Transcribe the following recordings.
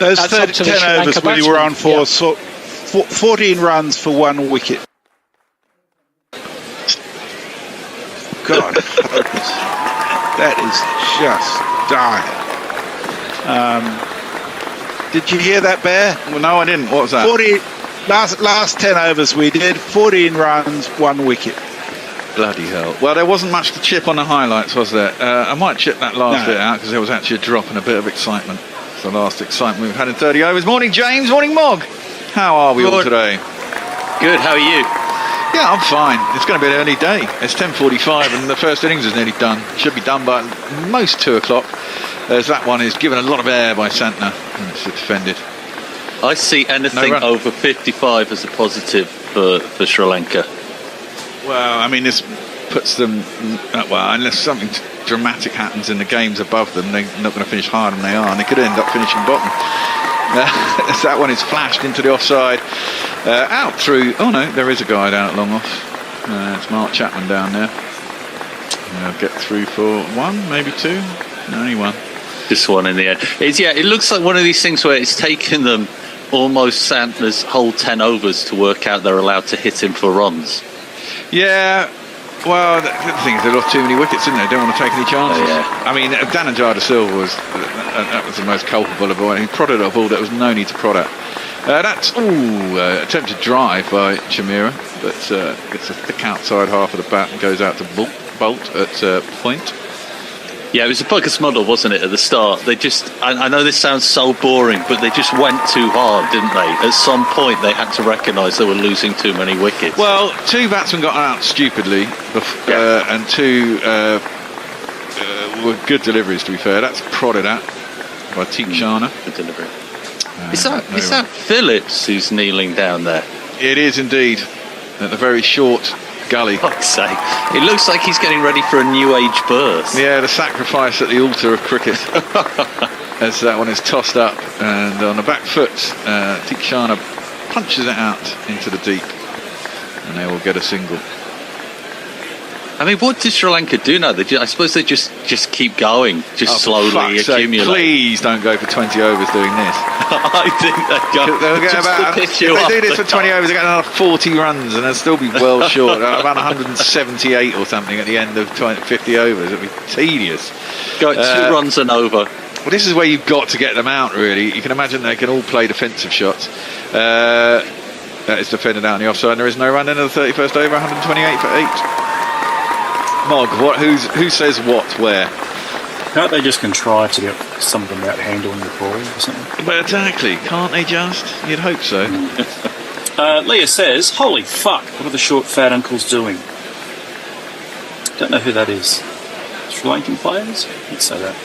Those That's up to the 10 Sri Lanka overs we were on for, batsmen, so 14 runs for 1 wicket. God, that is just dire. Did you hear that, Bear? Well, no, I didn't. What was that? 40 last 10 overs we did, 14 runs, 1 wicket. Bloody hell. Well, there wasn't much to chip on the highlights, was there? I might chip that last bit out because there was actually a drop and a bit of excitement. It's the last excitement we've had in 30 overs. Morning, James. Morning, Mog. How are we all today? Good. How are you? Yeah, I'm fine. It's going to be an early day. It's 10:45 and the first innings is nearly done. Should be done by most 2 o'clock. As that one is given a lot of air by Santner and it's defended. I see anything over 55 as a positive for Sri Lanka. Well, I mean, this puts them... well, unless something dramatic happens in the games above them, they're not going to finish higher than they are, and they could end up finishing bottom. As that one is flashed into the offside. Out through... Oh, no, there is a guy down at long off. It's Mark Chapman down there. Get through for 1, maybe 2. No, only 1. Just 1 in the end. It looks like one of these things where it's taken them almost Santner's whole 10 overs to work out they're allowed to hit him for runs. Yeah, well, the thing is they lost too many wickets, didn't they? Don't want to take any chances. I mean, Danajada Silva was that was the most culpable of all. He prodded a ball that was no need to prod at. That's attempted drive by Chamira, but gets a thick outside half of the bat and goes out to Bolt at point. Yeah, it was a Buckets model, wasn't it, at the start? They just, I know this sounds so boring, but they just went too hard, didn't they? At some point, they had to recognise they were losing too many wickets. Well, 2 batsmen got out stupidly, and 2 were good deliveries, to be fair. That's prodded at by Tikshana. Good delivery. Is that Phillips who's kneeling down there? It is indeed, at the very short gully. Fuck's sake. It looks like he's getting ready for a new age birth. Yeah, the sacrifice at the altar of cricket. As that one is tossed up, and on the back foot, Tikshana punches it out into the deep, and they will get a single. I mean, what does Sri Lanka do now? I suppose they just keep going, slowly accumulate. Please don't go for 20 overs doing this. I think they'll get about, if they do this for 20 overs, they get another 40 runs, and they'll still be well short. About 178 or something at the end of 50 overs. It'll be tedious. Go 2 runs and over. Well, this is where you've got to get them out, really. You can imagine they can all play defensive shots. That is defended out on the offside. There is no run into the 31st over, 128 for 8. Mog, who says what, where? Can't they just contrive to get some of them out handling the ball or something? But exactly, can't they just? You'd hope so. Leah says, holy fuck, what are the short fat uncles doing? Don't know who that is. Sri Lankan players? Let's say that.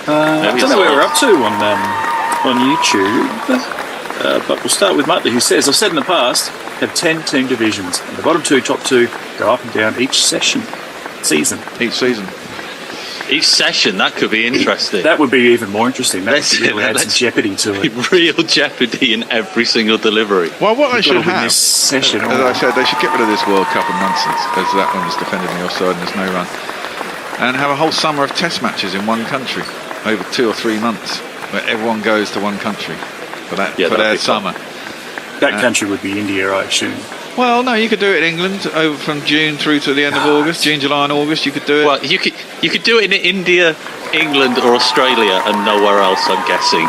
I don't know where we're up to on YouTube, but we'll start with Muttley, who says, I've said in the past, have 10 team divisions, and the bottom 2, top 2 go up and down each season. Each season, that could be interesting. That would be even more interesting. That would really add some jeopardy to it. Real jeopardy in every single delivery. Well, what they should have, this session, as I said, they should get rid of this World Cup of nonsense, as that one was defended in the offside and there's no run, and have a whole summer of test matches in one country over 2 or 3 months, where everyone goes to one country for their summer. That country would be India, I assume. Well, no, you could do it in England over from June through to the end of August. June, July and August, you could do it. Well, you could do it in India, England or Australia and nowhere else, I'm guessing.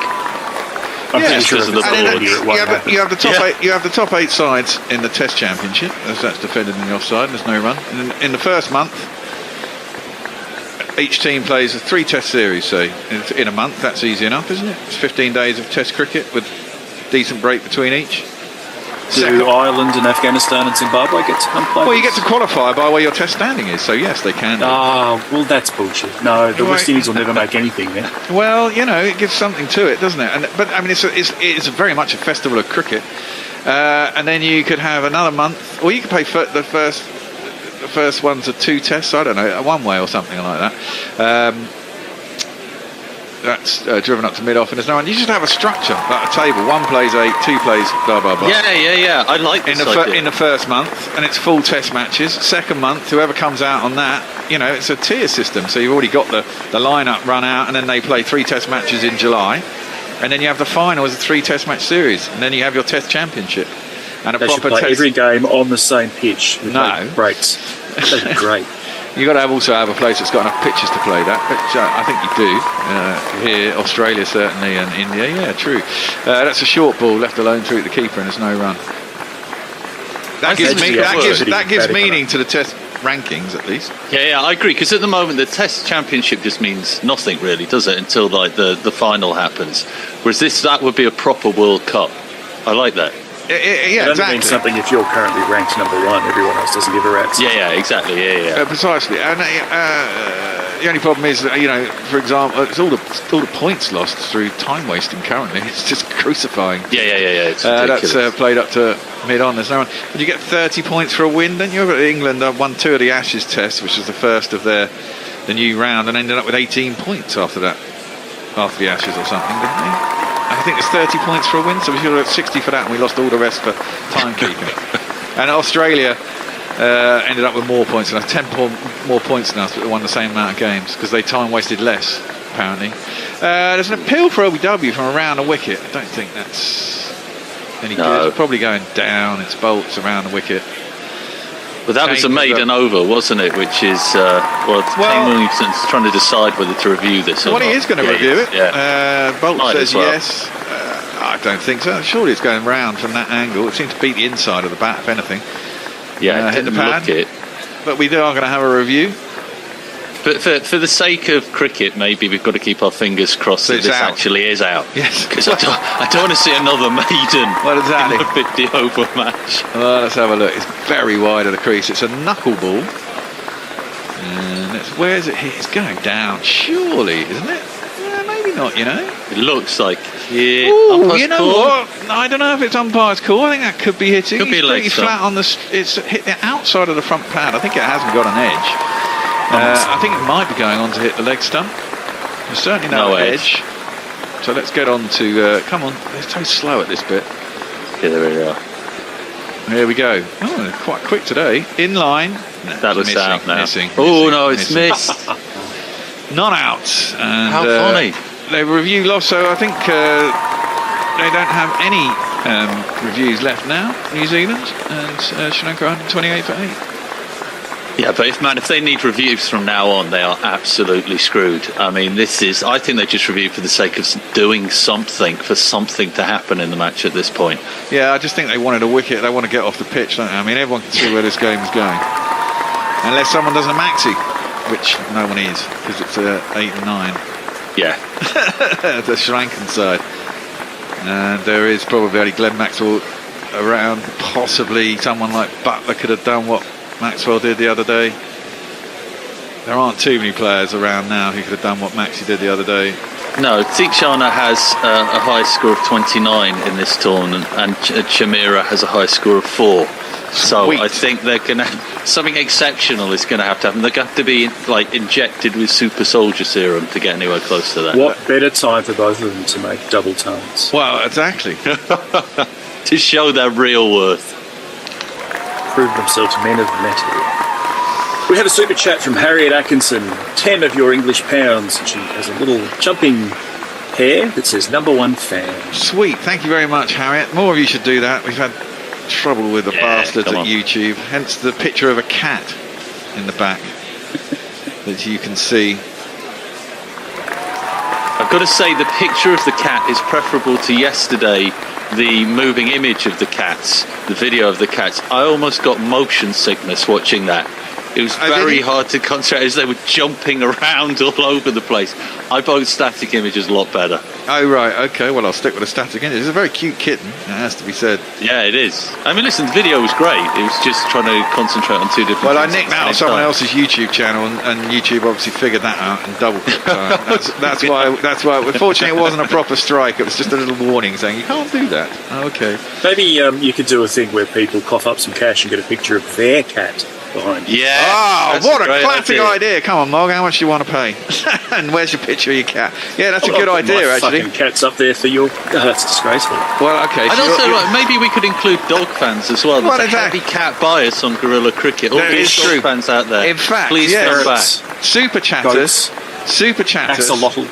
I'm pretty sure of the you have the top 8. You have the top 8 sides in the Test Championship, as that's defended in the offside. There's no run. In the first month, each team plays a 3 Test series. So in a month, that's easy enough, isn't it? It's 15 days of Test cricket with decent break between each. Do Ireland and Afghanistan and Zimbabwe get to come play? Well, you get to qualify by where your Test standing is, so yes, they can. Well, that's bullshit. No, the West Indies will never make anything then. Well, it gives something to it, doesn't it? But I mean, it's very much a festival of cricket. And then you could have another month, or you could play the first ones are 2 tests. I don't know, one way or something like that. That's driven up to mid-off, and there's no one. You just have a structure, like a table. 1 plays 8, 2 plays blah blah blah. Yeah. I like this idea. In the first month, and it's full test matches. Second month, whoever comes out on that, it's a tier system. So you've already got the lineup run out, and then they play 3 test matches in July, and then you have the final as a 3 Test match series, and then you have your Test championship and a They should proper play Test. every game on the same pitch with No. no breaks. That'd be great. You got to also have a place that's got enough pitches to play that, which I think you do. Here, Australia certainly, and India. Yeah, true. That's a short ball left alone through the keeper, and there's no run. That gives meaning to the Test rankings, at least. Yeah, I agree. Because at the moment, the Test Championship just means nothing, really, does it? Until like the final happens. Whereas that would be a proper World Cup. I like that. Yeah, it exactly. means something if you're currently ranked number 1. Everyone else doesn't give a rat's. Yeah, exactly. Yeah. Precisely. And the only problem is, for example, it's all the points lost through time wasting currently. It's just crucifying. Yeah. It's ridiculous. That's played up to mid-on. There's no one. But you get 30 points for a win, don't you? England won 2 of the Ashes Tests, which was the first of the new round, and ended up with 18 points after the Ashes or something, didn't they? I think it's 30 points for a win, so we should have 60 for that, and we lost all the rest for timekeeping. And Australia ended up with more points, and have 10 more points now, but they won the same amount of games because they time wasted less, apparently. There's an appeal for OBW from around the wicket. I don't think that's any good. It's probably going down. It's bolts around the wicket. But that was a maiden over, wasn't it? Which is, Kane Williamson's trying to decide whether to review this or not. He is going to review it. Yeah. Bolt says yes. I don't think so. Surely it's going round from that angle. It seems to beat the inside of the bat, if anything. Yeah, hit the pad. Look it. But we are going to have a review. But for the sake of cricket, maybe we've got to keep our fingers crossed that this actually is out. Yes. Because I don't want to see another maiden in a 50-over match. Well, let's have a look. It's very wide of the crease. It's a knuckleball. And where is it? It's going down, surely, isn't it? Yeah, maybe not, It looks like what? I don't know if it's umpire's call. I think that could be hitting. Could be pretty flat on it's hit the outside of the front pad. I think it hasn't got an edge. I think it might be going on to hit the leg stump. There's certainly no edge. So let's get on to... come on, it's so slow at this bit. Yeah, there we are. Here we go. Oh, they're quite quick today. In line. No, that looks out now. Missing. No, it's missed. Not out. And, how funny. They review loss, so I think they don't have any reviews left now, New Zealand. And Sri Lanka 128 for 8. Yeah, but if they need reviews from now on, they are absolutely screwed. I mean, I think they just review for the sake of doing something, for something to happen in the match at this point. Yeah, I just think they wanted a wicket. They want to get off the pitch, don't they? I mean, everyone can see where this game is going. Unless someone does a maxi, which no one is, because it's 8 and 9. Yeah. The Sri Lankan side. And there is probably only Glenn Maxwell around. Possibly someone like Butler could have done what Maxwell did the other day. There aren't too many players around now who could have done what Maxi did the other day. No, Theekshana has a high score of 29 in this tournament, and Chamira has a high score of 4. So Sweet. I think they're going to something exceptional is going to happen. They're going to have to be injected with super soldier serum to get anywhere close to that. What better time for both of them to make double tons? Well, exactly. To show their real worth. Prove themselves men of metal. We have a super chat from Harriet Atkinson. 10 of your English pounds. And she has a little jumping hair that says #1 fan. Sweet. Thank you very much, Harriet. More of you should do that. We've had trouble with the bastards at YouTube. Hence the picture of a cat in the back that you can see. I've got to say the picture of the cat is preferable to yesterday. The moving image of the cats, the video of the cats. I almost got motion sickness watching that. It was very hard to concentrate as they were jumping around all over the place. I thought static images a lot better. Oh, right, okay. Well, I'll stick with a static image. It's a very cute kitten, it has to be said. Yeah, it is. I mean, listen, the video was great. It was just trying to concentrate on two different Well, I things nicked out someone else's YouTube channel, and YouTube obviously figured that out and double-clicked. That's why. Fortunately, it wasn't a proper strike. It was just a little warning saying, you can't do that. Oh, okay. Maybe you could do a thing where people cough up some cash and get a picture of their cat behind you. Yeah. Oh, what a classic idea. Come on, Mog, how much do you want to pay? And where's your picture of your cat? Yeah, that's a good idea, actually. Fucking cat's up there for your... Oh, that's disgraceful. Well, okay. And also, maybe we could include dog fans as well. There's a heavy cat bias on Guerrilla Cricket. All these dog fans out there, in fact, please come back. Super chatters. Super chatters. Axolotl.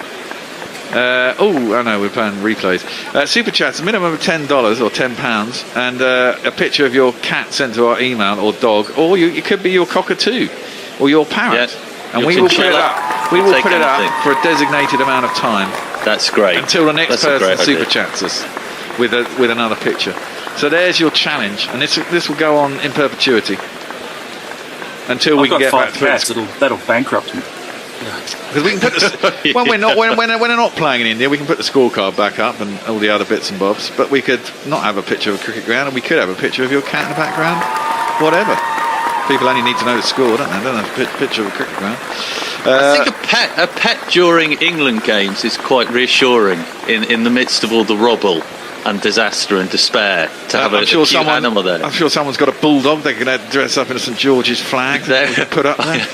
I know, we're playing replays. Super chats, a minimum of $10 or £10, and a picture of your cat sent to our email, or dog, or it could be your cockatoo or your parrot, and we will put it up. We will put it up for a designated amount of time. That's great. Until the next person super chats us with another picture. So there's your challenge, and this will go on in perpetuity until we can get back to cats. That'll bankrupt me. Because we can put when they're not playing in India, we can put the scorecard back up and all the other bits and bobs. But we could not have a picture of a cricket ground, and we could have a picture of your cat in the background. Whatever. People only need to know the score, don't they? They don't have a picture of a cricket ground. I think a pet during England games is quite reassuring in the midst of all the rubble and disaster and despair to have a cute animal there. I'm sure someone's got a bulldog they can dress up in a St George's flag and put up there.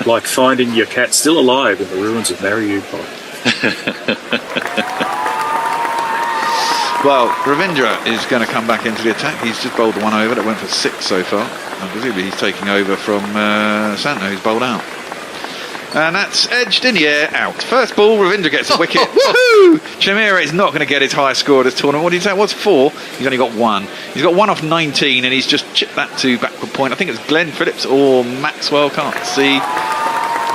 Like finding your cat still alive in the ruins of Mariupol. Well, Ravindra is going to come back into the attack. He's just bowled one over that went for 6 so far. And presumably he's taking over from Santo, who's bowled out. And that's edged in the air, out. First ball, Ravindra gets a wicket. Woohoo! Shamira is not going to get his highest score this tournament. What did he say? What's 4? He's only got 1. He's got 1 off 19, and he's just chipped that to backward point. I think it's Glenn Phillips or Maxwell, can't see.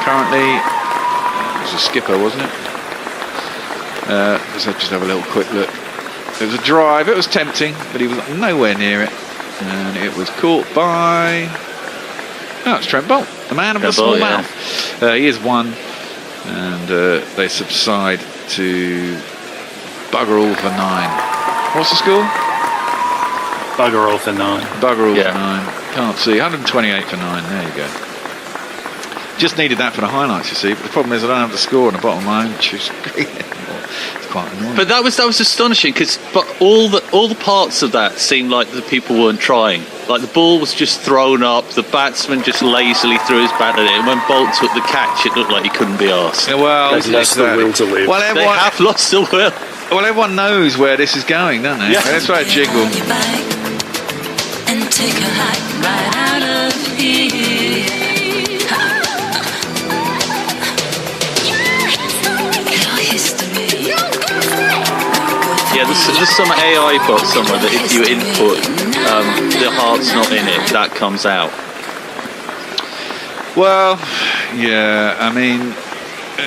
Currently, it was a skipper, wasn't it? Let's just have a little quick look. It was a drive. It was tempting, but he was nowhere near it. And it was caught by... Oh, it's Trent Bolt, the man of the small mouth. He is 1, and they subside to bugger all for 9. What's the score? Bugger all for 9. Bugger all for 9. Can't see. 128 for 9. There you go. Just needed that for the highlights, you see. But the problem is I don't have the score on the bottom of my own screen anymore. It's quite annoying. But that was astonishing because all the parts of that seemed like the people weren't trying. Like the ball was just thrown up, the batsman just lazily threw his bat at it, and when Bolt took the catch, it looked like he couldn't be arsed. Yeah, well, they've lost the will to live. Well, they have lost the will. Well, everyone knows where this is going, don't they? Yeah. Let's try a jiggle. And take a hike right out of here. Yeah, there's some AI bot somewhere that if you input the heart's not in it, that comes out. Well, yeah, I mean,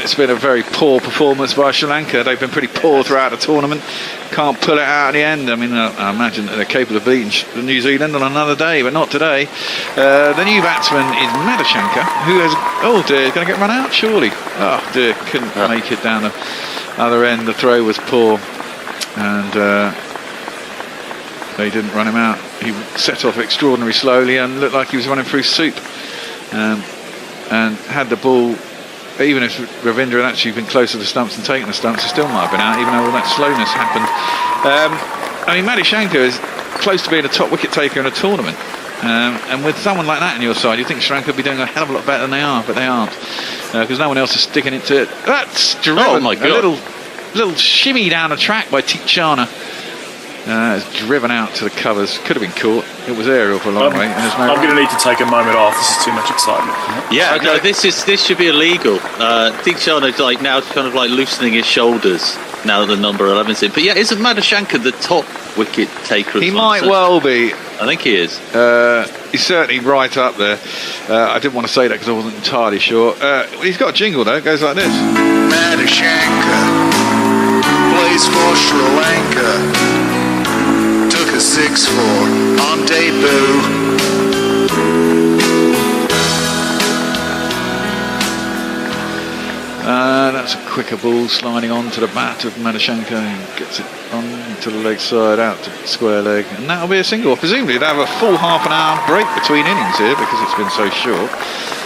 it's been a very poor performance by Sri Lanka. They've been pretty poor throughout the tournament. Can't pull it out at the end. I mean, I imagine that they're capable of beating New Zealand on another day, but not today. The new batsman is Madhushanka, who has, oh dear, going to get run out, surely. Oh dear, couldn't make it down the other end. The throw was poor, and they didn't run him out. He set off extraordinarily slowly and looked like he was running through soup, and had the ball. Even if Ravindra had actually been closer to the stumps and taken the stumps, he still might have been out, even though all that slowness happened. I mean, Madhushanka is close to being a top wicket taker in a tournament, and with someone like that on your side, you think Sri Lanka would be doing a hell of a lot better than they are, but they aren't, because no one else is sticking it to it. That's driven. Oh my God. A little shimmy down the track by Tichana. It's driven out to the covers. Could have been caught. It was aerial for a long way. And I'm going to need to take a moment off. This is too much excitement. Yeah, Okay. no, this should be illegal. Tichana like now kind of like loosening his shoulders now that the number 11's in. But yeah, isn't Madhushanka the top wicket taker? He might well be. I think he is. He's certainly right up there. I didn't want to say that because I wasn't entirely sure. He's got a jingle though. It goes like this. Madhushanka plays for Sri Lanka. Took a 6-4 on debut. That's a quicker ball sliding on to the bat of Madhushanka, and gets it on to the leg side, out to square leg, and that'll be a single. Presumably they have a full half an hour break between innings here because it's been so short.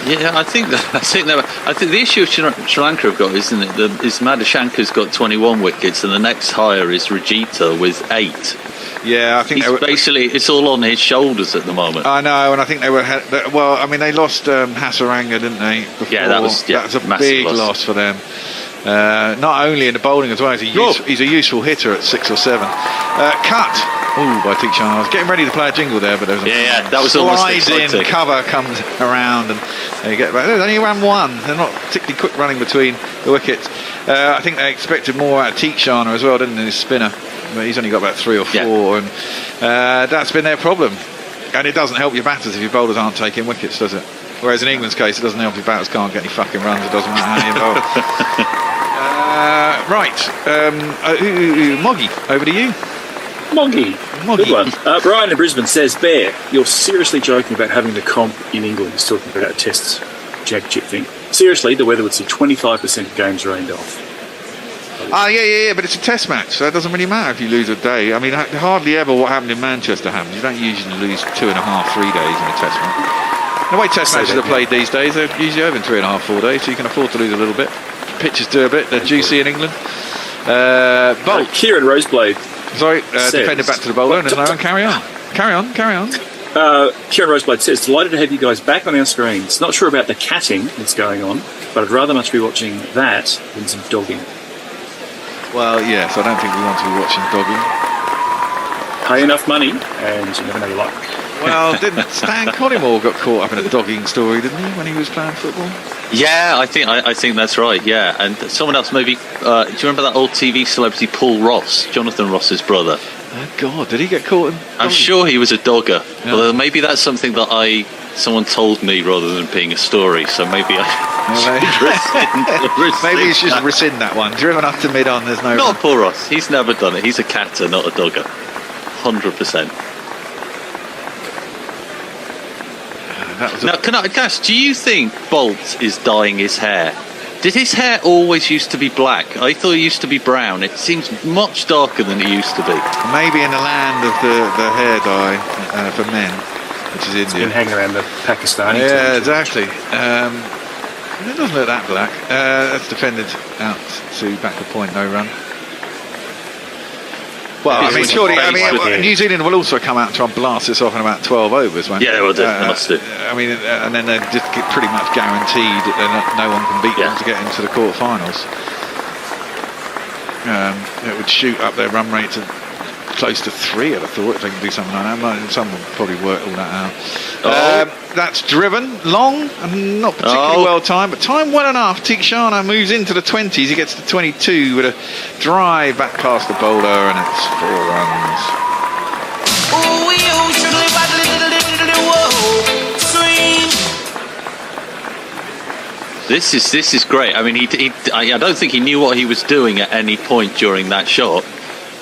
Yeah, I think the issue Sri Lanka have got, isn't it? Is Madhushanka's got 21 wickets, and the next higher is Rajita with 8. Yeah, I think basically it's all on his shoulders at the moment. I know, and I think they were. Well, I mean, they lost Hasaranga, didn't they? Before? Yeah, that was a big loss for them. Not only in the bowling as well. He's a useful hitter at 6 or 7. Cut. Ooh, by Tichana. I was getting ready to play a jingle there, but there was that was almost in. Cover comes around, and they get back. They only ran 1. They're not particularly quick running between the wickets. I think they expected more out of Tikshana as well, didn't they, his spinner? But he's only got about 3 or 4, and that's been their problem. And it doesn't help your batters if your bowlers aren't taking wickets, does it? Whereas in England's case, it doesn't help your batters can't get any fucking runs. It doesn't matter how you bowl. Moggy, over to you. Moggy. Good one. Brian in Brisbane says, Bear, you're seriously joking about having the comp in England. He's talking about a test championship thing. Seriously, the weather would see 25% of games rained off. Yeah, but it's a test match, so it doesn't really matter if you lose a day. I mean, hardly ever what happened in Manchester happens. You don't usually lose 2.5, 3 days in a test match. The way test matches are played these days, they're usually over in 3.5, 4 days, so you can afford to lose a little bit. Pitches do a bit, they're juicy in England. Bolt. Kieran Roseblade. Sorry, defended back to the bowler, and there's no one. Carry on. Kieran Roseblade says, delighted to have you guys back on our screens. Not sure about the catting that's going on, but I'd rather much be watching that than some dogging. Well, yes, I don't think we want to be watching dogging. Pay enough money, and you never know your luck. Well, didn't Stan Collymore got caught up in a dogging story, didn't he, when he was playing football? Yeah, I think that's right. Yeah, and someone else maybe. Do you remember that old TV celebrity Paul Ross, Jonathan Ross's brother? Oh God, did he get caught? I'm sure he was a dogger. Yeah. Although maybe that's something that someone told me rather than being a story. So maybe I rescind. Maybe you should just rescind that one. Driven up to mid-on, there's no. Not Paul Ross. He's never done it. He's a catter, not a dogger. 100%. Now, can I ask, do you think Bolt is dyeing his hair? Did his hair always used to be black? I thought it used to be brown. It seems much darker than it used to be. Maybe in the land of the hair dye for men, which is India. It's been hanging around the Pakistani. Yeah, exactly. It doesn't look that black. That's defended out to back the point, no run. Well, I mean, surely, New Zealand will also come out and try and blast this off in about 12 overs, won't they? Yeah, they will do. They must do. I mean, and then they're just pretty much guaranteed that no one can beat them to get into the quarterfinals. It would shoot up their run rate to close to 3, I'd have thought, if they can do something like that. Someone will probably work all that out. That's driven long and not particularly well timed, but time well enough. Tikshana moves into the 20s. He gets to 22 with a drive back past the bowler, and it's 4 runs. This is great. I mean, I don't think he knew what he was doing at any point during that shot.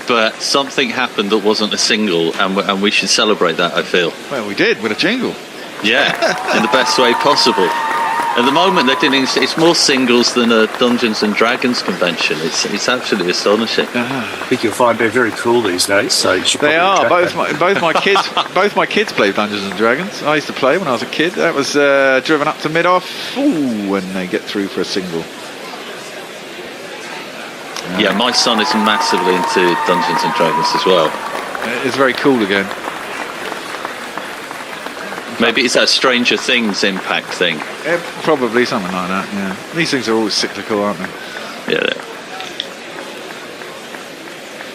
But something happened that wasn't a single, and we should celebrate that, I feel. Well, we did, with a jingle. Yeah, in the best way possible. At the moment, it's more singles than a Dungeons and Dragons convention. It's absolutely astonishing. I think you'll find they're very cool these days. So you should. They are. Both my kids play Dungeons and Dragons. I used to play when I was a kid. That was driven up to mid-off. Ooh, when they get through for a single. Yeah, my son is massively into Dungeons and Dragons as well. It's very cool again. Maybe it's that Stranger Things impact thing. Yeah, probably something like that, yeah. These things are always cyclical, aren't they? Yeah.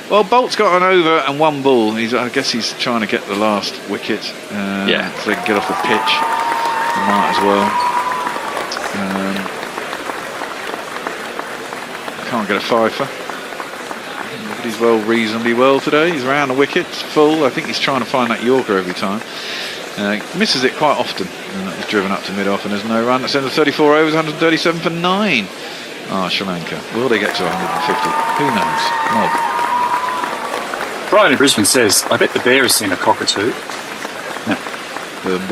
Well, Bolt's got an over and 1 ball. I guess he's trying to get the last wicket. So they can get off the pitch. They might as well. Can't get a fifer. But he's reasonably well today. He's around the wicket, full. I think he's trying to find that Yorker every time. Misses it quite often, and that was driven up to mid-off, and there's no run. That's in the 34 overs, 137 for 9. Sri Lanka. Will they get to 150? Who knows? Mob. Brian in Brisbane says, I bet the Bear has seen a cockatoo. No.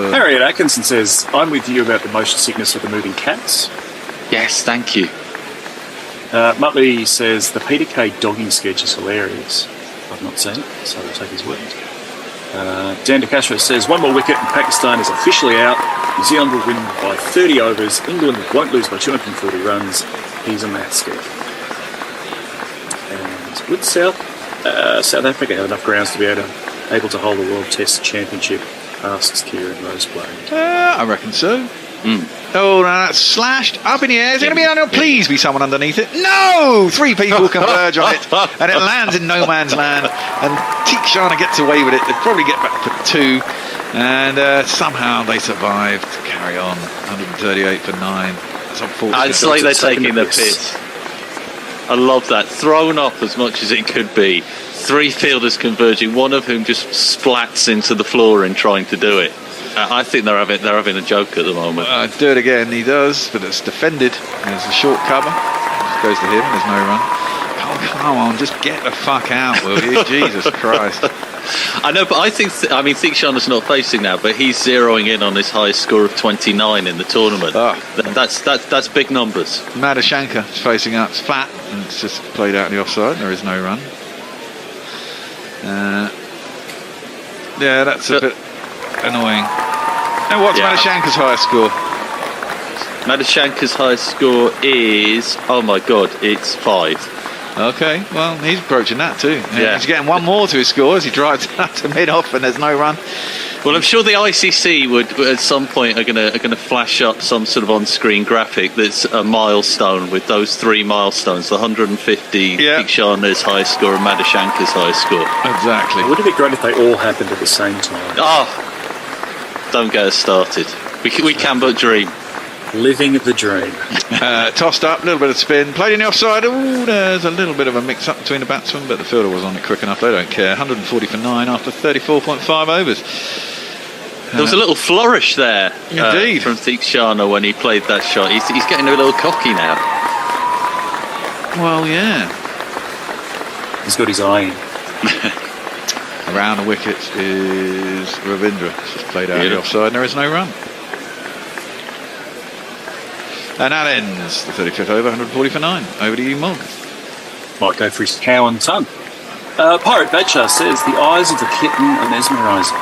Harriet Atkinson says, I'm with you about the motion sickness of the moving cats. Yes, thank you. Muttley says, the Peter Kay dogging sketch is hilarious. I've not seen it, so I'll take his word. Dan DeCastro says, 1 more wicket and Pakistan is officially out. New Zealand will win by 30 overs. England won't lose by 240 runs. He's a maths geek. And would South Africa have enough grounds to be able to hold the World Test Championship? Asks Kieran Roseblade. I reckon so. Oh, no, that's slashed up in the air. Is there going to be please be someone underneath it? No! 3 people converge on it, and it lands in no man's land. And Tikshana gets away with it. They probably get back for 2, and somehow they survive to carry on. 138 for 9. It's unfortunate. It's like they're taking the piss. I love that. Thrown up as much as it could be. 3 fielders converging, one of whom just splats into the floor in trying to do it. I think they're having a joke at the moment. Do it again, he does, but it's defended. There's a short cover. Just goes to him, there's no run. Oh, come on, just get the fuck out, will you? Jesus Christ. I know, but I think Theekshana's not facing now, but he's zeroing in on his highest score of 29 in the tournament. That's big numbers. Madashanka is facing up, it's flat, and it's just played out in the offside. There is no run. Yeah, that's a bit annoying. Now, what's Madashanka's highest score? Madashanka's highest score is, oh my god, it's 5. Okay, well, he's approaching that too. Yeah. He's getting one more to his score as he drives out to mid-off and there's no run. Well, I'm sure the ICC would at some point are going to flash up some sort of on-screen graphic that's a milestone with those 3 milestones: the 150, Theekshana's highest score, and Madashanka's highest score. Exactly. Wouldn't it be great if they all happened at the same time? Oh, don't get us started. We can but dream. Living the dream. Tossed up, a little bit of spin, played in the offside. Ooh, there's a little bit of a mix-up between the batsmen, but the fielder was on it quick enough. They don't care. 140 for 9 after 34.5 overs. There was a little flourish there indeed from Theekshana when he played that shot. He's getting a little cocky now. Well, yeah. He's got his eye in. Around the wickets is Ravindra. It's just played out of the offside and there is no run. And that ends the 35th over, 140 for 9. Over to you, Mog. Might go for his cow and son. Pirate Batcher says the eyes of the kitten are mesmerising.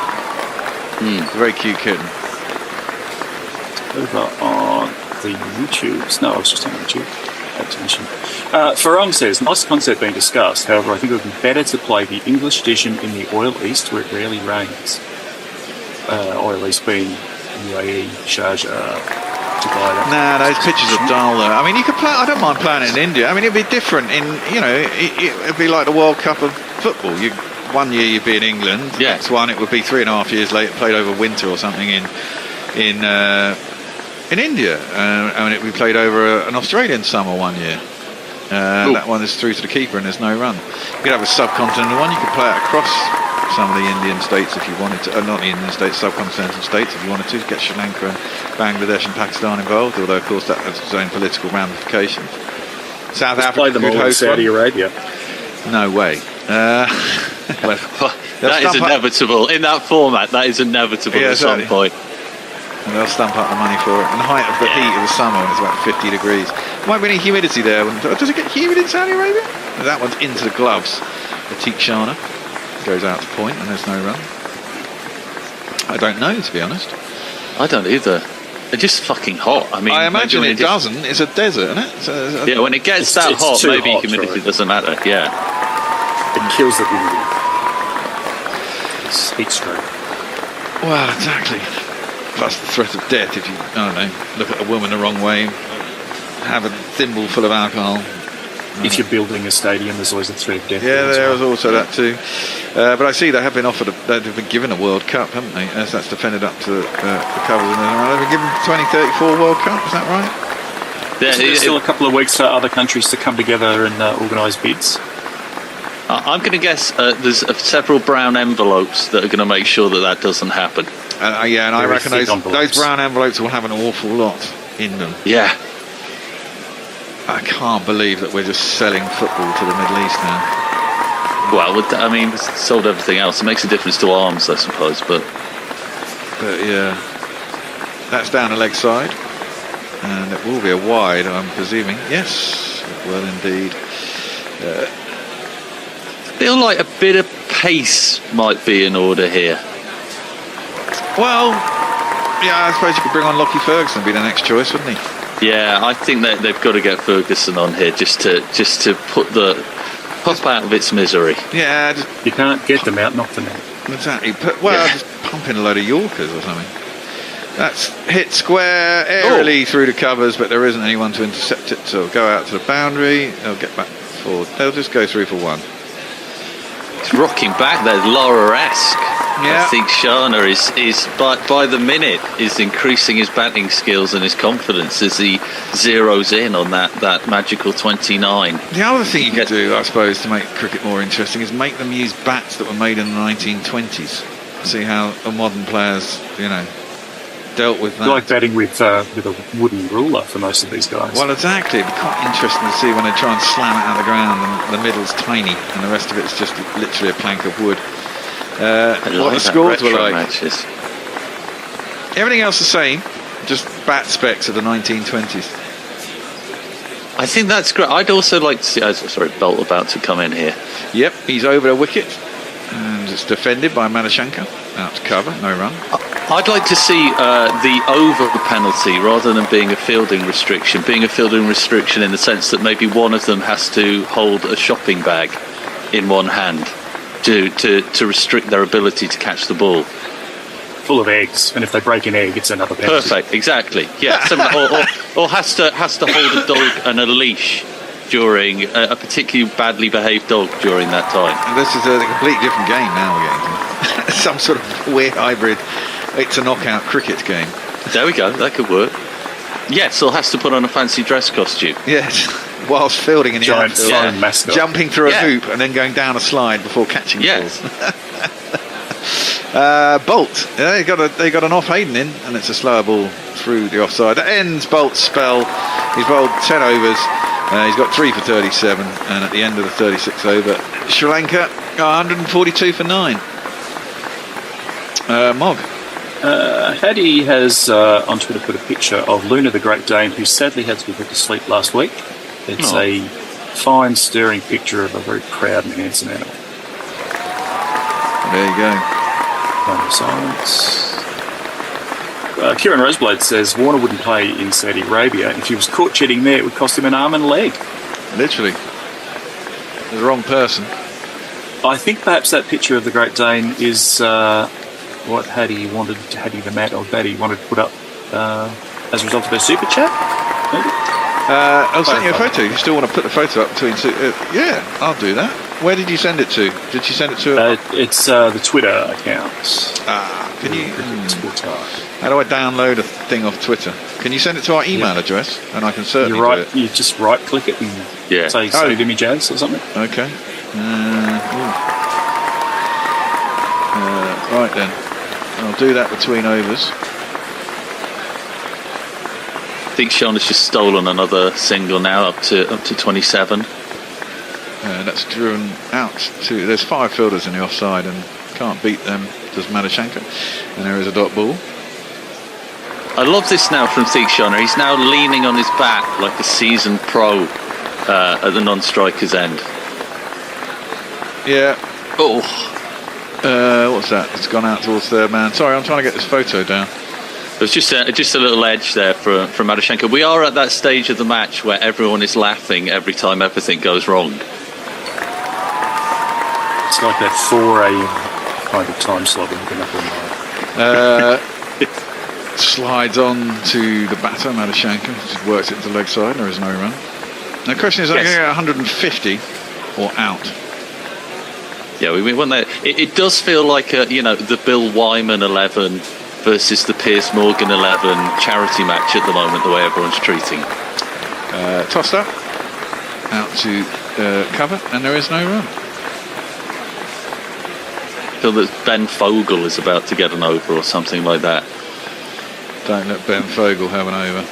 Very cute kitten. Over on the YouTubes. No, I was just on YouTube. Attention. Farong says, nice concept being discussed. However, I think it would be better to play the English edition in the Oil East where it rarely rains. Oil East being UAE, Sharjah, Dubai. Nah, those pitches are dull though. I mean, you could play. I don't mind playing it in India. I mean, it'd be different in. It'd be like the World Cup of football. One year you'd be in England. Yeah. Next one it would be 3.5 years later, played over winter or something in India, and it would be played over an Australian summer one year. That one is through to the keeper and there's no run. You could have a subcontinental one. You could play it across some of the Indian states if you wanted to. Not the Indian states, subcontinental states if you wanted to. Get Sri Lanka and Bangladesh and Pakistan involved. Although of course that has its own political ramifications. South Africa play them all in Saudi Arabia. No way. That is inevitable in that format. That is inevitable at some point. And they'll stump up the money for it. And the height of the heat of the summer when it's about 50 degrees. Might be any humidity there. Does it get humid in Saudi Arabia? That one's into the gloves. The Theekshana goes out to point and there's no run. I don't know, to be honest. I don't either. It's just fucking hot. I mean, I imagine it doesn't. It's a desert, isn't it? So, yeah, when it gets that hot, maybe humidity doesn't matter. Yeah. It kills the humidity. It's heat stroke. Well, exactly. Plus the threat of death if you, I don't know, look at a woman the wrong way, have a thimble full of alcohol. If you're building a stadium, there's always a threat of death. Yeah, there was also that too. But I see they have been offered, they've been given a World Cup, haven't they? As that's defended up to the covers. And they've been given 2034 World Cup, is that right? Yeah, there's still a couple of weeks for other countries to come together and organise bids. I'm going to guess there's several brown envelopes that are going to make sure that doesn't happen. Yeah, and I reckon those brown envelopes will have an awful lot in them. Yeah. I can't believe that we're just selling football to the Middle East now. Well, I mean, we've sold everything else. It makes a difference to arms, I suppose, but yeah, that's down the leg side, and it will be a wide, I'm presuming. Yes, it will indeed. I feel like a bit of pace might be in order here. Well, yeah, I suppose you could bring on Lockie Ferguson, be the next choice, wouldn't he? Yeah, I think that they've got to get Ferguson on here just to put the pop out of its misery. Yeah, you can't get them out, knock them out. Exactly. Just pump in a load of Yorkers or something. That's hit square airily through the covers, but there isn't anyone to intercept it. So it'll go out to the boundary. They'll get back forward. They'll just go through for one. It's rocking back there, Laura-esque. I think Shana is by the minute is increasing his batting skills and his confidence as he zeroes in on that magical 29. The other thing you could do, I suppose, to make cricket more interesting is make them use bats that were made in the 1920s. See how modern players, dealt with that. Like batting with a wooden ruler for most of these guys. Well, exactly. It'd be quite interesting to see when they try and slam it out of the ground and the middle's tiny and the rest of it's just literally a plank of wood. What the scores were like. Matches. Everything else the same, just bat specs of the 1920s. I think that's great. I'd also like to see... sorry, Bolt about to come in here. Yep, he's over a wicket and it's defended by Madashankar. Out to cover, no run. I'd like to see the over penalty rather than being a fielding restriction. Being a fielding restriction in the sense that maybe one of them has to hold a shopping bag in one hand to restrict their ability to catch the ball. Full of eggs, and if they break an egg, it's another penalty. Perfect, exactly. Yeah, or has to hold a dog and a leash during a particularly badly behaved dog during that time. And this is a completely different game now we're getting to. Some sort of weird hybrid. It's a knockout cricket game. There we go, that could work. Yes, or has to put on a fancy dress costume. Yes, whilst fielding in the giant outfield, mascot. Jumping through a hoop and then going down a slide before catching balls. Bolt, they got an off Hayden in, and it's a slower ball through the offside. That ends Bolt's spell. He's bowled 10 overs. He's got 3 for 37, and at the end of the 36th over, Sri Lanka got 142 for 9. Mog. Hattie has on Twitter put a picture of Luna the Great Dane, who sadly had to be put to sleep last week. It's a fine, stirring picture of a very proud and handsome animal. There you go. Moment of silence. Kieran Roseblade says Warner wouldn't play in Saudi Arabia. If he was caught cheating there, it would cost him an arm and a leg. Literally. The wrong person. I think perhaps that picture of the Great Dane is what Hattie wanted to put up as a result of her super chat, maybe? I'll send you a photo. You still want to put the photo up between two? Yeah, I'll do that. Where did you send it to? Did you send it to? It's the Twitter account. Can you? Twitter. How do I download a thing off Twitter? Can you send it to our email address? And I can certainly do it. You just right click it and say save image as or something. Okay. Right then. I'll do that between overs. I think Sean has just stolen another single now, up to 27. That's driven out to. There's 5 fielders in the offside and can't beat them. Does Madashankar, and there is a dot ball. I love this now from Theekshana. He's now leaning on his bat like a seasoned pro at the non-striker's end. Yeah. Oh. What's that? It's gone out towards third man. Sorry, I'm trying to get this photo down. There's just a little edge there from Madashankar. We are at that stage of the match where everyone is laughing every time everything goes wrong. It's like that 4 a.m. kind of time slot looking up on slides on to the batter, Madashankar. Just works it to the leg side. There is no run. The question is, are they going to get 150 or out? Yeah, we want that. It does feel like the Bill Wyman 11 versus the Piers Morgan 11 charity match at the moment. The way everyone's treating. Tossed up, out to cover, and there is no run. I feel that Ben Fogle is about to get an over or something like that. Don't let Ben Fogle have an over.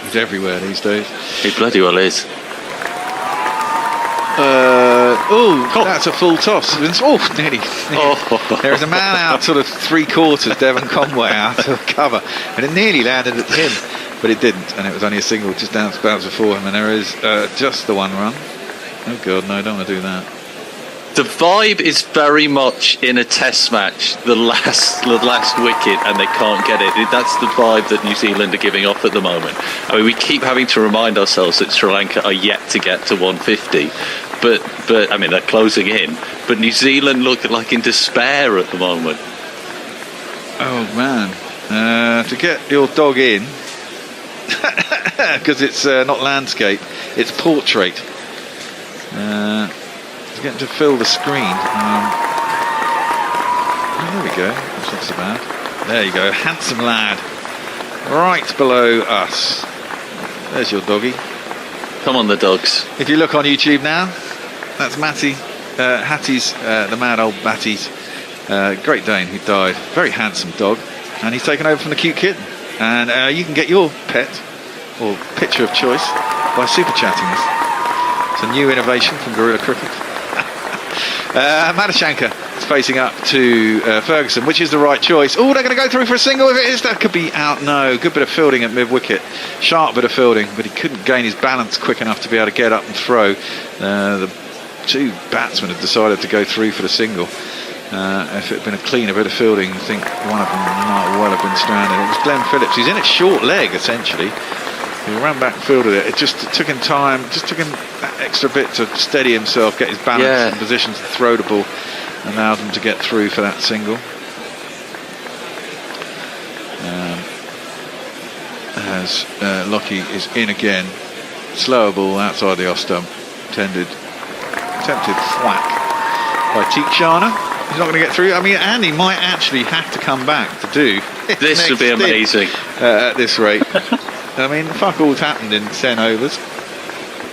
He's everywhere these days. He bloody well is. That's a full toss. Nearly. There is a man out sort of 3/4, Devon Conway out of cover, and it nearly landed at him, but it didn't, and it was only a single just bounce before him, and there is just the one run. Oh God, no, I don't want to do that. The vibe is very much in a test match, the last wicket, and they can't get it. That's the vibe that New Zealand are giving off at the moment. I mean, we keep having to remind ourselves that Sri Lanka are yet to get to 150, but I mean, they're closing in. But New Zealand look like in despair at the moment. Oh man, to get your dog in, because it's not landscape, it's portrait. Getting to fill the screen. there we go. That's not so bad. There you go. Handsome lad. Right below us. There's your doggy. Come on, the dogs. If you look on YouTube now, that's Matty. Hattie's, the mad old Matty's Great Dane who died. Very handsome dog. And he's taken over from the cute kitten. And you can get your pet or picture of choice by super chatting us. It's a new innovation from Gorilla Cricket. Madashanka is facing up to Ferguson, which is the right choice. Oh, they're going to go through for a single. If it is, that could be out. No, good bit of fielding at mid-wicket. Sharp bit of fielding, but he couldn't gain his balance quick enough to be able to get up and throw. The two batsmen have decided to go through for the single. If it had been a cleaner bit of fielding, I think one of them might well have been stranded. It was Glenn Phillips. He's in at short leg, essentially. He ran back and fielded it. It just took him time, just took him that extra bit to steady himself, get his balance and position to throw the ball, and allowed him to get through for that single. As Lockie is in again, slower ball outside the off stump, attempted thwack by Tikshana. He's not going to get through. I mean, Andy might actually have to come back to do This would be amazing. At this rate. I mean, fuck all's happened in 10 overs.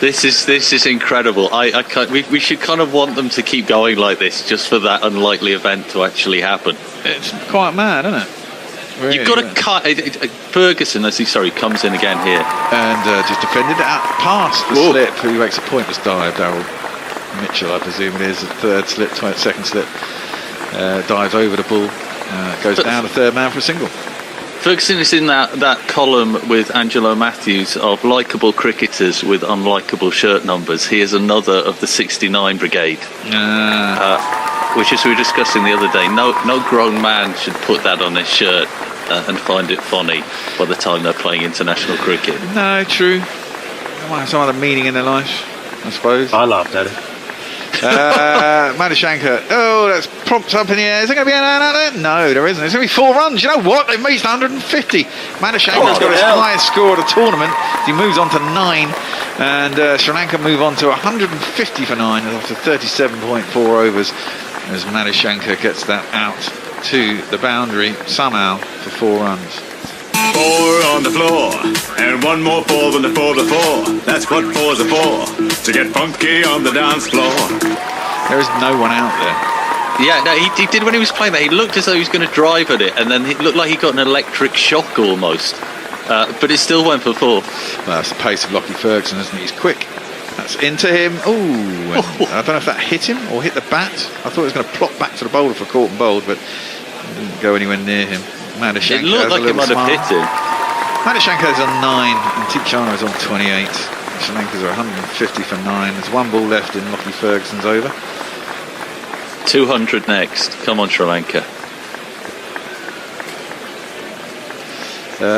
This is incredible. I can't, we should kind of want them to keep going like this, just for that unlikely event to actually happen. It's quite mad, isn't it? Really, You've got to cut. Ferguson, comes in again here, and just defended out past the slip. Who makes a pointless dive? Darryl Mitchell, I presume it is. The third slip, second slip, dives over the ball, goes down the third man for a single. Ferguson is in that column with Angelo Matthews of likeable cricketers with unlikable shirt numbers. He is another of the 69 brigade, which, as we were discussing the other day, no grown man should put that on his shirt and find it funny by the time they're playing international cricket. No, true. They might have some other meaning in their life, I suppose. I laughed at it. Madashanka, that's prompts up in the air. Is there going to be an out there? No, there isn't. There's going to be 4 runs. You know what? They've reached 150. Madashanka's got his highest score of the tournament. He moves on to 9, and Sri Lanka move on to 150 for 9 after 37.4 overs as Madashanka gets that out to the boundary somehow for 4 runs. 4 on the floor, and 1 more 4 than the 4 before. That's what 4's are for, to get funky on the dance floor. There is no one out there. Yeah, no, he did when he was playing that. He looked as though he was going to drive at it, and then it looked like he got an electric shock almost. But it still went for 4. Well, that's the pace of Lockie Ferguson, isn't he? He's quick. That's into him. Ooh, I don't know if that hit him or hit the bat. I thought it was going to plop back to the bowler for caught and bowled, but it didn't go anywhere near him. Madashanka, it looked like it might have hit him. Madashanka is on 9 and Tikshana is on 28. Sri Lanka's are 150 for 9. There's 1 ball left in Lockie Ferguson's over. 200 next. Come on, Sri Lanka.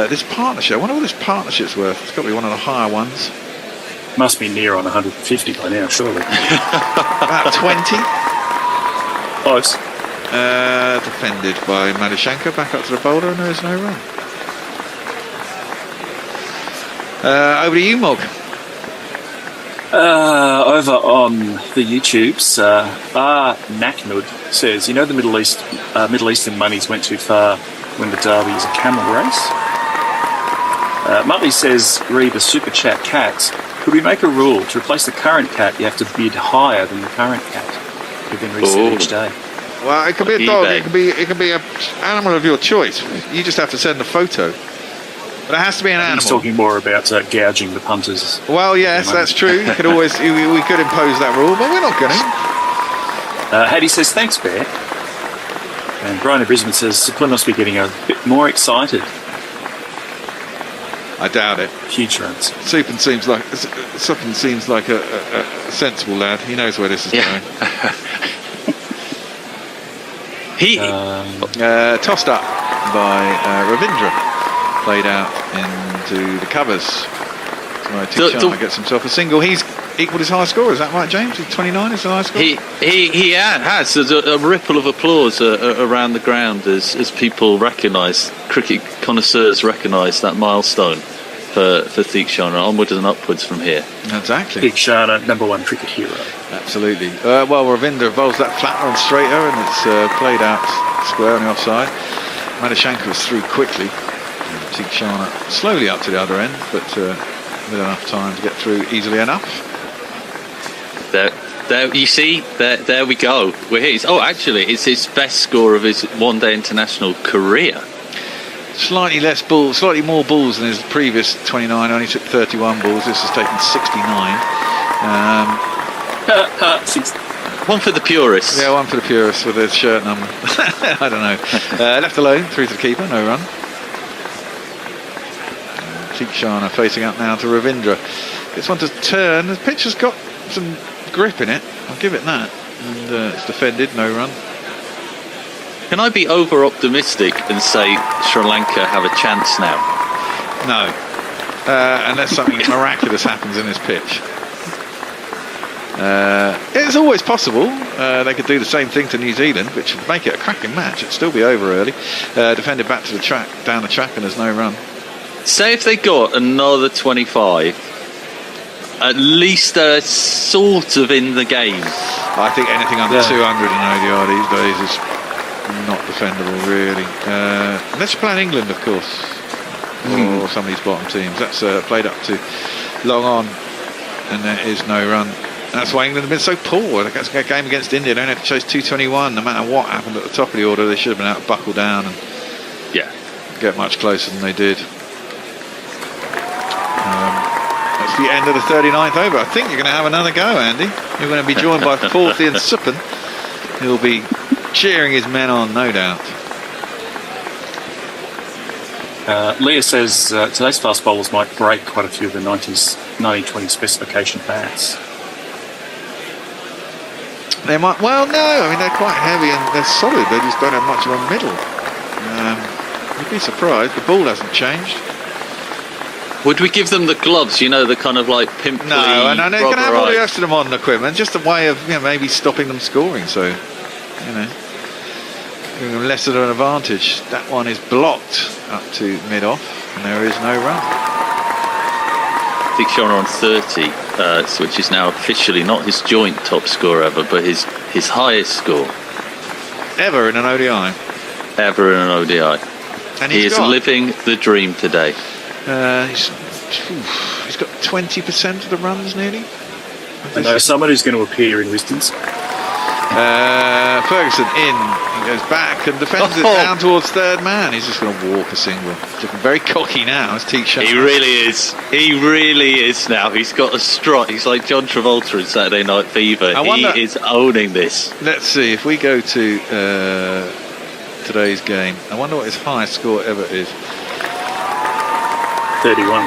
This partnership, I wonder what this partnership's worth. It's got to be one of the higher ones. Must be near on 150 by now, surely. About 20. Close. Defended by Madashanka, back up to the bowler, and there's no run. Over to you, Mog. Over on the YouTubes, Naknud says, you know the Middle Eastern monies went too far when the Derby is a camel race? Muttley says, Reba Super Chat Cats, could we make a rule to replace the current cat you have to bid higher than the current cat? You've been reset each day. Well, it could be a dog, it could be an animal of your choice. You just have to send a photo. But it has to be an animal. He's talking more about gouging the punters. Well, yes, that's true. You could always, we could impose that rule, but we're not going to. Hattie says, thanks, Bear. And Brian of Brisbane says, Supplin must be getting a bit more excited. I doubt it. Huge runs. Supplin seems like a sensible lad. He knows where this is going. He tossed up by Ravindra. Played out into the covers. So Tikshana gets himself a single. He's equalled his high score. Is that right, James? 29 is the high score? He has. There's a ripple of applause around the ground as people recognise, cricket connoisseurs recognise that milestone for Tikshana. Onwards and upwards from here. Exactly. Tikshana, #1 cricket hero. Absolutely. Well, Ravindra bowls that flatter and straighter, and it's played out square on the offside. Madashanka was through quickly. Tikshana slowly up to the other end, but with enough time to get through easily enough. There, you see, there we go. We're here. Oh, actually, it's his best score of his one-day international career. Slightly less balls, slightly more balls than his previous 29. Only took 31 balls. This has taken 69. One for the purists. Yeah, one for the purists with his shirt number. I don't know. Left alone, through to the keeper, no run. Tikshana facing up now to Ravindra. This one to turn. The pitch has got some grip in it. I'll give it that. And it's defended, no run. Can I be over optimistic and say Sri Lanka have a chance now? No. Unless something miraculous happens in this pitch. It's always possible. They could do the same thing to New Zealand, which would make it a cracking match. It'd still be over early. Defended back to the track, down the track, and there's no run. Say if they got another 25, at least they're sort of in the game. I think anything under 200 in ODI these days is not defendable, really. Unless you're playing England, of course, or some of these bottom teams. That's played up to long on, and there is no run. That's why England have been so poor. That game against India, they only have to chase 221. No matter what happened at the top of the order, they should have been able to buckle down and get much closer than they did. That's the end of the 39th over. I think you're going to have another go, Andy. You're going to be joined by fourth Ian Suppen. He'll be cheering his men on, no doubt. Leah says today's fast bowlers might break quite a few of the 1920 specification bats. They might. Well, no. I mean, they're quite heavy and they're solid. They just don't have much of a middle. You'd be surprised. The ball hasn't changed. Would we give them the gloves? You know, the kind of like pimply. No, and they're going to have all the rest of the modern equipment. Just a way of maybe stopping them scoring. So, giving them less of an advantage. That one is blocked up to mid-off, and there is no run. Tikshana on 30, which is now officially not his joint top score ever, but his highest score ever in an ODI. Ever in an ODI. And he is living the dream today. He's got 20% of the runs nearly. I know someone who's going to appear in Wisden's. Ferguson in, he goes back and defends it down towards third man. He's just going to walk a single. He's looking very cocky now. It's Tikshana. He really is. He really is now. He's got a strut. He's like John Travolta in Saturday Night Fever. He is owning this. Let's see if we go to today's game. I wonder what his highest score ever is. 31.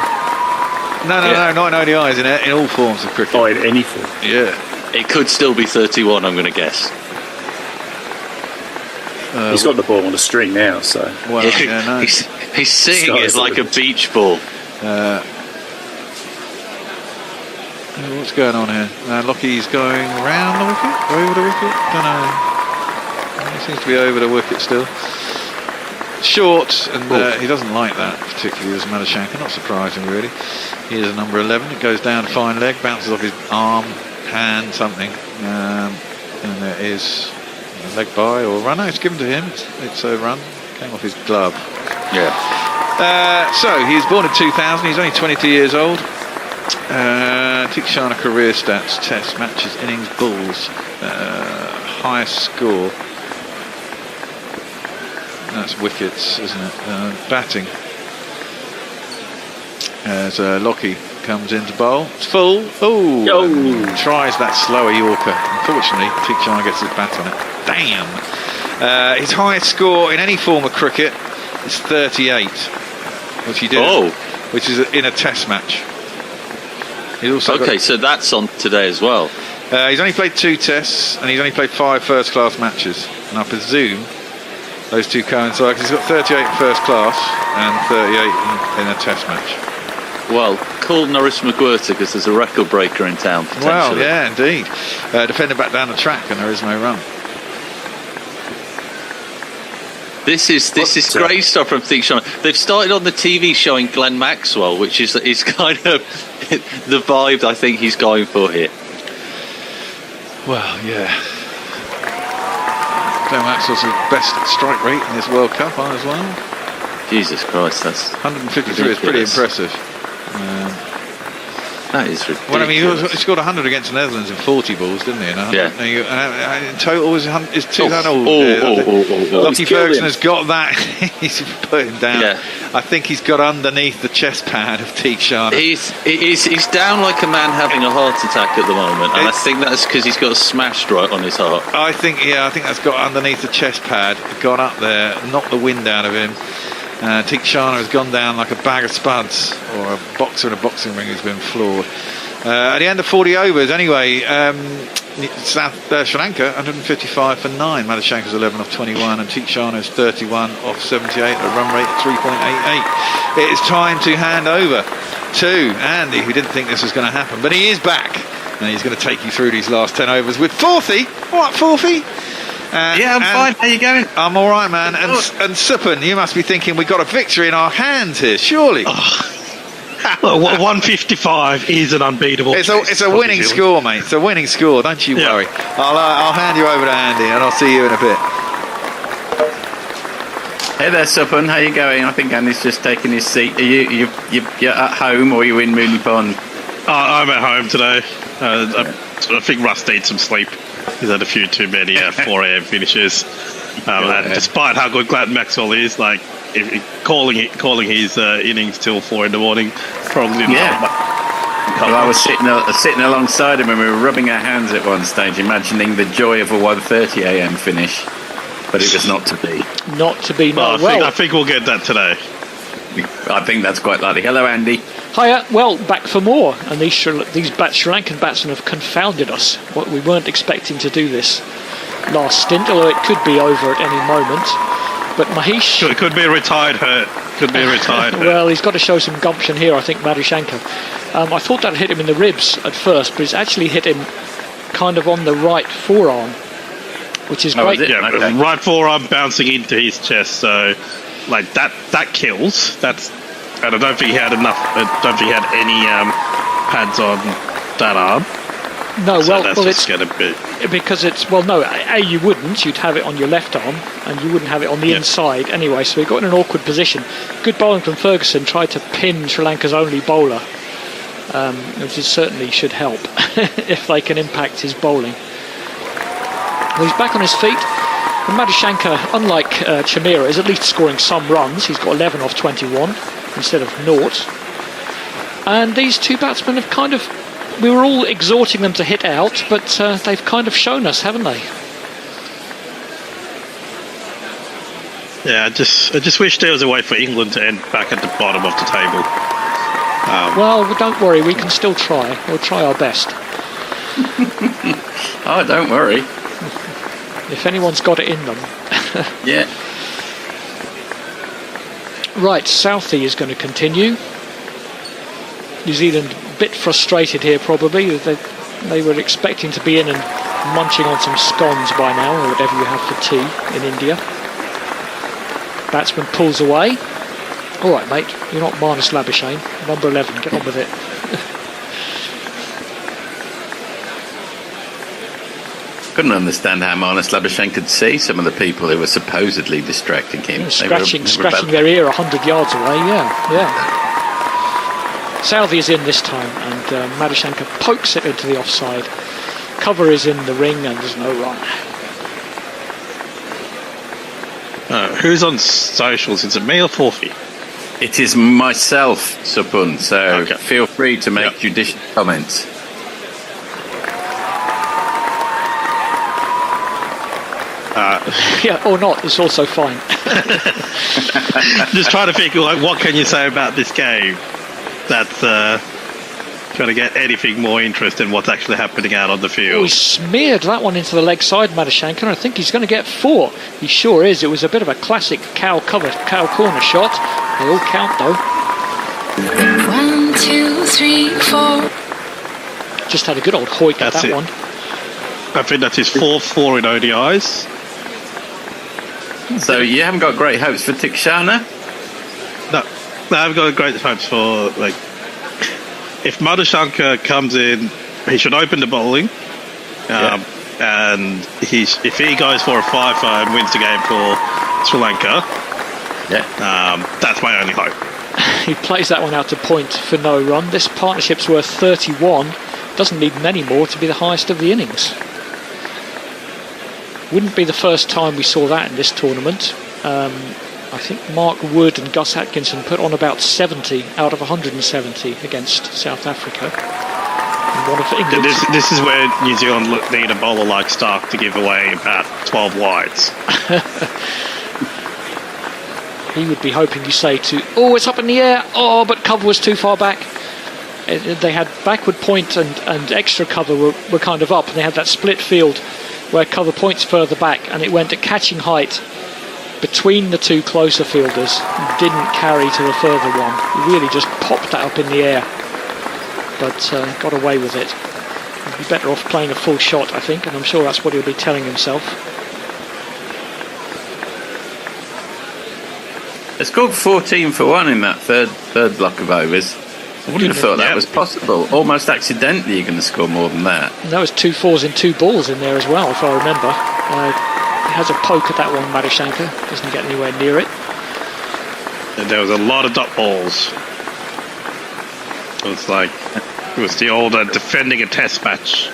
No, not in ODIs, in all forms of cricket. Oh, in any form. Yeah. It could still be 31, I'm going to guess. He's got the ball on the string now, so. Well, no. He's sitting it like a beach ball. What's going on here? Lockie's going round the wicket? Over the wicket? Don't know. He seems to be over the wicket still. Short, and he doesn't like that particularly as Madashanka. Not surprising, really. He is a number 11. It goes down to fine leg, bounces off his arm, hand, something. And there is a leg by or run. No, it's given to him. It's a run. Came off his glove. Yeah. So, he was born in 2000. He's only 22 years old. Tikshana career stats, test, matches, innings, balls. Highest score. That's wickets, isn't it? Batting. As Lockie comes into bowl. It's full. Tries that slower Yorker. Unfortunately, Tikshana gets his bat on it. Damn. His highest score in any form of cricket is 38, which he did. Which is in a test match. He's also so that's on today as well. He's only played 2 tests and he's only played 5 first-class matches. And I presume those two coincide because he's got 38 in first class and 38 in a test match. Well, call Norris McGuirter because there's a record breaker in town. Well, yeah, indeed. Defender back down the track and there is no run. This is great stuff from Tikshana. They've started on the TV showing Glenn Maxwell, which is kind of the vibe I think he's going for here. Well, yeah. Glenn Maxwell's best strike rate in this World Cup as well. Jesus Christ, that's 153 is pretty impressive. That is ridiculous. Well, I mean, he scored 100 against the Netherlands in 40 balls, didn't he? In total, is 200. Lockie Ferguson has got that. He's put him down. Yeah. I think he's got underneath the chest pad of Tijana. He's down like a man having a heart attack at the moment, and I think that's because he's got smashed right on his heart. I think that's got underneath the chest pad, gone up there, knocked the wind out of him. Tijana has gone down like a bag of spuds, or a boxer in a boxing ring who's been floored. At the end of 40 overs, anyway, Sri Lanka 155 for 9. Madushanka's 11 off 21, and Tijana's 31 off 78, a run rate of 3.88. It is time to hand over to Andy, who didn't think this was going to happen, but he is back, and he's going to take you through these last 10 overs with Forthy. All right, Forthy? Yeah, I'm fine. How you going? I'm all right, man. And Supan, you must be thinking we've got a victory in our hands here, surely. Well, 155 is an unbeatable. It's a winning score, mate. It's a winning score. Don't you worry. I'll hand you over to Andy, and I'll see you in a bit. Hey there, Supan. How you going? I think Andy's just taking his seat. Are you're at home, or are you in Mooney Pond? I'm at home today. I think Russ needs some sleep. He's had a few too many 4 a.m. finishes. And despite how good Glenn Maxwell is, like calling his innings till 4 in the morning, probably didn't help much. Well, I was sitting alongside him, and we were rubbing our hands at one stage, imagining the joy of a 1:30 a.m. finish. But it was not to be. Not to be. No. I think we'll get that today. I think that's quite likely. Hello, Andy. Hiya. Well, back for more. And these Sri Lankan batsmen have confounded us. We weren't expecting to do this last stint, although it could be over at any moment. But Mahesh... It could be a retired hurt. Well, he's got to show some gumption here, I think, Madushanka. I thought that hit him in the ribs at first, but it's actually hit him kind of on the right forearm, which is great. Yeah, okay. Right forearm bouncing into his chest, so like that kills. And I don't think he had enough. I don't think he had any pads on that arm. No, so well, it's going to be because it's you wouldn't. You'd have it on your left arm, and you wouldn't have it on the inside anyway. So he got in an awkward position. Good bowling from Ferguson. Tried to pin Sri Lanka's only bowler, which certainly should help if they can impact his bowling. Well, he's back on his feet. And Madushanka, unlike Chamira, is at least scoring some runs. He's got 11 off 21 instead of 0. And these two batsmen have we were all exhorting them to hit out, but they've kind of shown us, haven't they? Yeah, I just wish there was a way for England to end back at the bottom of the table. Well, don't worry, we can still try. We'll try our best. Oh, don't worry. If anyone's got it in them. Yeah. Right, Southey is going to continue. New Zealand a bit frustrated here probably. They were expecting to be in and munching on some scones by now, or whatever you have for tea in India. Batsman pulls away. All right, mate, you're not Marnus Labuschagne. Number 11, get on with it. Couldn't understand how Marnus Labuschagne could see some of the people who were supposedly distracting him. Scratching their ear 100 yards away, yeah. Southey is in this time, and Madushanka pokes it into the offside. Cover is in the ring, and there's no run. Who's on socials? Is it me or Forfey? It is myself, Supun, so feel free to make judicious comments. Yeah, or not, it's also fine. Just trying to think, like, what can you say about this game that's trying to get anything more interest in what's actually happening out on the field? Oh, he smeared that one into the leg side, Madushanka, and I think he's going to get 4. He sure is. It was a bit of a classic cow corner shot. They all count, though. 1, 2, 3, 4. Just had a good old hoik at that one. I think that's his 4th 4 in ODIs. So you haven't got great hopes for Tijana? No, I've got great hopes for, like, if Madushanka comes in, he should open the bowling. And and if he goes for a 5 and wins the game for Sri Lanka, that's my only hope. He plays that one out to point for no run. This partnership's worth 31. Doesn't need many more to be the highest of the innings. Wouldn't be the first time we saw that in this tournament. I think Mark Wood and Gus Atkinson put on about 70 out of 170 against South Africa. And one of England's... This is where New Zealand need a bowler like Stark to give away about 12 wides. He would be hoping you say it's up in the air, but cover was too far back. They had backward point and extra cover were kind of up, and they had that split field where cover point's further back, and it went at catching height between the two closer fielders, didn't carry to the further one. He really just popped that up in the air, but got away with it. He'd be better off playing a full shot, I think, and I'm sure that's what he'll be telling himself. They scored 14 for 1 in that third block of overs. I wouldn't have thought that was possible. Almost accidentally you're going to score more than that. And that was 2 fours and 2 balls in there as well, if I remember. He has a poke at that one, Madushanka. Doesn't get anywhere near it. And there was a lot of dot balls. It was the old defending a test match.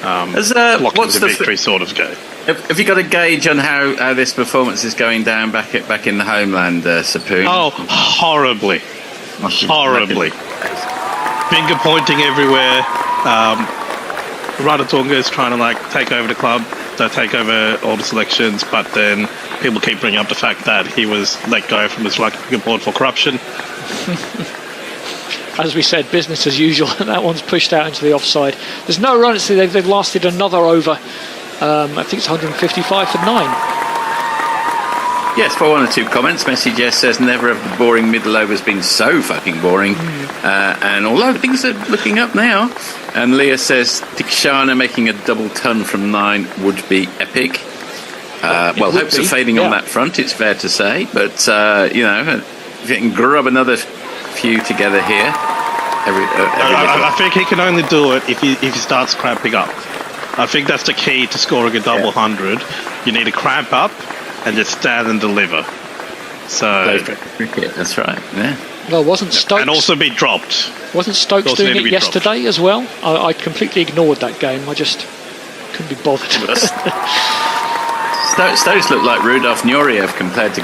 What's the victory sort of game? Have you got a gauge on how this performance is going down back in the homeland, Sapoon? Oh, horribly. Horribly. Finger pointing everywhere. Radatunga is trying to take over the club, take over all the selections, but then people keep bringing up the fact that he was let go from the Sri Lankan board for corruption. As we said, business as usual. That one's pushed out into the offside. There's no run. They've lasted another over. I think it's 155 for 9. Yes, for 1 or 2 comments. Message S says, never have the boring middle overs been so fucking boring. And although things are looking up now. And Leah says, Tikshana making a double ton from 9 would be epic. Hopes are fading on that front, it's fair to say. But, if you can grub another few together here. I think he can only do it if he starts cramping up. I think that's the key to scoring a double 100. You need to cramp up and just stand and deliver. So cricket, that's right. Yeah. Well, wasn't Stokes and also be dropped? Wasn't Stokes doing it yesterday as well? I completely ignored that game. I just couldn't be bothered. Stokes looked like Rudolf Nureyev compared to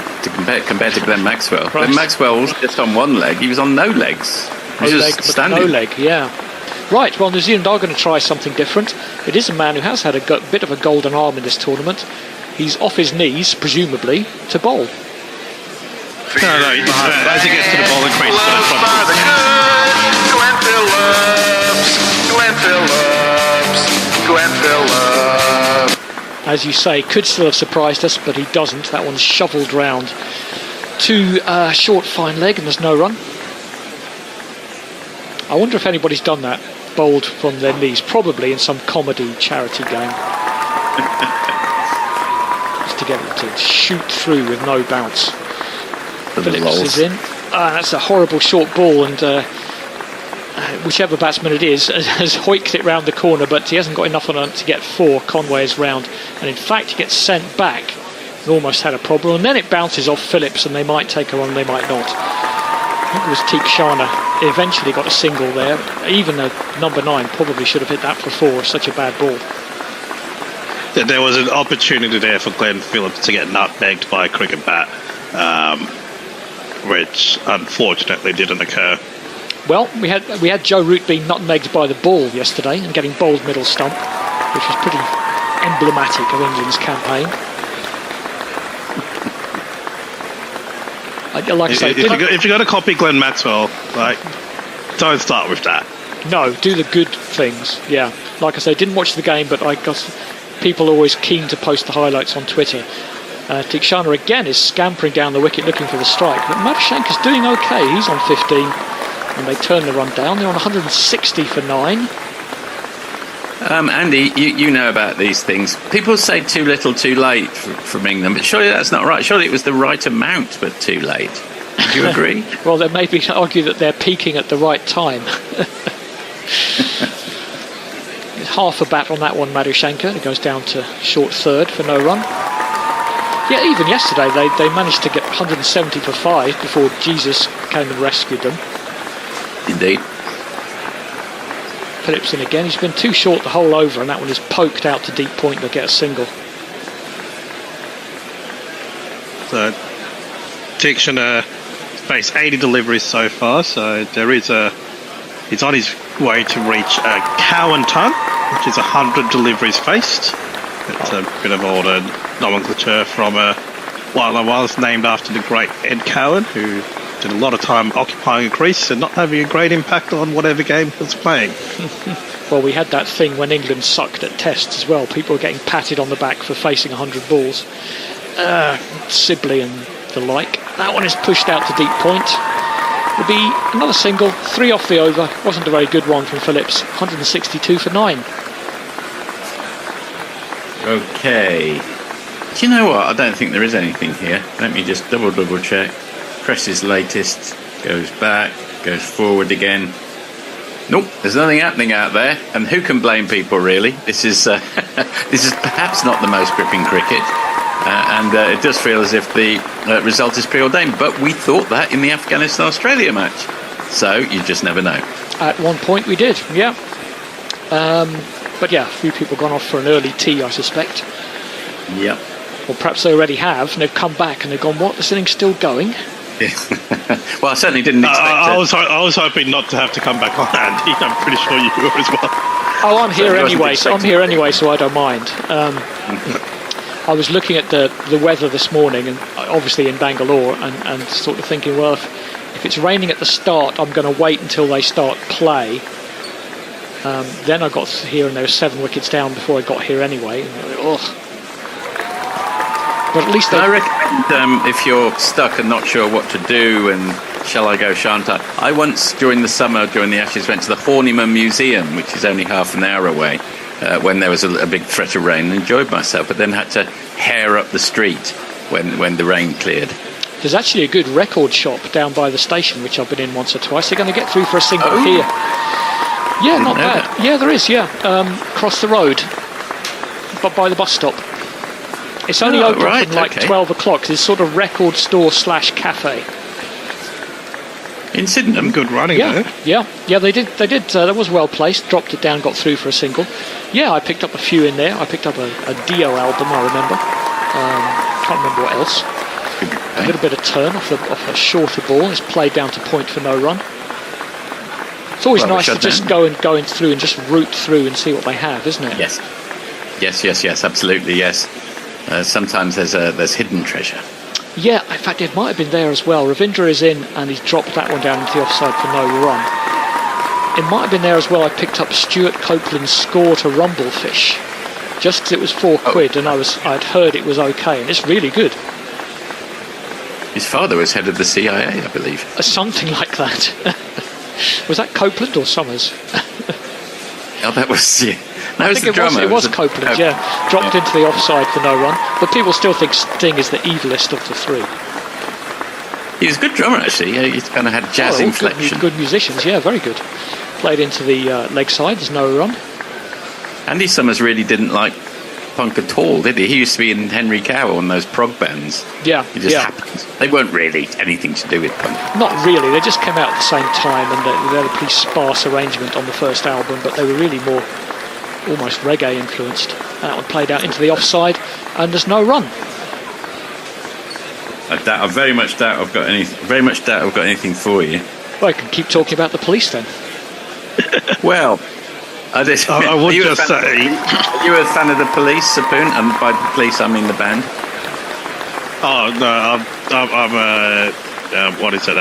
Glenn Maxwell. Christ. Glenn Maxwell was just on one leg. He was on no legs. He was just standing. No leg. Yeah. Right, well, New Zealand are going to try something different. It is a man who has had a bit of a golden arm in this tournament. He's off his knees, presumably, to bowl. No, as he gets to the bowling crease. Glenn Phillips. As you say, could still have surprised us, but he doesn't. That one's shovelled round to short fine leg, and there's no run. I wonder if anybody's done that, bowled from their knees, probably in some comedy charity game. Just to get it to shoot through with no bounce. Phillips is in. That's a horrible short ball, and whichever batsman it is has hoiked it round the corner, but he hasn't got enough on it to get 4. Conway is round, and in fact he gets sent back and almost had a problem, and then it bounces off Phillips, and they might take a run, they might not. I think it was Tikshana eventually got a single there. Even a number 9 probably should have hit that for 4. Such a bad ball. There was an opportunity there for Glenn Phillips to get nutmegged by a cricket bat, which unfortunately didn't occur. Well, we had Joe Root being nutmegged by the ball yesterday and getting bowled middle stump, which was pretty emblematic of England's campaign. Like I say, if you're going to copy Glenn Maxwell, don't start with that. No, do the good things. Yeah, like I say, didn't watch the game, but I got people always keen to post the highlights on Twitter. Tikshana again is scampering down the wicket looking for the strike, but Madushanka's doing okay. He's on 15, and they turn the run down. They're on 160 for 9. Andy, you know about these things. People say too little, too late from England, but surely that's not right. Surely it was the right amount, but too late. Do you agree? Well, there may be argue that they're peaking at the right time. half a bat on that one, Madushenko. It goes down to short third for no run. Yeah, even yesterday they managed to get 170 for 5 before Jesus came and rescued them. Indeed. Phillips in again. He's been too short the whole over, and that one is poked out to deep point. They'll get a single. So Dictioner faced 80 deliveries so far, so there is he's on his way to reach a Cowan ton, which is 100 deliveries faced. It's a bit of older nomenclature from Wildlife Wireless, named after the great Ed Cowan, who did a lot of time occupying a crease and not having a great impact on whatever game he was playing. Well, we had that thing when England sucked at tests as well. People were getting patted on the back for facing 100 balls. Sibley and the like. That one is pushed out to deep point. Will be another single, 3 off the over. Wasn't a very good one from Phillips. 162 for 9. Okay. Do you know what? I don't think there is anything here. Let me just double check. Presses latest. Goes back. Goes forward again. Nope, there's nothing happening out there. And who can blame people, really? This is this is perhaps not the most gripping cricket. And it does feel as if the result is preordained. But we thought that in the Afghanistan-Australia match. So you just never know. At one point we did, yeah. But yeah, a few people gone off for an early tea, I suspect. Yep. Or perhaps they already have, and they've come back and they've gone, what, this inning's still going? Well, I certainly didn't expect I was hoping not to have to come back on, Andy. I'm pretty sure you were as well. Oh, I'm here anyway, so I don't mind. I was looking at the weather this morning, and obviously in Bangalore, and sort of thinking, well, if it's raining at the start, I'm going to wait until they start play. Then I got here and there were 7 wickets down before I got here anyway. Ugh. But at least I recommend if you're stuck and not sure what to do and shall I go, shan't I? I once, during the summer, during the Ashes, went to the Horniman Museum, which is only half an hour away, when there was a big threat of rain, and enjoyed myself, but then had to hare up the street when the rain cleared. There's actually a good record shop down by the station, which I've been in once or twice. They're going to get through for a single here. Yeah, not bad. That. Yeah, there is, yeah. Across the road, but by the bus stop. It's only open from like 12 o'clock. It's sort of record store / cafe. In Sydenham, good running there. Yeah, they did. That was well placed. Dropped it down, got through for a single. Yeah, I picked up a few in there. I picked up a Dio album, I remember. Can't remember what else. A little bit of turn off a shorter ball. It's played down to point for no run. It's always nice to just go through and just root through and see what they have, isn't it? Yes, absolutely, yes. Sometimes there's hidden treasure. Yeah, in fact, it might have been there as well. Ravindra is in, and he's dropped that one down into the offside for no run. It might have been there as well. I picked up Stuart Copeland's score to Rumblefish, just because it was £4, and I'd heard it was okay, and it's really good. His father was head of the CIA, I believe. Something like that. Was that Copeland or Summers? Oh, that was, yeah. No, I think it was Copeland, yeah. Dropped into the offside for no run. But people still think Sting is the evilest of the 3. He was a good drummer, actually. Yeah, he's kind of had jazz inflection. Good musicians, yeah, very good. Played into the leg side, there's no run. Andy Summers really didn't like punk at all, did he? He used to be in Henry Cow on those prog bands. Yeah. It just happened. They weren't really anything to do with punk. Not really. They just came out at the same time, and they had a pretty sparse arrangement on the first album, but they were really more almost reggae influenced. That one played out into the offside, and there's no run. I very much doubt I've got anything for you. Well, I can keep talking about the police then. Well, I would just say, are you a fan of the Police, Sapoon? And by the Police, I mean the band. Oh no, I'm what is it?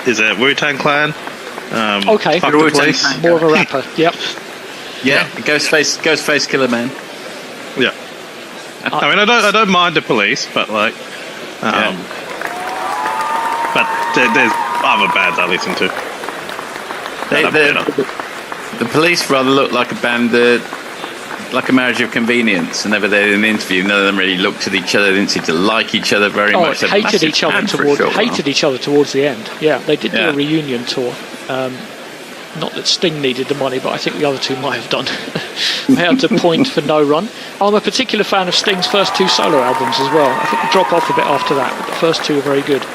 Is it Wu-Tang Clan? Okay, Fuck the Police. More of a rapper. Yep. Yeah, Ghostface Killer Man. Yeah. I mean, I don't mind the Police, but like, but there's other bands I listen to. The Police rather look like a band like a marriage of convenience. Whenever they're in an interview, none of them really looked at each other. They didn't seem to like each other very much. Hated each other towards the end. Yeah, they did do a reunion tour. Not that Sting needed the money, but I think the other two might have done. They had to point for no run. I'm a particular fan of Sting's first 2 solo albums as well. I think they drop off a bit after that, but the first 2 are very good.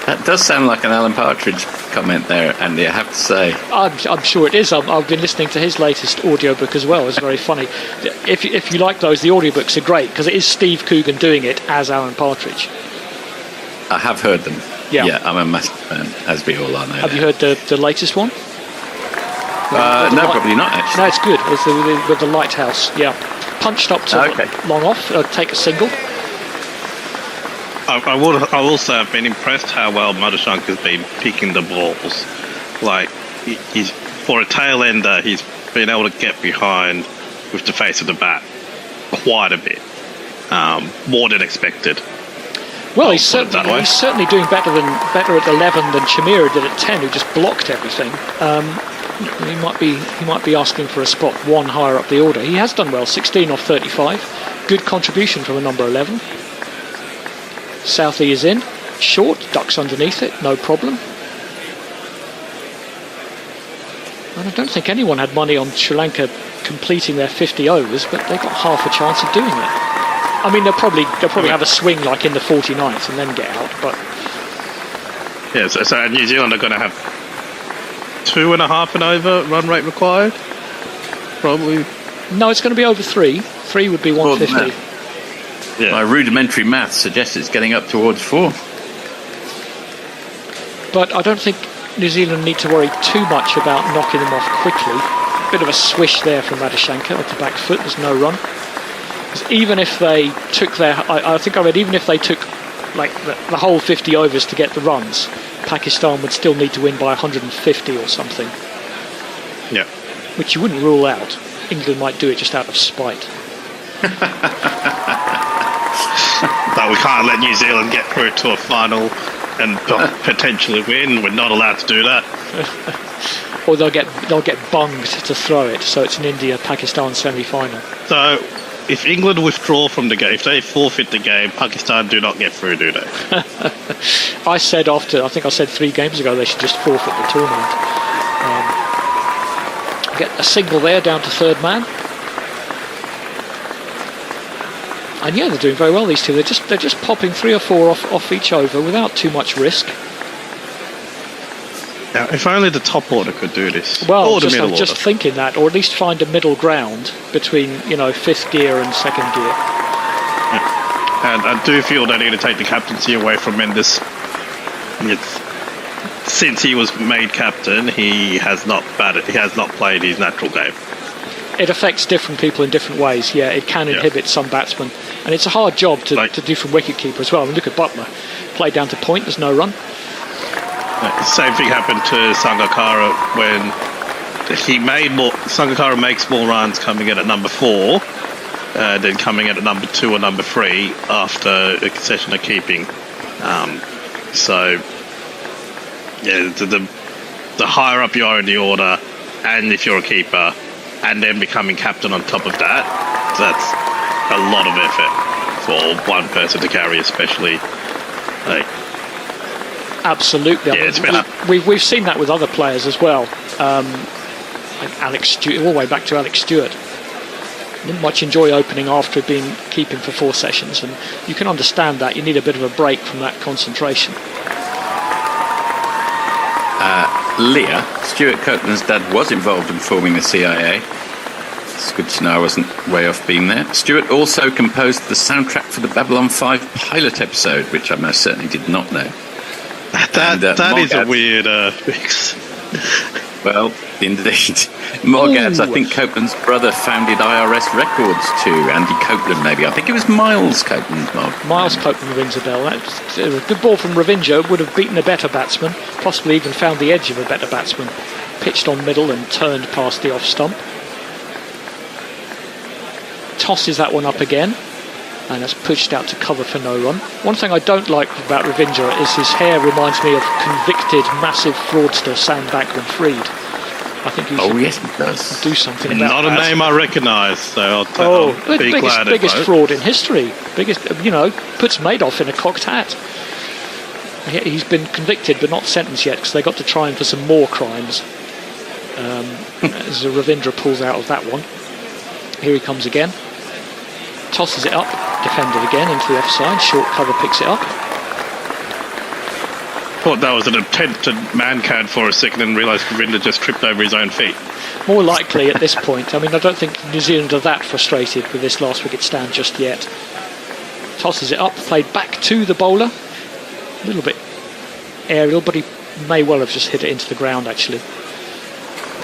That does sound like an Alan Partridge comment there, Andy, I have to say. I'm sure it is. I've been listening to his latest audiobook as well. It's very funny. If you like those, the audiobooks are great because it is Steve Coogan doing it as Alan Partridge. I have heard them. Yeah, I'm a massive fan, as we all are now. Have you heard the latest one? No, probably not, actually. No, it's good. With the lighthouse, yeah. Punched up to long off, take a single. I will say I've been impressed how well Madushank has been picking the balls. Like, he's for a tail ender, he's been able to get behind with the face of the bat quite a bit, more than expected. Well, he's certainly doing better at 11 than Chimera did at 10, who just blocked everything. He might be asking for a spot 1 higher up the order. He has done well, 16 off 35. Good contribution from a number 11. Southie is in, short, ducks underneath it, no problem. And I don't think anyone had money on Sri Lanka completing their 50 overs, but they got half a chance of doing it. I mean, they'll probably have a swing like in the 49th and then get out, but... Yeah, so New Zealand are going to have 2.5 and over run rate required? Probably. No, it's going to be over 3. 3 would be 150. Yeah. My rudimentary maths suggests it's getting up towards 4. But I don't think New Zealand need to worry too much about knocking them off quickly. Bit of a swish there from Madushanka with the back foot, there's no run. Even if they took I think I read, even if they took like the whole 50 overs to get the runs, Pakistan would still need to win by 150 or something. Yeah. Which you wouldn't rule out. England might do it just out of spite. But we can't let New Zealand get through to a final and potentially win. We're not allowed to do that. Or they'll get bunged to throw it, so it's an India-Pakistan semi-final. So, if England withdraw from the game, if they forfeit the game, Pakistan do not get through, do they? I said 3 games ago they should just forfeit the tournament. Get a single there down to third man. And yeah, they're doing very well, these two. They're just popping 3 or 4 off each over without too much risk. Now, if only the top order could do this. Well, I'm just thinking that, or at least find a middle ground between, 5th gear and 2nd gear. Yeah. And I do feel they need to take the captaincy away from Mendes. Since he was made captain, he has not played his natural game. It affects different people in different ways. Yeah, it can inhibit some batsmen, and it's a hard job to do from wicketkeeper as well. I mean, look at Butler, played down to point. There's no run. Same thing happened to Sangakkara when Sangakkara makes more runs coming in at number 4 than coming in at number 2 or number 3 after a session of keeping. The higher up you are in the order, and if you're a keeper, and then becoming captain on top of that, that's a lot of effort for one person to carry, especially. Absolutely. Yeah, we've seen that with other players as well. Like Alex Stewart, all the way back to Alex Stewart. Didn't much enjoy opening after being keeping for 4 sessions, and you can understand that. You need a bit of a break from that concentration. Leah, Stuart Copeland's dad, was involved in forming the CIA. It's good to know I wasn't way off beam there. Stuart also composed the soundtrack for the Babylon 5 pilot episode, which I most certainly did not know. That is a weird mix. Well, indeed. Morgads, I think Copeland's brother founded IRS Records too. Andy Copeland, maybe. I think it was Miles Copeland, Mog. Miles Copeland rings a bell. That's a good ball from Ravinja. Would have beaten a better batsman, possibly even found the edge of a better batsman. Pitched on middle and turned past the off stump. Tosses that one up again, and has pushed out to cover for no run. One thing I don't like about Ravinja is his hair reminds me of convicted massive fraudster Sam Bankman-Fried. I think he should do something about that. Not a name I recognise, so I'll be glad. Biggest fraud in history. Biggest, puts Madoff in a cocked hat. He's been convicted but not sentenced yet because they got to try him for some more crimes. as Ravindra pulls out of that one. Here he comes again. Tosses it up, defended again into the offside. Short cover picks it up. Thought that was an attempted man card for a second and realised Ravindra just tripped over his own feet. More likely at this point. I mean, I don't think New Zealand are that frustrated with this last wicket stand just yet. Tosses it up, played back to the bowler. A little bit aerial, but he may well have just hit it into the ground, actually.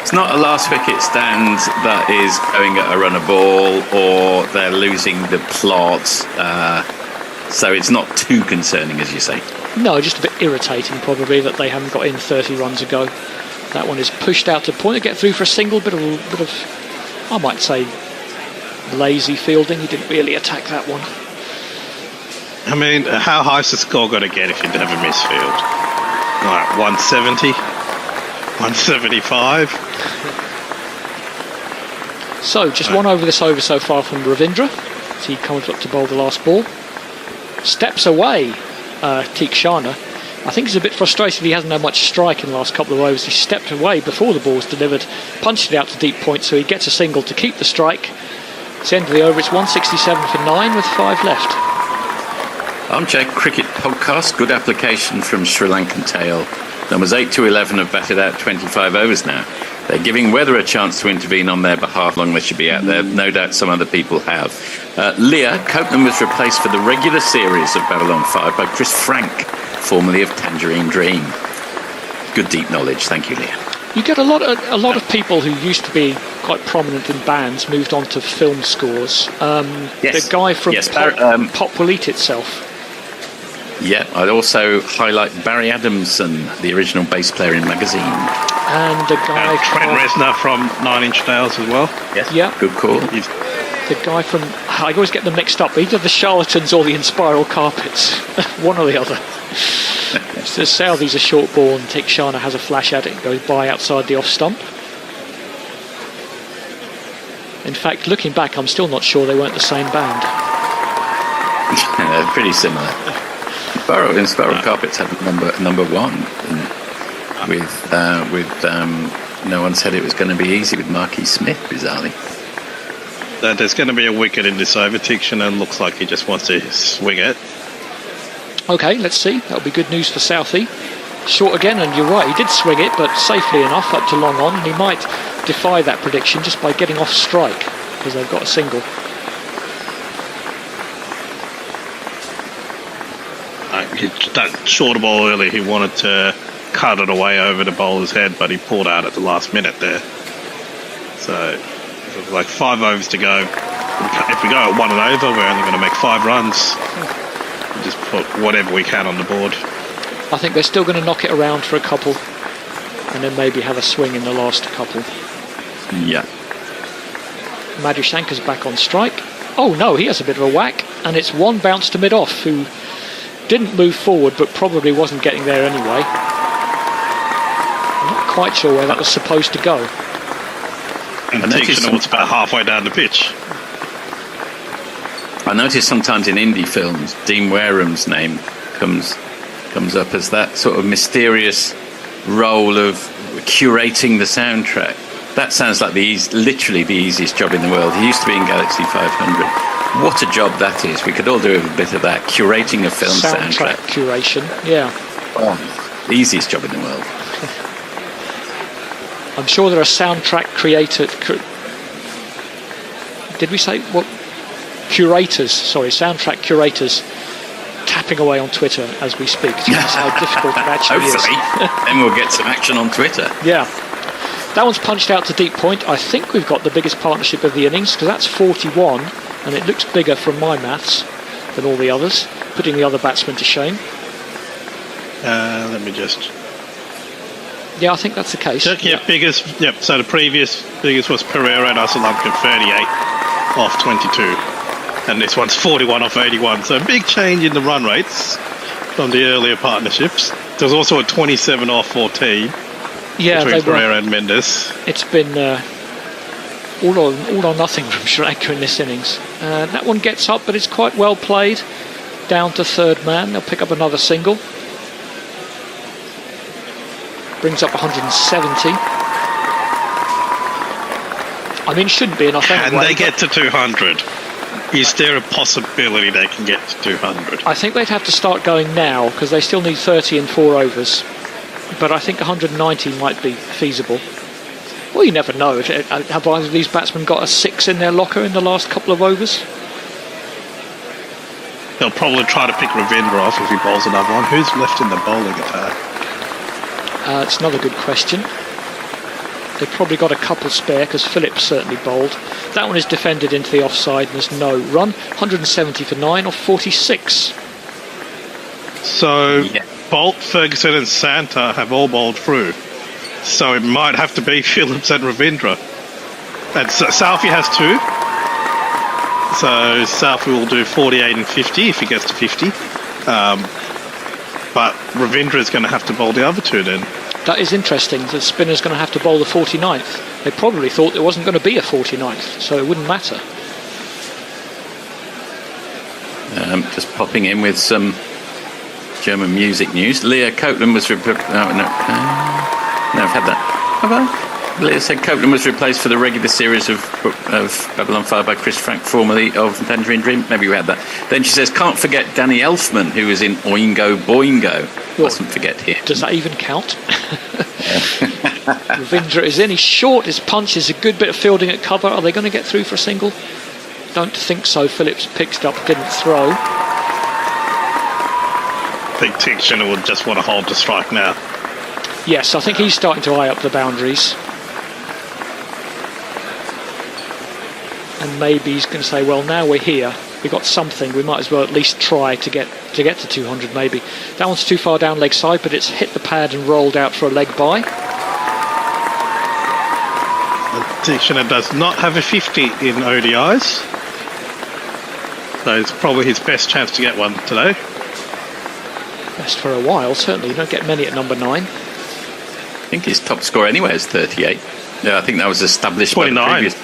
It's not a last wicket stand that is going at a run of ball or they're losing the plot. So it's not too concerning, as you say. No, just a bit irritating probably that they haven't got in 30 runs ago. That one is pushed out to point to get through for a single. Bit of, I might say, lazy fielding. He didn't really attack that one. I mean, how high is the score going to get if you have a misfield? Like 170? 175? So, just one over this over so far from Ravindra. As he comes up to bowl the last ball. Steps away, Tikshana. I think he's a bit frustrated he hasn't had much strike in the last couple of overs. He stepped away before the ball was delivered, punched it out to deep point, so he gets a single to keep the strike. It's the end of the over. It's 167 for 9 with 5 left. Armchair Cricket Podcast, good application from Sri Lankan Tail. Numbers 8 to 11 have batted out 25 overs now. They're giving weather a chance to intervene on their behalf. Long they should be out there. No doubt some other people have. Leah, Copeland was replaced for the regular series of Babylon 5 by Chris Frank, formerly of Tangerine Dream. Good deep knowledge. Thank you, Leah. You get a lot of people who used to be quite prominent in bands moved on to film scores. Yes. The guy from Yes, Pop Will Eat Itself. Yeah, I'd also highlight Barry Adamson, the original bass player in Magazine. And the guy Trent Reznor from 9 Inch Nails as well. Yes. Yeah. Good call. The guy from, I always get them mixed up, either the Charlatans or the Inspiral Carpets. One or the other. So Southie's a short ball and Tikshana has a flash at it and goes by outside the off stump. In fact, looking back, I'm still not sure they weren't the same band. Pretty similar. Inspiral Carpets had number 1, and with no one said it was going to be easy with Marquis Smith, bizarrely. There's going to be a wicket in this over. Tikshana looks like he just wants to swing it. Okay, let's see. That'll be good news for Southie. Short again, and you're right, he did swing it, but safely enough up to long on, and he might defy that prediction just by getting off strike, because they've got a single. That shorter ball earlier, he wanted to cut it away over the bowler's head, but he pulled out at the last minute there. So, it was like 5 overs to go. If we go at 1 and over, we're only going to make 5 runs. We'll just put whatever we can on the board. I think they're still going to knock it around for a couple, and then maybe have a swing in the last couple. Yeah. Madhu Shankar's back on strike. Oh no, he has a bit of a whack, and it's one bounce to mid-off, who didn't move forward, but probably wasn't getting there anyway. I'm not quite sure where that was supposed to go. And Tikshana was about halfway down the pitch. I notice sometimes in indie films, Dean Wareham's name comes up as that sort of mysterious role of curating the soundtrack. That sounds like literally the easiest job in the world. He used to be in Galaxy 500. What a job that is. We could all do a bit of that, curating a film soundtrack. Curation, yeah. Oh, the easiest job in the world. I'm sure there are soundtrack creators. Did we say what? Curators, sorry, soundtrack curators tapping away on Twitter as we speak. That's how difficult it actually Hopefully. is. Then we'll get some action on Twitter. Yeah. That one's punched out to deep point. I think we've got the biggest partnership of the innings, because that's 41, and it looks bigger from my maths than all the others, putting the other batsmen to shame. Let me just... Yeah, I think that's the case. Biggest. Yep. So the previous biggest was Pereira and Asalanka, 38 off 22, and this one's 41 off 81. So big change in the run rates from the earlier partnerships. There's also a 27 off 14. Yeah, between Pereira and Mendes. It's been all or nothing from Sri Lanka in this innings. That one gets up, but it's quite well played. Down to third man. They'll pick up another single. Brings up 170. I mean, it shouldn't be enough anyway. Can they get to 200? Is there a possibility they can get to 200? I think they'd have to start going now because they still need 30 in 4 overs. But I think 190 might be feasible. Well, you never know. Have either of these batsmen got a 6 in their locker in the last couple of overs? They'll probably try to pick Ravindra off if he bowls another one. Who's left in the bowling attack? It's another good question. They've probably got a couple spare because Phillips certainly bowled. That one is defended into the offside and there's no run. 170 for 9 off 46. So Bolt, Ferguson and Santa have all bowled through. So it might have to be Phillips and Ravindra. And Southey has 2. So Southey will do 48 and 50 if he gets to 50. But Ravindra is going to have to bowl the other 2 then. That is interesting. The spinner's going to have to bowl the 49th. They probably thought there wasn't going to be a 49th, so it wouldn't matter. Just popping in with some German music news. Leah Copeland was... No, I've had that. Have I? Leah said Copeland was replaced for the regular series of Babylon 5 by Chris Frank, formerly of Tangerine Dream. Maybe we had that. Then she says, can't forget Danny Elfman, who was in Oingo Boingo. Mustn't forget him. Does that even count? Ravindra is in. He's short. His punch is a good bit of fielding at cover. Are they going to get through for a single? Don't think so. Phillips picked up, didn't throw. I think Tickshiner would just want to hold the strike now. Yes, I think he's starting to eye up the boundaries. And maybe he's going to say, well, now we're here, we've got something, we might as well at least try to get to 200 maybe. That one's too far down leg side, but it's hit the pad and rolled out for a leg bye. Tickshiner does not have a 50 in ODIs. So it's probably his best chance to get one today. Best for a while, certainly. You don't get many at number 9. I think his top score anyway is 38. Yeah, I think that was established 29. by the previous...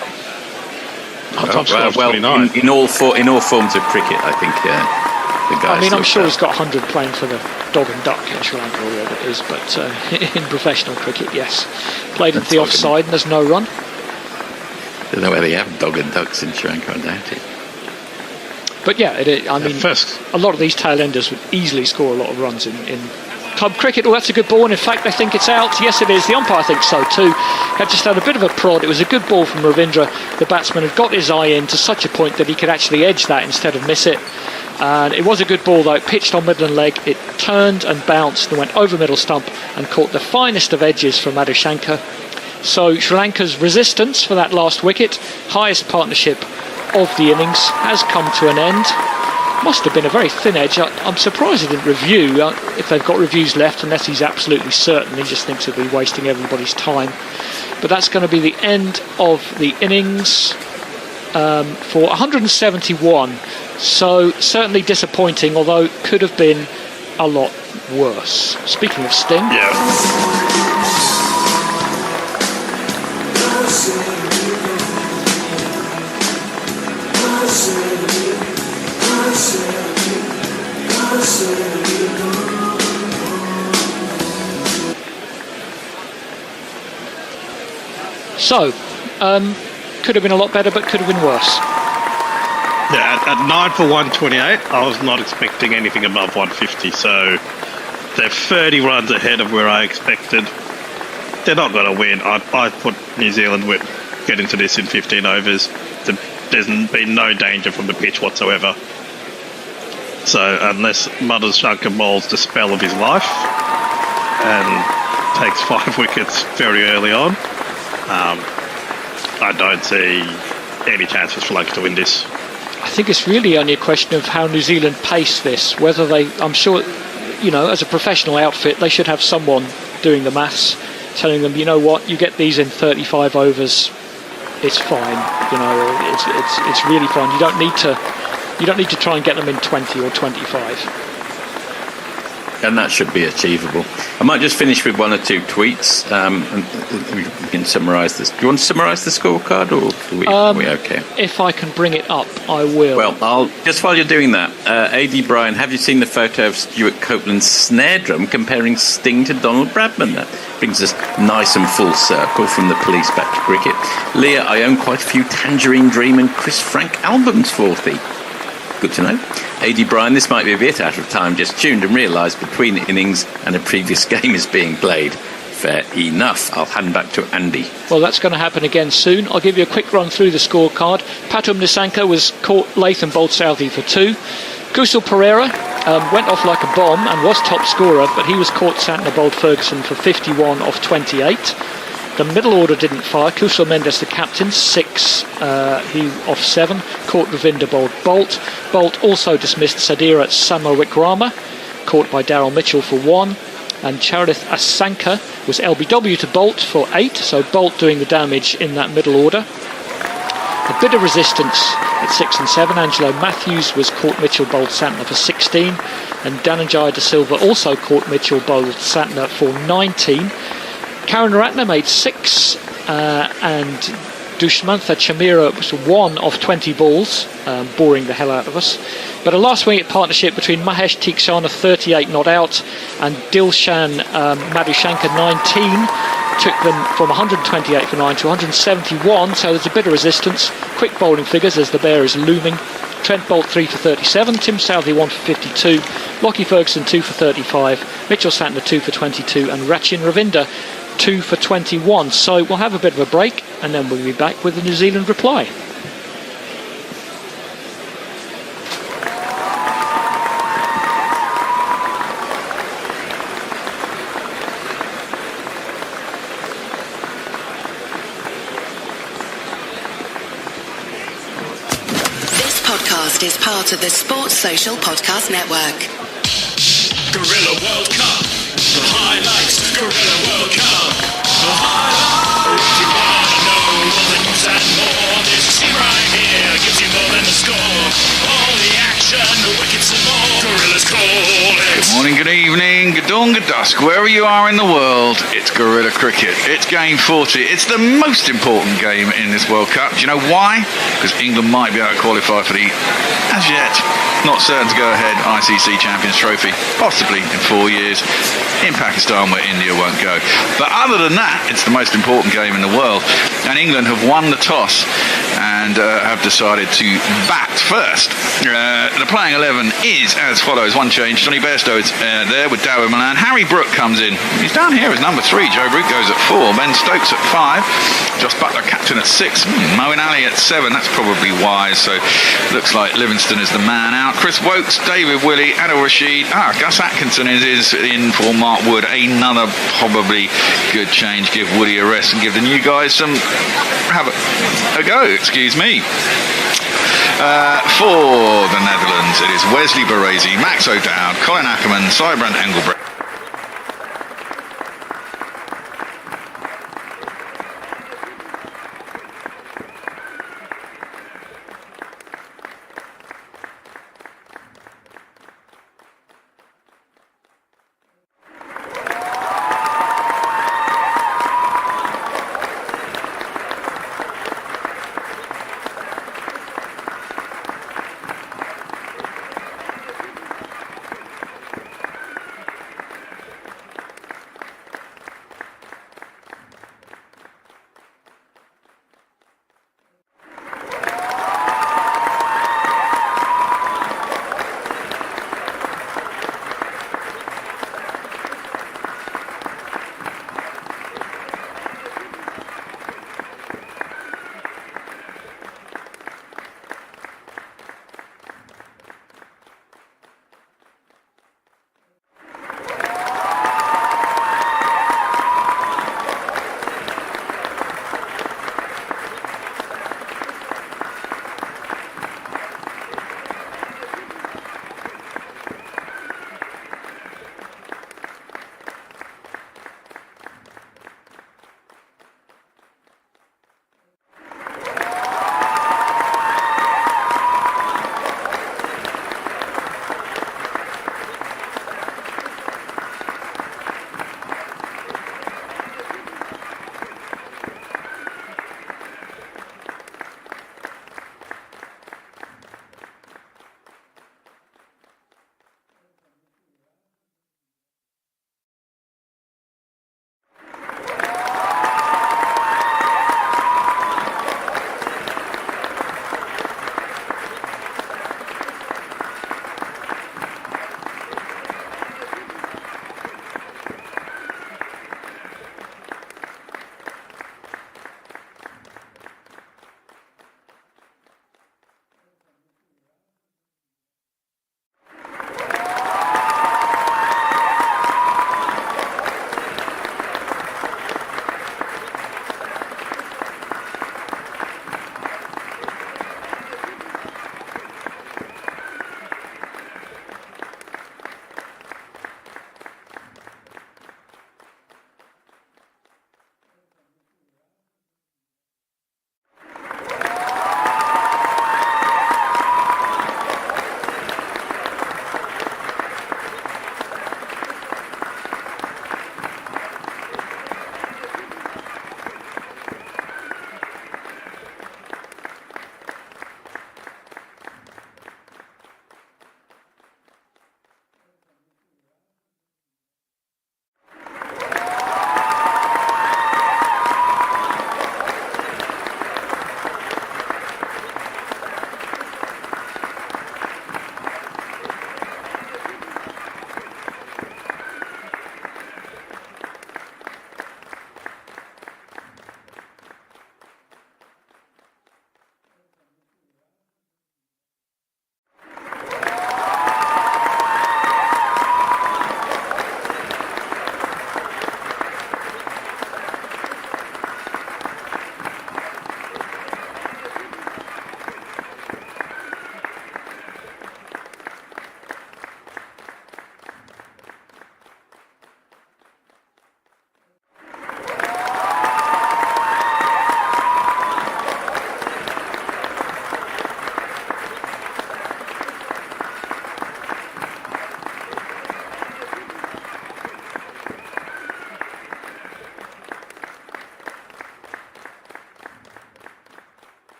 Top score is 29. In all forms of cricket, I think the guy. I mean, I'm sure he's got 100 playing for the Dog and Duck in Sri Lanka or wherever it is, but in professional cricket, yes. Played into the offside and there's no run. I don't know whether they have Dog and Ducks in Sri Lanka, I doubt it. But yeah, a lot of these tail-enders would easily score a lot of runs in club cricket. Oh, that's a good ball, and in fact, they think it's out. Yes, it is. The umpire thinks so too. Had just had a bit of a prod. It was a good ball from Ravindra. The batsman had got his eye in to such a point that he could actually edge that instead of miss it. And it was a good ball, though. It pitched on middle and leg. It turned and bounced and went over middle stump and caught the finest of edges from Madhushankar. So Sri Lanka's resistance for that last wicket, highest partnership of the innings, has come to an end. Must have been a very thin edge. I'm surprised he didn't review if they've got reviews left, unless he's absolutely certain. He just thinks he'll be wasting everybody's time. But that's going to be the end of the innings for 171. So certainly disappointing, although it could have been a lot worse. Speaking of Sting. Yeah. So, could have been a lot better, but could have been worse. Yeah, at 9 for 128, I was not expecting anything above 150, so they're 30 runs ahead of where I expected. They're not going to win. I thought New Zealand would get into this in 15 overs. There's been no danger from the pitch whatsoever. So unless Madhushankar bowls the spell of his life and takes 5 wickets very early on, I don't see any chance for Sri Lanka to win this. I think it's really only a question of how New Zealand pace this. Whether I'm sure, as a professional outfit, they should have someone doing the maths, telling them, you know what, you get these in 35 overs, it's fine. It's really fine. You don't need to try and get them in 20 or 25. And that should be achievable. I might just finish with one or two tweets, and we can summarise this. Do you want to summarise the scorecard, or are we okay? If I can bring it up, I will. Well, just while you're doing that, AD Brian, have you seen the photo of Stuart Copeland's snare drum comparing Sting to Donald Bradman? That brings us nice and full circle from the police back to cricket. Leah, I own quite a few Tangerine Dream and Chris Frank albums for thee. Good to know. AD Brian, this might be a bit out of time, just tuned and realised between innings and a previous game is being played. Fair enough. I'll hand back to Andy. Well, that's going to happen again soon. I'll give you a quick run through the scorecard. Patum Nissanka was caught Latham bowled Southey for 2. Kusal Pereira went off like a bomb and was top scorer, but he was caught Santner bowled Ferguson for 51 off 28. The middle order didn't fire. Kusal Mendes, the captain, 6, he off 7. Caught Ravinder bowled Bolt. Bolt also dismissed Sadira Samawikrama, caught by Daryl Mitchell for 1. And Charith Asanka was LBW to Bolt for 8, so Bolt doing the damage in that middle order. A bit of resistance at 6 and 7. Angelo Matthews was caught Mitchell bowled Santner for 16, and Dhananjaya De Silva also caught Mitchell bowled Santner for 19. Karen Ratner made 6, and Dushmantha Chamira was 1 off 20 balls, boring the hell out of us. But a last wicket partnership between Mahesh Tikshana, 38 not out, and Dilshan Madhushankar, 19, took them from 128 for 9 to 171, so there's a bit of resistance. Quick bowling figures as the bear is looming. Trent Bolt 3 for 37, Tim Southey 1 for 52, Lockie Ferguson 2 for 35, Mitchell Santner 2 for 22, and Rachin Ravinder 2 for 21. So we'll have a bit of a break and then we'll be back with the New Zealand reply. This podcast is part of the Sports Social Podcast Network. Gorilla World Cup. The highlights, Gorilla World Cup. The highlights. You wanna know all the news and more. This team right here gives you more than the score. All the action, the wickets and more. Gorilla's call it. Good morning, good evening, good dawn, good dusk, wherever you are in the world, it's Gorilla Cricket. It's game 40. It's the most important game in this World Cup. Do you know why? Because England might be able to qualify for the, as yet, not certain to go ahead ICC Champions Trophy, possibly in 4 years, in Pakistan where India won't go. But other than that, it's the most important game in the world. And England have won the toss and have decided to bat first. The playing 11 is as follows. One change. Johnny Bairstow is there with Darwin Milan. Harry Brook comes in. He's down here as number 3. Joe Root goes at 4. Ben Stokes at 5. Josh Butler captain at 6. Moeen Ali at 7. That's probably wise. So looks like Livingston is the man out. Chris Wokes, David Willey, Adil Rashid. Gus Atkinson is in for Mark Wood. Another probably good change. Give Woody a rest and give the new guys some have a go. Excuse me. For the Netherlands, it is Wesley Baresi, Max O'Dowd, Colin Ackerman, Sybrand Engelbrecht.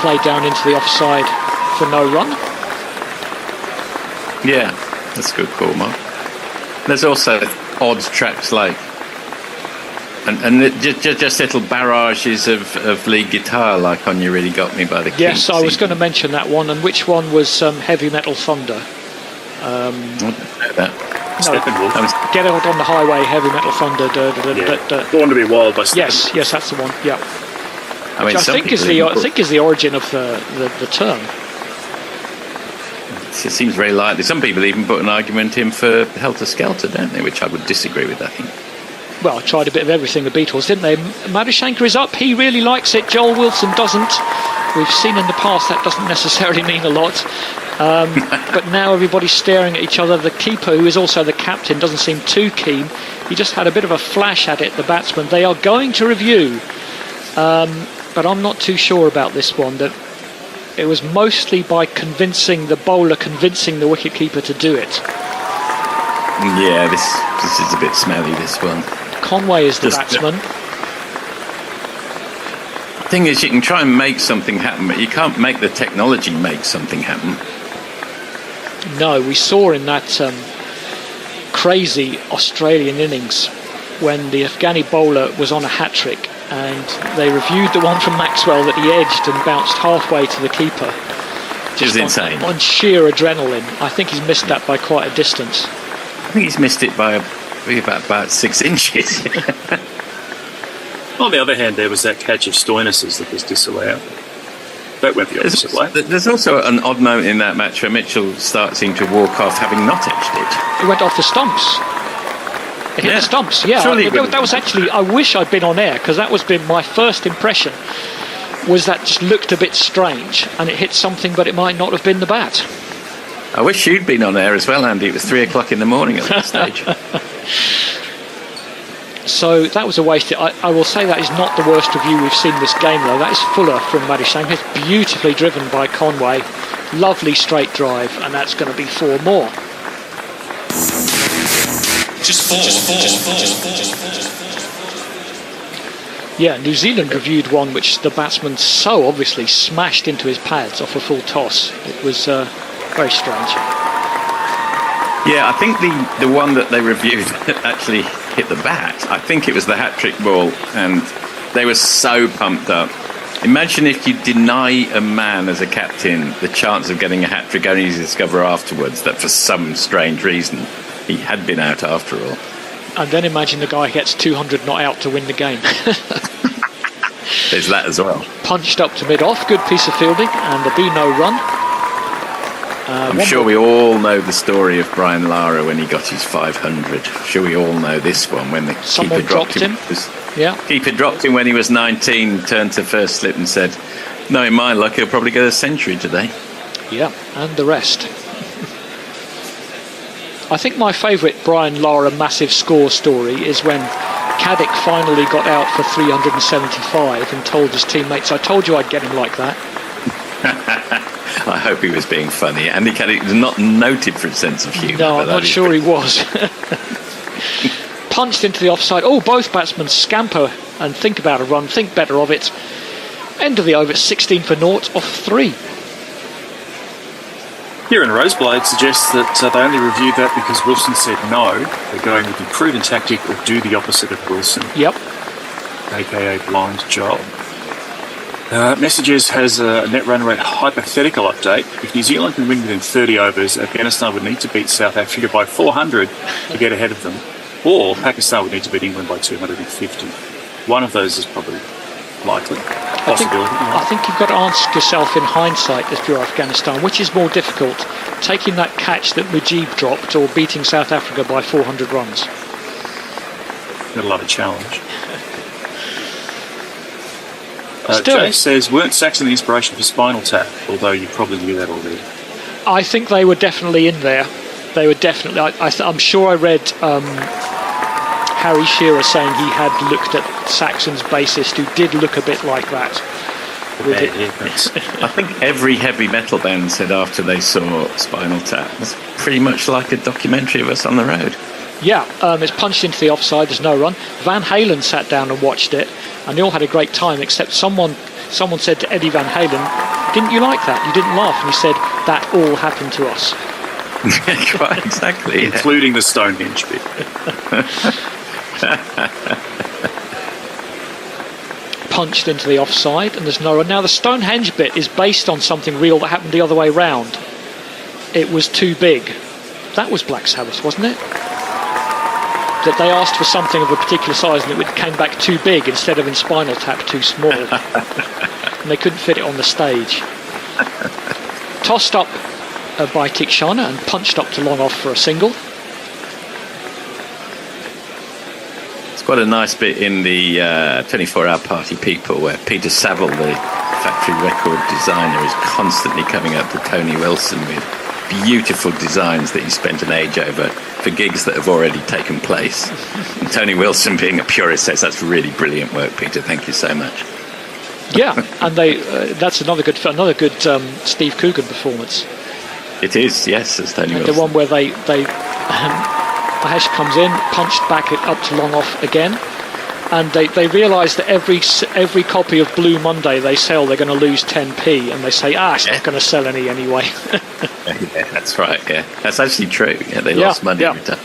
played down into the offside for no run. Yeah, that's a good call, Mark. There's also odds tracks like, and just little barrages of lead guitar like on You Really Got Me by the Kinks. Yes, I was going to mention that one. And which one was Heavy Metal Thunder? I don't know that. No, Get Out on the Highway, Heavy Metal Thunder. Born to Be Wild by Steppenwolf. Yes, that's the one. Yeah. I mean, Which I think is the origin of the term. It seems very likely. Some people even put an argument in for Helter Skelter, don't they? Which I would disagree with, I think. Well, tried a bit of everything, the Beatles, didn't they? Madushanka is up. He really likes it. Joel Wilson doesn't. We've seen in the past that doesn't necessarily mean a lot. But now everybody's staring at each other. The keeper, who is also the captain, doesn't seem too keen. He just had a bit of a flash at it, the batsman. They are going to review. But I'm not too sure about this one. That it was mostly by convincing the bowler, convincing the wicketkeeper to do it. Yeah, this is a bit smelly, this one. Conway is the batsman. The thing is, you can try and make something happen, but you can't make the technology make something happen. No, we saw in that crazy Australian innings when the Afghani bowler was on a hat-trick, and they reviewed the one from Maxwell that he edged and bounced halfway to the keeper. Which is insane. On sheer adrenaline. I think he's missed that by quite a distance. I think he's missed it by about 6 inches. On the other hand, there was that catch of Stoinis's that was disallowed. That went the opposite way. There's also an odd moment in that match where Mitchell starting to walk off having not edged it. It went off the stumps. It hit the stumps, yeah. That was actually, I wish I'd been on air, because that was been my first impression, was that just looked a bit strange, and it hit something, but it might not have been the bat. I wish you'd been on air as well, Andy. It was 3 o'clock in the morning at that stage. So that was a waste. I will say that is not the worst review we've seen this game, though. That is Fuller from Madushanka. It's beautifully driven by Conway. Lovely straight drive, and that's going to be 4 more. Just four. Yeah, New Zealand reviewed one which the batsman so obviously smashed into his pads off a full toss. It was very strange. Yeah, I think the one that they reviewed actually hit the bat. I think it was the hat-trick ball, and they were so pumped up. Imagine if you deny a man as a captain the chance of getting a hat-trick, only to discover afterwards that for some strange reason he had been out after all. And then imagine the guy gets 200 not out to win the game. There's that as well. Punched up to mid-off, good piece of fielding, and there'll be no run. I'm sure we all know the story of Brian Lara when he got his 500. I'm sure we all know this one when the Someone keeper dropped him. Keeper dropped him when he was 19, turned to first slip and said, "Knowing my luck, he'll probably get a century today." Yeah, and the rest. I think my favourite Brian Lara massive score story is when Caddick finally got out for 375 and told his teammates, "I told you I'd get him like that." I hope he was being funny. Andy Caddick was not noted for his sense of humour. No, I'm not sure he was. Punched into the offside. Oh, both batsmen scamper and think about a run, think better of it. End of the over, 16 for naught off 3. Here in Roseblade suggests that they only reviewed that because Wilson said no. They're going with the proven tactic or do the opposite of Wilson. Yep. AKA blind Joel. Messages has a net run rate hypothetical update. If New Zealand can win within 30 overs, Afghanistan would need to beat South Africa by 400 to get ahead of them. Or Pakistan would need to beat England by 250. One of those is probably likely. Possibility. I think you've got to ask yourself in hindsight, if you're Afghanistan, which is more difficult, taking that catch that Mujib dropped or beating South Africa by 400 runs? Got a lot of challenge. Jay says, weren't Saxon the inspiration for Spinal Tap? Although you probably knew that already. I think they were definitely in there. They were definitely... I'm sure I read Harry Shearer saying he had looked at Saxon's bassist, who did look a bit like that. I think every heavy metal band said after they saw Spinal Tap, it's pretty much like a documentary of us on the road. Yeah, it's punched into the offside, there's no run. Van Halen sat down and watched it, and they all had a great time, except someone someone said to Eddie Van Halen, "Didn't you like that? You didn't laugh." And he said, "That all happened to us." Quite exactly. Including the Stonehenge bit. Punched into the offside, and there's no run. Now, the Stonehenge bit is based on something real that happened the other way round. It was too big. That was Black Sabbath, wasn't it? That they asked for something of a particular size and it came back too big instead of in Spinal Tap too small. And they couldn't fit it on the stage. Tossed up by Tikshana and punched up to long off for a single. It's quite a nice bit in the 24-hour Party People where Peter Saville, the factory record designer, is constantly coming up to Tony Wilson with beautiful designs that he spent an age over for gigs that have already taken place. And Tony Wilson, being a purist, says that's really brilliant work, Peter. Thank you so much. Yeah, and that's another good Steve Coogan performance. It is, yes, as Tony Wilson. The one where Mahesh comes in, punched back it up to long off again, and they realise that every copy of Blue Monday they sell, they're going to lose 10p, and they say, it's not going to sell any anyway. Yeah, that's right, yeah. That's actually true. Yeah, they lost money every time.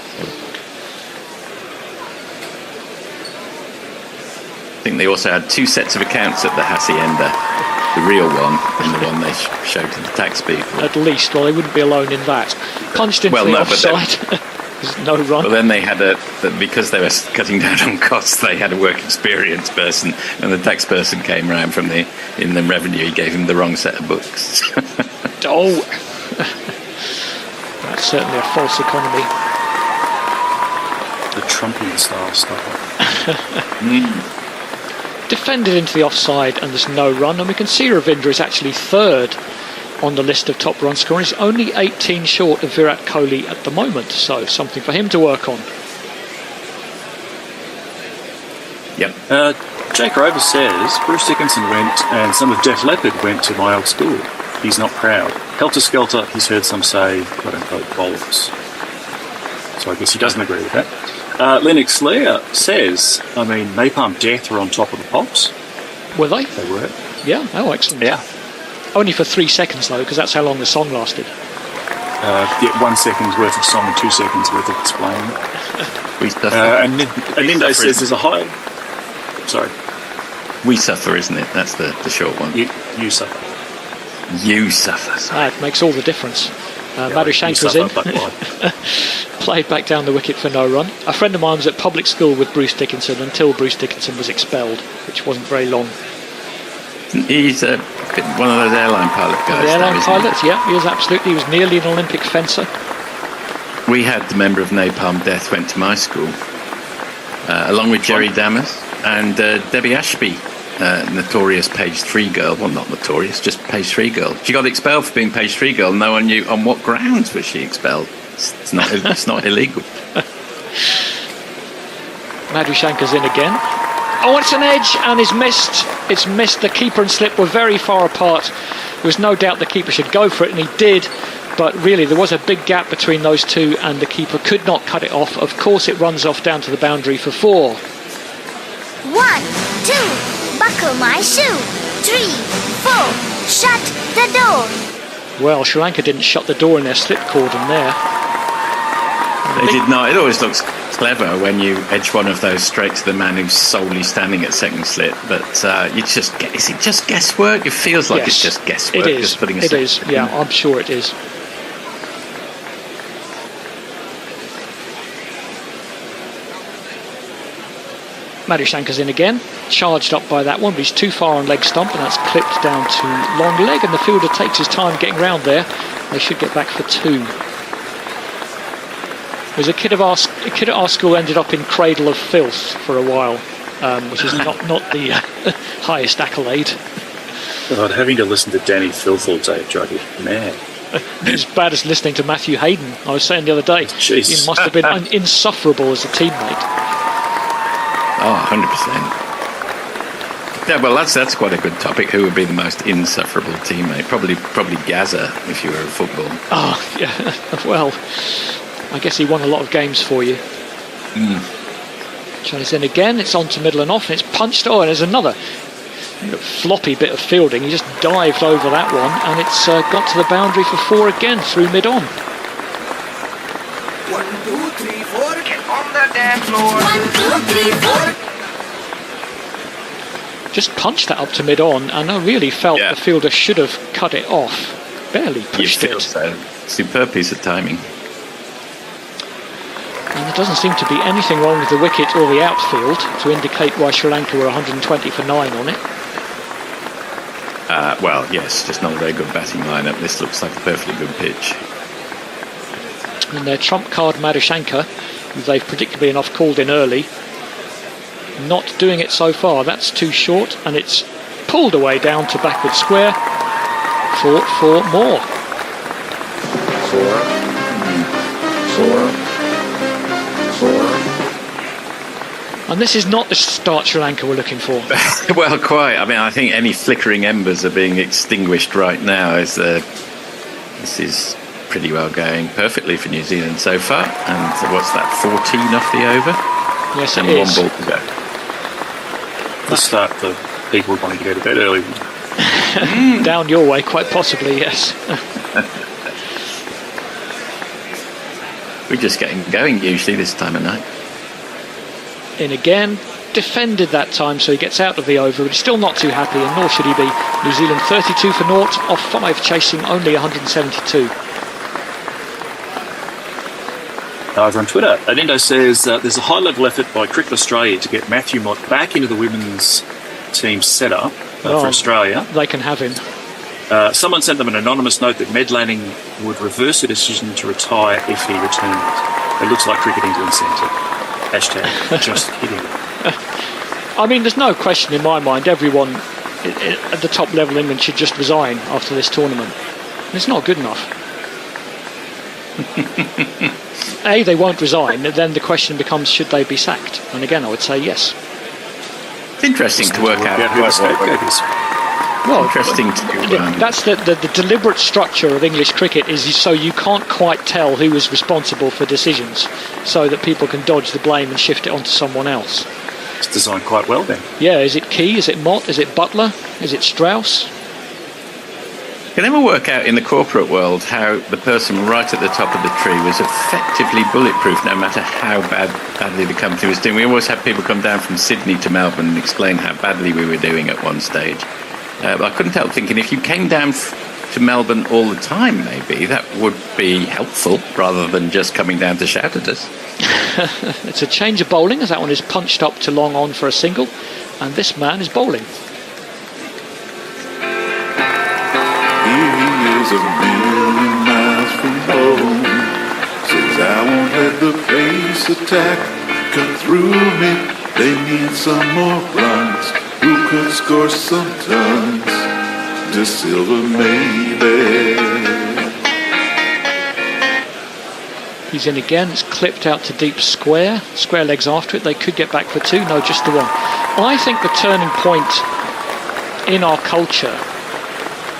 I think they also had two sets of accounts at the Hacienda. The real one and the one they showed to the tax people. At least, well, they wouldn't be alone in that. Punched into the offside. There's no run. Well, then they had because they were cutting down on costs, they had a work experience person, and the tax person came around from the Inland Revenue. He gave him the wrong set of books. Oh, that's certainly a false economy. The Trumpian style stuff. Defended into the offside, and there's no run, and we can see Ravindra is actually third on the list of top run scorers. He's only 18 short of Virat Kohli at the moment, so something for him to work on. Yep. Jake Rover says Bruce Dickinson went and some of Def Leppard went to my old school. He's not proud. Helter Skelter, he's heard some say, quote unquote, bollocks. So I guess he doesn't agree with that. Lennox Lear says, Napalm Death were on top of the Pops. Were they? They were. Yeah, oh, excellent. Yeah. Only for 3 seconds, though, because that's how long the song lasted. 1 second's worth of song and 2 seconds worth of explaining. And Nindo says there's a high... Sorry. We Suffer, isn't it? That's the short one. You Suffer. You Suffer. It makes all the difference. Madhu Shankar's in. Played back down the wicket for no run. A friend of mine was at public school with Bruce Dickinson until Bruce Dickinson was expelled, which wasn't very long. He's one of those airline pilot guys. The airline pilots, yeah, he is absolutely. He was nearly an Olympic fencer. We had the member of Napalm Death went to my school, along with Jerry Dammers and Debbie Ashby, notorious page 3 girl. Well, not notorious, just page 3 girl. She got expelled for being page 3 girl. No one knew on what grounds was she expelled. It's not illegal. Madhu Shankar's in again. Oh, it's an edge and it's missed. It's missed. The keeper and slip were very far apart. There was no doubt the keeper should go for it, and he did. But really, there was a big gap between those two, and the keeper could not cut it off. Of course, it runs off down to the boundary for 4. 1, 2, buckle my shoe. 3, 4, shut the door. Well, Sri Lanka didn't shut the door in their slip cordon there. They did not. It always looks clever when you edge one of those straight to the man who's solely standing at second slip, but is it just guesswork? It feels like it's just guesswork. It is. Just putting It is. Yeah, I'm sure it is. Madhu Shankar's in again, charged up by that one, but he's too far on leg stump, and that's clipped down to long leg, and the fielder takes his time getting round there. They should get back for 2. There's a kid at our school ended up in Cradle of Filth for a while, which is not the highest accolade. God, having to listen to Danny Filth all day drove you mad. As bad as listening to Matthew Hayden. I was saying the other day, Jeez. He must have been insufferable as a teammate. Oh, 100%. Yeah, well, that's quite a good topic. Who would be the most insufferable teammate? Probably Gaza, if you were a football. Oh, yeah. Well, I guess he won a lot of games for you. China's in again. It's on to middle and off, and it's punched. Oh, and there's another. floppy bit of fielding. He just dived over that one, and it's got to the boundary for 4 again through mid-on. 1, 2, 3, 4. Get on the dance floor. 1, 2, 3, 4. Just punched that up to mid-on, and I really felt the fielder should have cut it off. Barely pushed it. So. Superb piece of timing. And there doesn't seem to be anything wrong with the wicket or the outfield to indicate why Sri Lanka were 120 for 9 on it. Well, yes, just not a very good batting lineup. This looks like a perfectly good pitch. And their trump card Madhushanka, who they've predictably enough called in early, not doing it so far. That's too short, and it's pulled away down to backward square for 4 more. 4. And this is not the start Sri Lanka were looking for. Well, quite. I mean, I think any flickering embers are being extinguished right now. This is pretty well going perfectly for New Zealand so far. And what's that, 14 off the over? Yes, and it is. 1 ball to go. The start for people wanting to go to bed early. Down your way, quite possibly, yes. We're just getting going usually this time of night. In again, defended that time, so he gets out of the over, but he's still not too happy, and nor should he be. New Zealand 32 for 0 off 5, chasing only 172. Over on Twitter, Adindo says there's a high-level effort by Cricket Australia to get Matthew Mott back into the women's team setup for Australia. They can have him. Someone sent them an anonymous note that Med Lanning would reverse the decision to retire if he returned. It looks like Cricket England sent it. Hashtag just kidding. I mean, there's no question in my mind, everyone at the top level in England should just resign after this tournament. It's not good enough. A, they won't resign, then the question becomes, should they be sacked? And again, I would say yes. It's interesting to work out who the scapegoat is. Well, interesting to do. That's the deliberate structure of English cricket, is so you can't quite tell who is responsible for decisions, so that people can dodge the blame and shift it onto someone else. It's designed quite well then. Yeah, is it Key? Is it Mott? Is it Butler? Is it Strauss? You can never work out in the corporate world how the person right at the top of the tree was effectively bulletproof, no matter how badly the company was doing. We always had people come down from Sydney to Melbourne and explain how badly we were doing at one stage. But I couldn't help thinking, if you came down to Melbourne all the time, maybe that would be helpful, rather than just coming down to shout at us. It's a change of bowling, as that one is punched up to long on for a single, and this man is bowling. A million miles from home, says I won't let the pace attack cut through me. They need some more runs. Who could score some tons? De Silva maybe. He's in again. It's clipped out to deep square. Square legs after it. They could get back for 2. No, just the 1. I think the turning point in our culture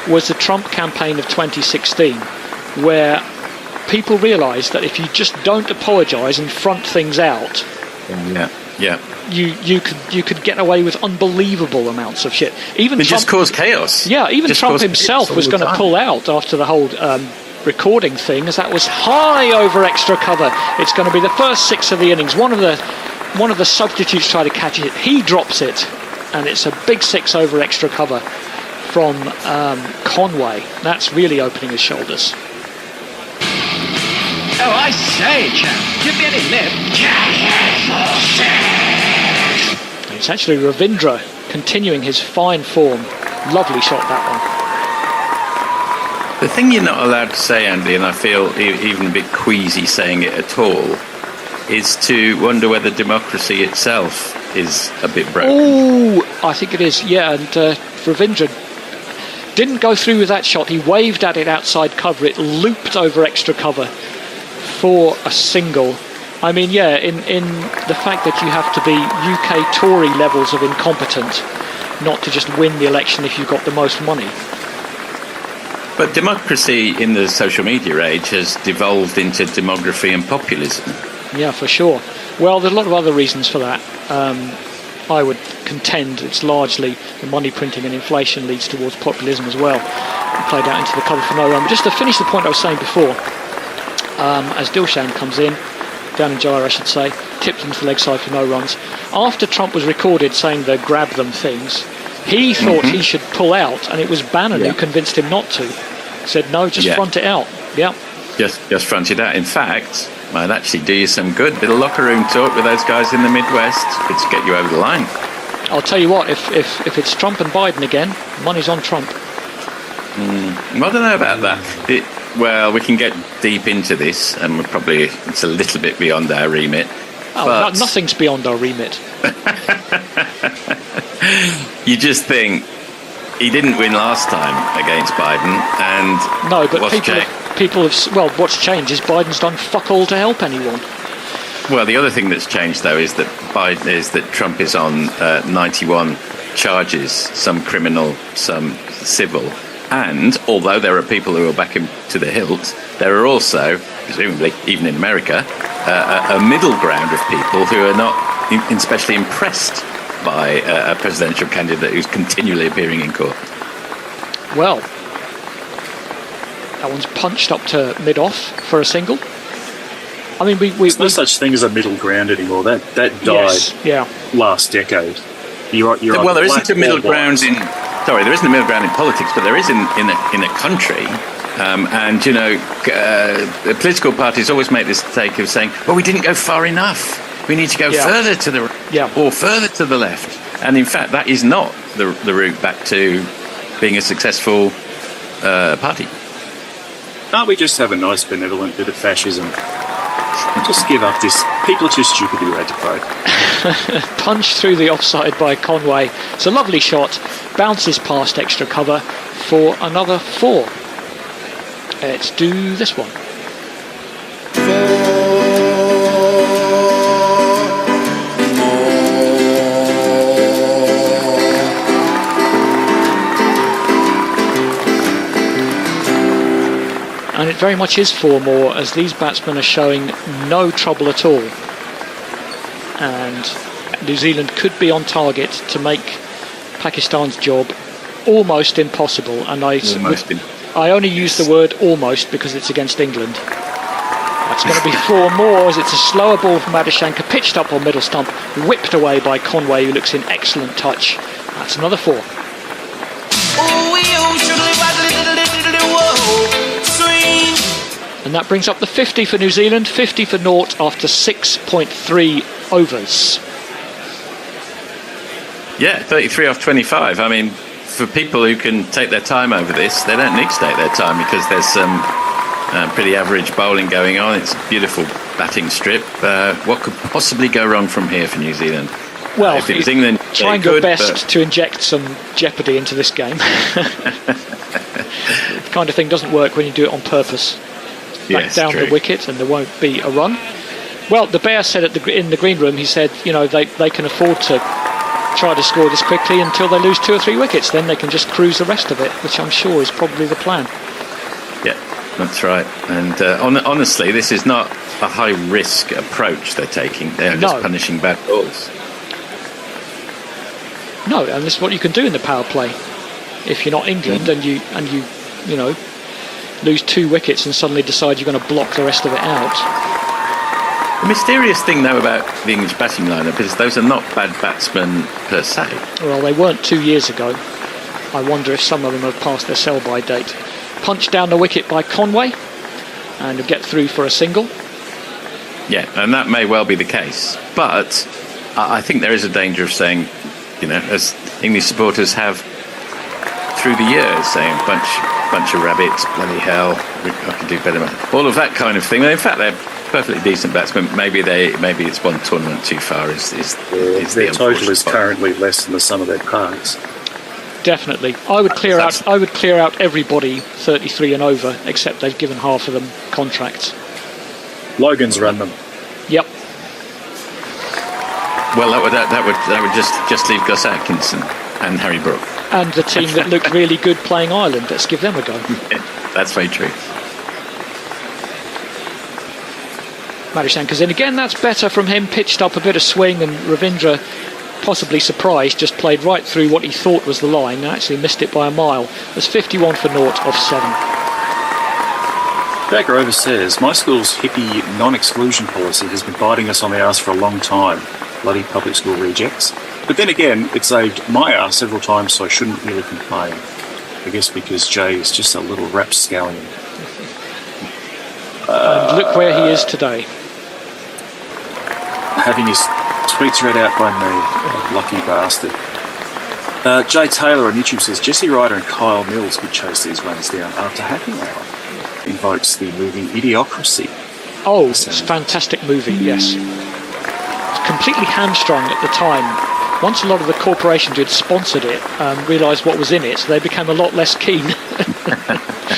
was the Trump campaign of 2016, where people realised that if you just don't apologise and front things out, you could get away with unbelievable amounts of shit. Even Trump, just cause chaos. Yeah, even just Trump himself was going to pull out after the whole recording thing, as that was high over extra cover. It's going to be the first 6 of the innings. One of the substitutes tried to catch it. He drops it, and it's a big 6 over extra cover from Conway. That's really opening his shoulders. Oh, I say, chap, give me any lip. It's actually Ravindra continuing his fine form. Lovely shot, that one. The thing you're not allowed to say, Andy, and I feel even a bit queasy saying it at all, is to wonder whether democracy itself is a bit broken. Oh, I think it is, yeah. And Ravindra didn't go through with that shot. He waved at it outside cover. It looped over extra cover for a single. I mean, yeah, in the fact that you have to be UK Tory levels of incompetent not to just win the election if you've got the most money. But democracy in the social media age has devolved into demography and populism. Yeah, for sure. Well, there's a lot of other reasons for that. I would contend it's largely the money printing and inflation leads towards populism as well. Played out into the cover for no run. But just to finish the point I was saying before, as Dilshan comes in, down in gyre I should say, tipped into the leg side for no runs. After Trump was recorded saying the grab them things, he thought he should pull out, and it was Bannon who convinced him not to. Said no, just front it out. Yeah. Just front it out. In fact, might actually do you some good. Bit of locker room talk with those guys in the Midwest. Good to get you over the line. I'll tell you what, if it's Trump and Biden again, money's on Trump. I don't know about that. Well, we can get deep into this, and it's a little bit beyond our remit. Oh, nothing's beyond our remit. You just think he didn't win last time against Biden, and no, but people have. Well, what's changed is Biden's done fuck all to help anyone. Well, the other thing that's changed though is that Trump is on 91 charges, some criminal, some civil. And although there are people who are back him to the hilt, there are also, presumably, even in America, a middle ground of people who are not especially impressed by a presidential candidate who's continually appearing in court. Well, that one's punched up to mid-off for a single. I mean, there's no such thing as a middle ground anymore. That died last decade. Well, there isn't a middle ground in. Sorry, there isn't a middle ground in politics, but there is in a country. And you know, the political parties always make this mistake of saying, "Well, we didn't go far enough. We need to go further to the right or further to the left." And in fact, that is not the route back to being a successful party. Can't we just have a nice, benevolent bit of fascism? Just give up this. People are too stupid to eradicate. Punched through the offside by Conway. It's a lovely shot. Bounces past extra cover for another 4. Let's do this one. And it very much is 4 more, as these batsmen are showing no trouble at all. And New Zealand could be on target to make Pakistan's job almost impossible. And I only use the word almost because it's against England. That's going to be 4 more, as it's a slower ball from Madishanka, pitched up on middle stump, whipped away by Conway, who looks in excellent touch. That's another 4. And that brings up the 50 for New Zealand, 50 for naught after 6.3 overs. Yeah, 33 off 25. I mean, for people who can take their time over this, they don't need to take their time because there's some pretty average bowling going on. It's a beautiful batting strip. What could possibly go wrong from here for New Zealand? Well, if it was England, trying your best to inject some jeopardy into this game. The kind of thing doesn't work when you do it on purpose. Back down the wicket and there won't be a run. Well, the Bear said in the green room, he said, you know, they can afford to try to score this quickly until they lose 2 or 3 wickets. Then they can just cruise the rest of it, which I'm sure is probably the plan. Yeah, that's right. And honestly, this is not a high-risk approach they're taking. They're just punishing bad balls. No, and this is what you can do in the power play. If you're not England and you know, lose 2 wickets and suddenly decide you're going to block the rest of it out. The mysterious thing, though, about the English batting lineup is those are not bad batsmen per se. Well, they weren't 2 years ago. I wonder if some of them have passed their sell-by date. Punched down the wicket by Conway, and he'll get through for a single. Yeah, and that may well be the case. But I think there is a danger of saying, you know, as English supporters have through the years, saying bunch of rabbits, bloody hell, I can do better. All of that kind of thing. In fact, they're perfectly decent batsmen. Maybe it's one tournament too far. Their total is currently less than the sum of their parts. Definitely, I would clear out everybody 33 and over, except they've given half of them contracts. Logan's run them. Yep. Well, that would just leave Gus Atkinson and Harry Brook. And the team that looked really good playing Ireland. Let's give them a go. Yeah, that's very true. Madishanka's in again. That's better from him. Pitched up a bit of swing, and Ravindra possibly surprised, just played right through what he thought was the line and actually missed it by a mile. There's 51 for naught off 7. Jack Rover says, my school's hippie non-exclusion policy has been biting us on the arse for a long time. Bloody public school rejects. But then again, it saved my arse several times, so I shouldn't really complain. I guess because Jay is just a little rapscallion. And look where he is today. Having his tweets read out by me. Lucky bastard. Jay Taylor on YouTube says, Jesse Ryder and Kyle Mills could chase these runs down after Happy Hour. Invokes the movie Idiocracy. Oh, it's a fantastic movie, yes. It's completely hamstrung at the time. Once a lot of the corporations who had sponsored it realised what was in it, so they became a lot less keen.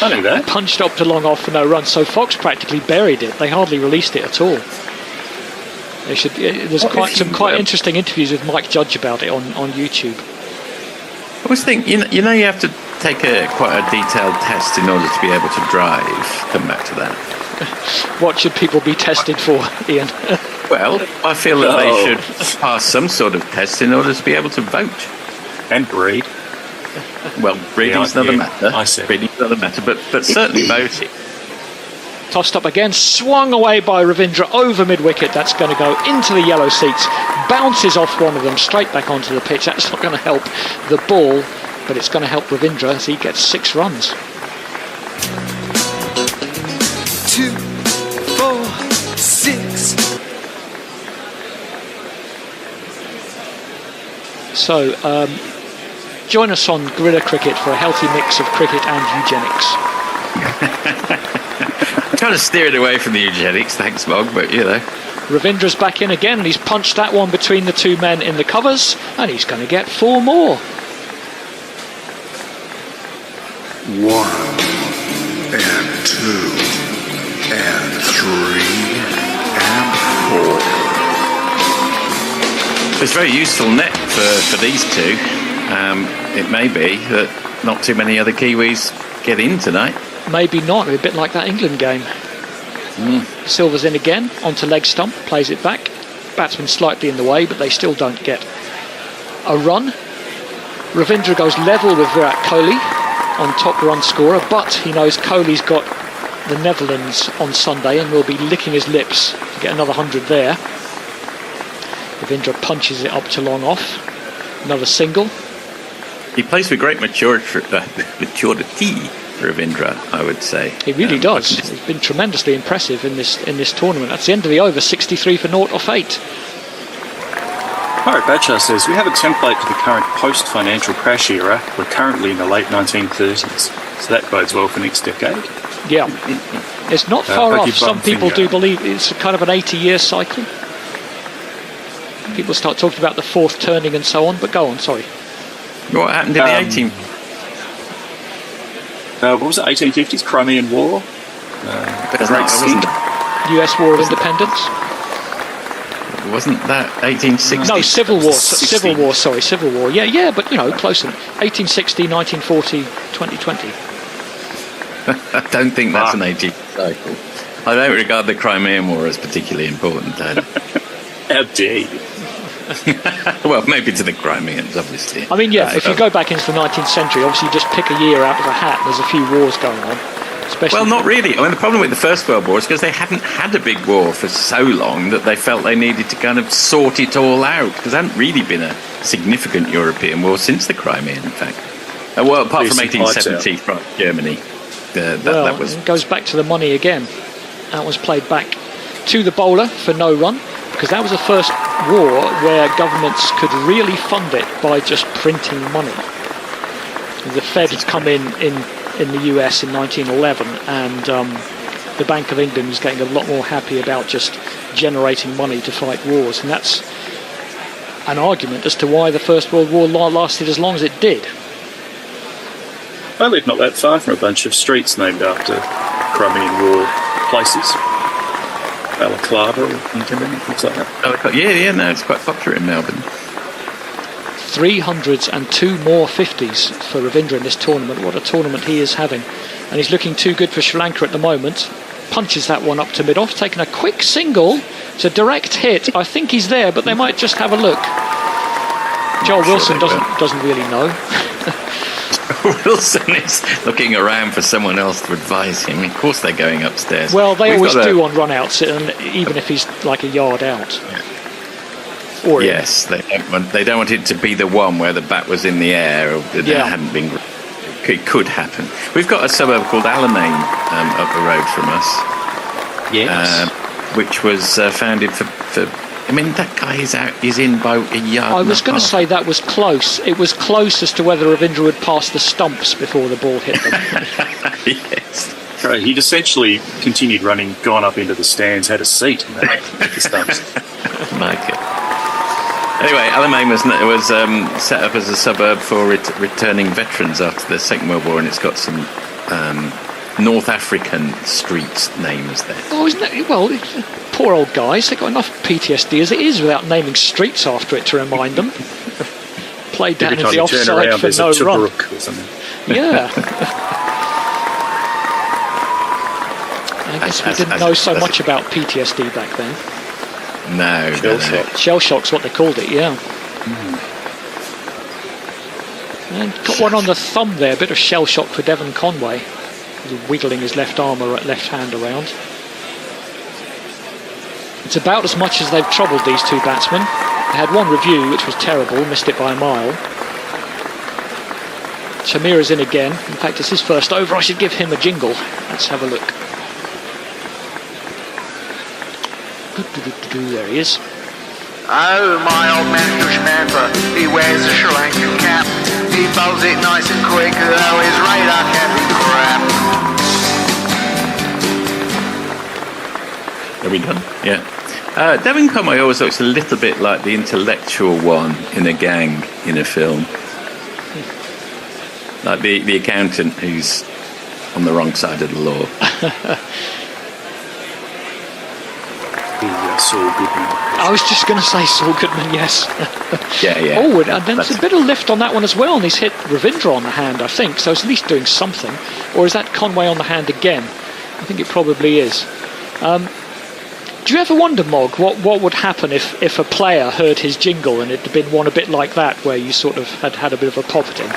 I knew that. Punched up to long off for no run, so Fox practically buried it. They hardly released it at all. They should. There's some quite interesting interviews with Mike Judge about it on YouTube. I always think, you know, you have to take quite a detailed test in order to be able to drive. Come back to that. What should people be tested for, Ian? Well, I feel that they should pass some sort of test in order to be able to vote. And breed. Well, breeding's another matter. I see. Breeding's another matter, but certainly voting. Tossed up again, swung away by Ravindra over mid-wicket. That's going to go into the yellow seats. Bounces off one of them straight back onto the pitch. That's not going to help the ball, but it's going to help Ravindra as he gets 6 runs. 2, 4, 6. So, join us on Guerrilla Cricket for a healthy mix of cricket and eugenics. I'm trying to steer it away from the eugenics, thanks, Mog, but you know. Ravindra's back in again, and he's punched that one between the 2 men in the covers, and he's going to get 4 more. 1 and 2 and 3 and 4. It's a very useful net for these two. It may be that not too many other Kiwis get in tonight. Maybe not, a bit like that England game. Silver's in again, onto leg stump, plays it back. Batsman slightly in the way, but they still don't get a run. Ravindra goes level with Virat Kohli on top run scorer, but he knows Kohli's got the Netherlands on Sunday and will be licking his lips to get another 100 there. Ravindra punches it up to long off. Another single. He plays with great maturity, Ravindra, I would say. He really does. He's been tremendously impressive in this tournament. That's the end of the over, 63 for naught off 8. Pirate Bachelor says, we have a template for the current post-financial crash era. We're currently in the late 1930s. So that bodes well for next decade. Yeah. It's not far off. Some people do believe it's kind of an 80-year cycle. People start talking about the 4th turning and so on, but go on, sorry. What happened in the 18th? What was it, 1850s? Crimean War? US War of Independence? Wasn't that 1860? No, Civil War. Civil War. Yeah, but, you know, close enough. 1860, 1940, 2020. I don't think that's an 18th cycle. I don't regard the Crimean War as particularly important, Dad. How dare you? Well, maybe to the Crimeans, obviously. I mean, yeah, if you go back into the 19th century, obviously you just pick a year out of a hat. There's a few wars going on. Well, not really. I mean, the problem with the First World War is because they hadn't had a big war for so long that they felt they needed to kind of sort it all out, because there hadn't really been a significant European war since the Crimean, in fact. Well, apart from 1870, France, Germany. That was. It goes back to the money again. That was played back to the bowler for no run, because that was the first war where governments could really fund it by just printing money. The Fed had come in the US in 1911, and the Bank of England was getting a lot more happy about just generating money to fight wars, and that's an argument as to why the First World War lasted as long as it did. I live not that far from a bunch of streets named after Crimean War places. Balaclava or things like that. No, it's quite popular in Melbourne. 302 more 50s for Ravindra in this tournament. What a tournament he is having. And he's looking too good for Sri Lanka at the moment. Punches that one up to mid-off, taking a quick single. It's a direct hit. I think he's there, but they might just have a look. Joel sure Wilson they will. doesn't really know. Wilson is looking around for someone else to advise him. Of course, they're going upstairs. Well, they We've always got do on run-outs, and even if he's like a yard out. Or yes, they don't want it to be the one where the bat was in the air or that hadn't been. It could happen. We've got a suburb called Alamein up the road from us. Yes. Which was founded for. I mean, that guy is in by a yard. I was going to say that was close. It was close as to whether Ravindra would pass the stumps before the ball hit them. Yes. Right, he'd essentially continued running, gone up into the stands, had a seat in the stumps. Like it. Anyway, Alamein was set up as a suburb for returning veterans after the Second World War, and it's got some North African street names there. Oh, isn't it? Well, poor old guys. They've got enough PTSD as it is without naming streets after it to remind them. Played down in the offside for no run. Or something. Yeah. I guess we didn't know so much about PTSD back then. No. Shell shock's what they called it, yeah. And got one on the thumb there, a bit of shell shock for Devon Conway. He's wiggling his left hand around. It's about as much as they've troubled these two batsmen. They had one review, which was terrible, missed it by a mile. Shamir is in again. In fact, it's his first over. I should give him a jingle. Let's have a look. There he is. Oh, my old man Dushmantha, he wears a Sri Lankan cap. He bowls it nice and quick, though his radar can be crap. Are we done? Yeah. Devon Conway always looks a little bit like the intellectual one in a gang in a film. Like the accountant who's on the wrong side of the law. Saul Goodman. I was just going to say Saul Goodman, yes. Yeah. Oh, and then there's a bit of lift on that one as well, and he's hit Ravindra on the hand, I think, so it's at least doing something. Or is that Conway on the hand again? I think it probably is. Do you ever wonder, Mog, what would happen if a player heard his jingle and it had been one a bit like that, where you sort of had a bit of a pop at him?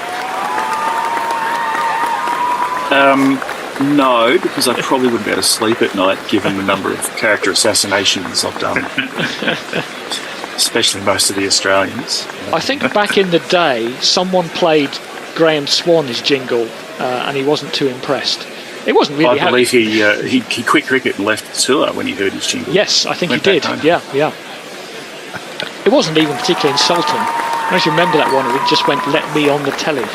No, because I probably wouldn't be able to sleep at night, given the number of character assassinations I've done. Especially most of the Australians. I think back in the day, someone played Graham Swan's jingle, and he wasn't too impressed. It wasn't really. I believe he quit cricket and left the tour when he heard his jingle. Yes, I think he did. Yeah. It wasn't even particularly insulting. I don't remember that one. It just went, "Let me on the telly."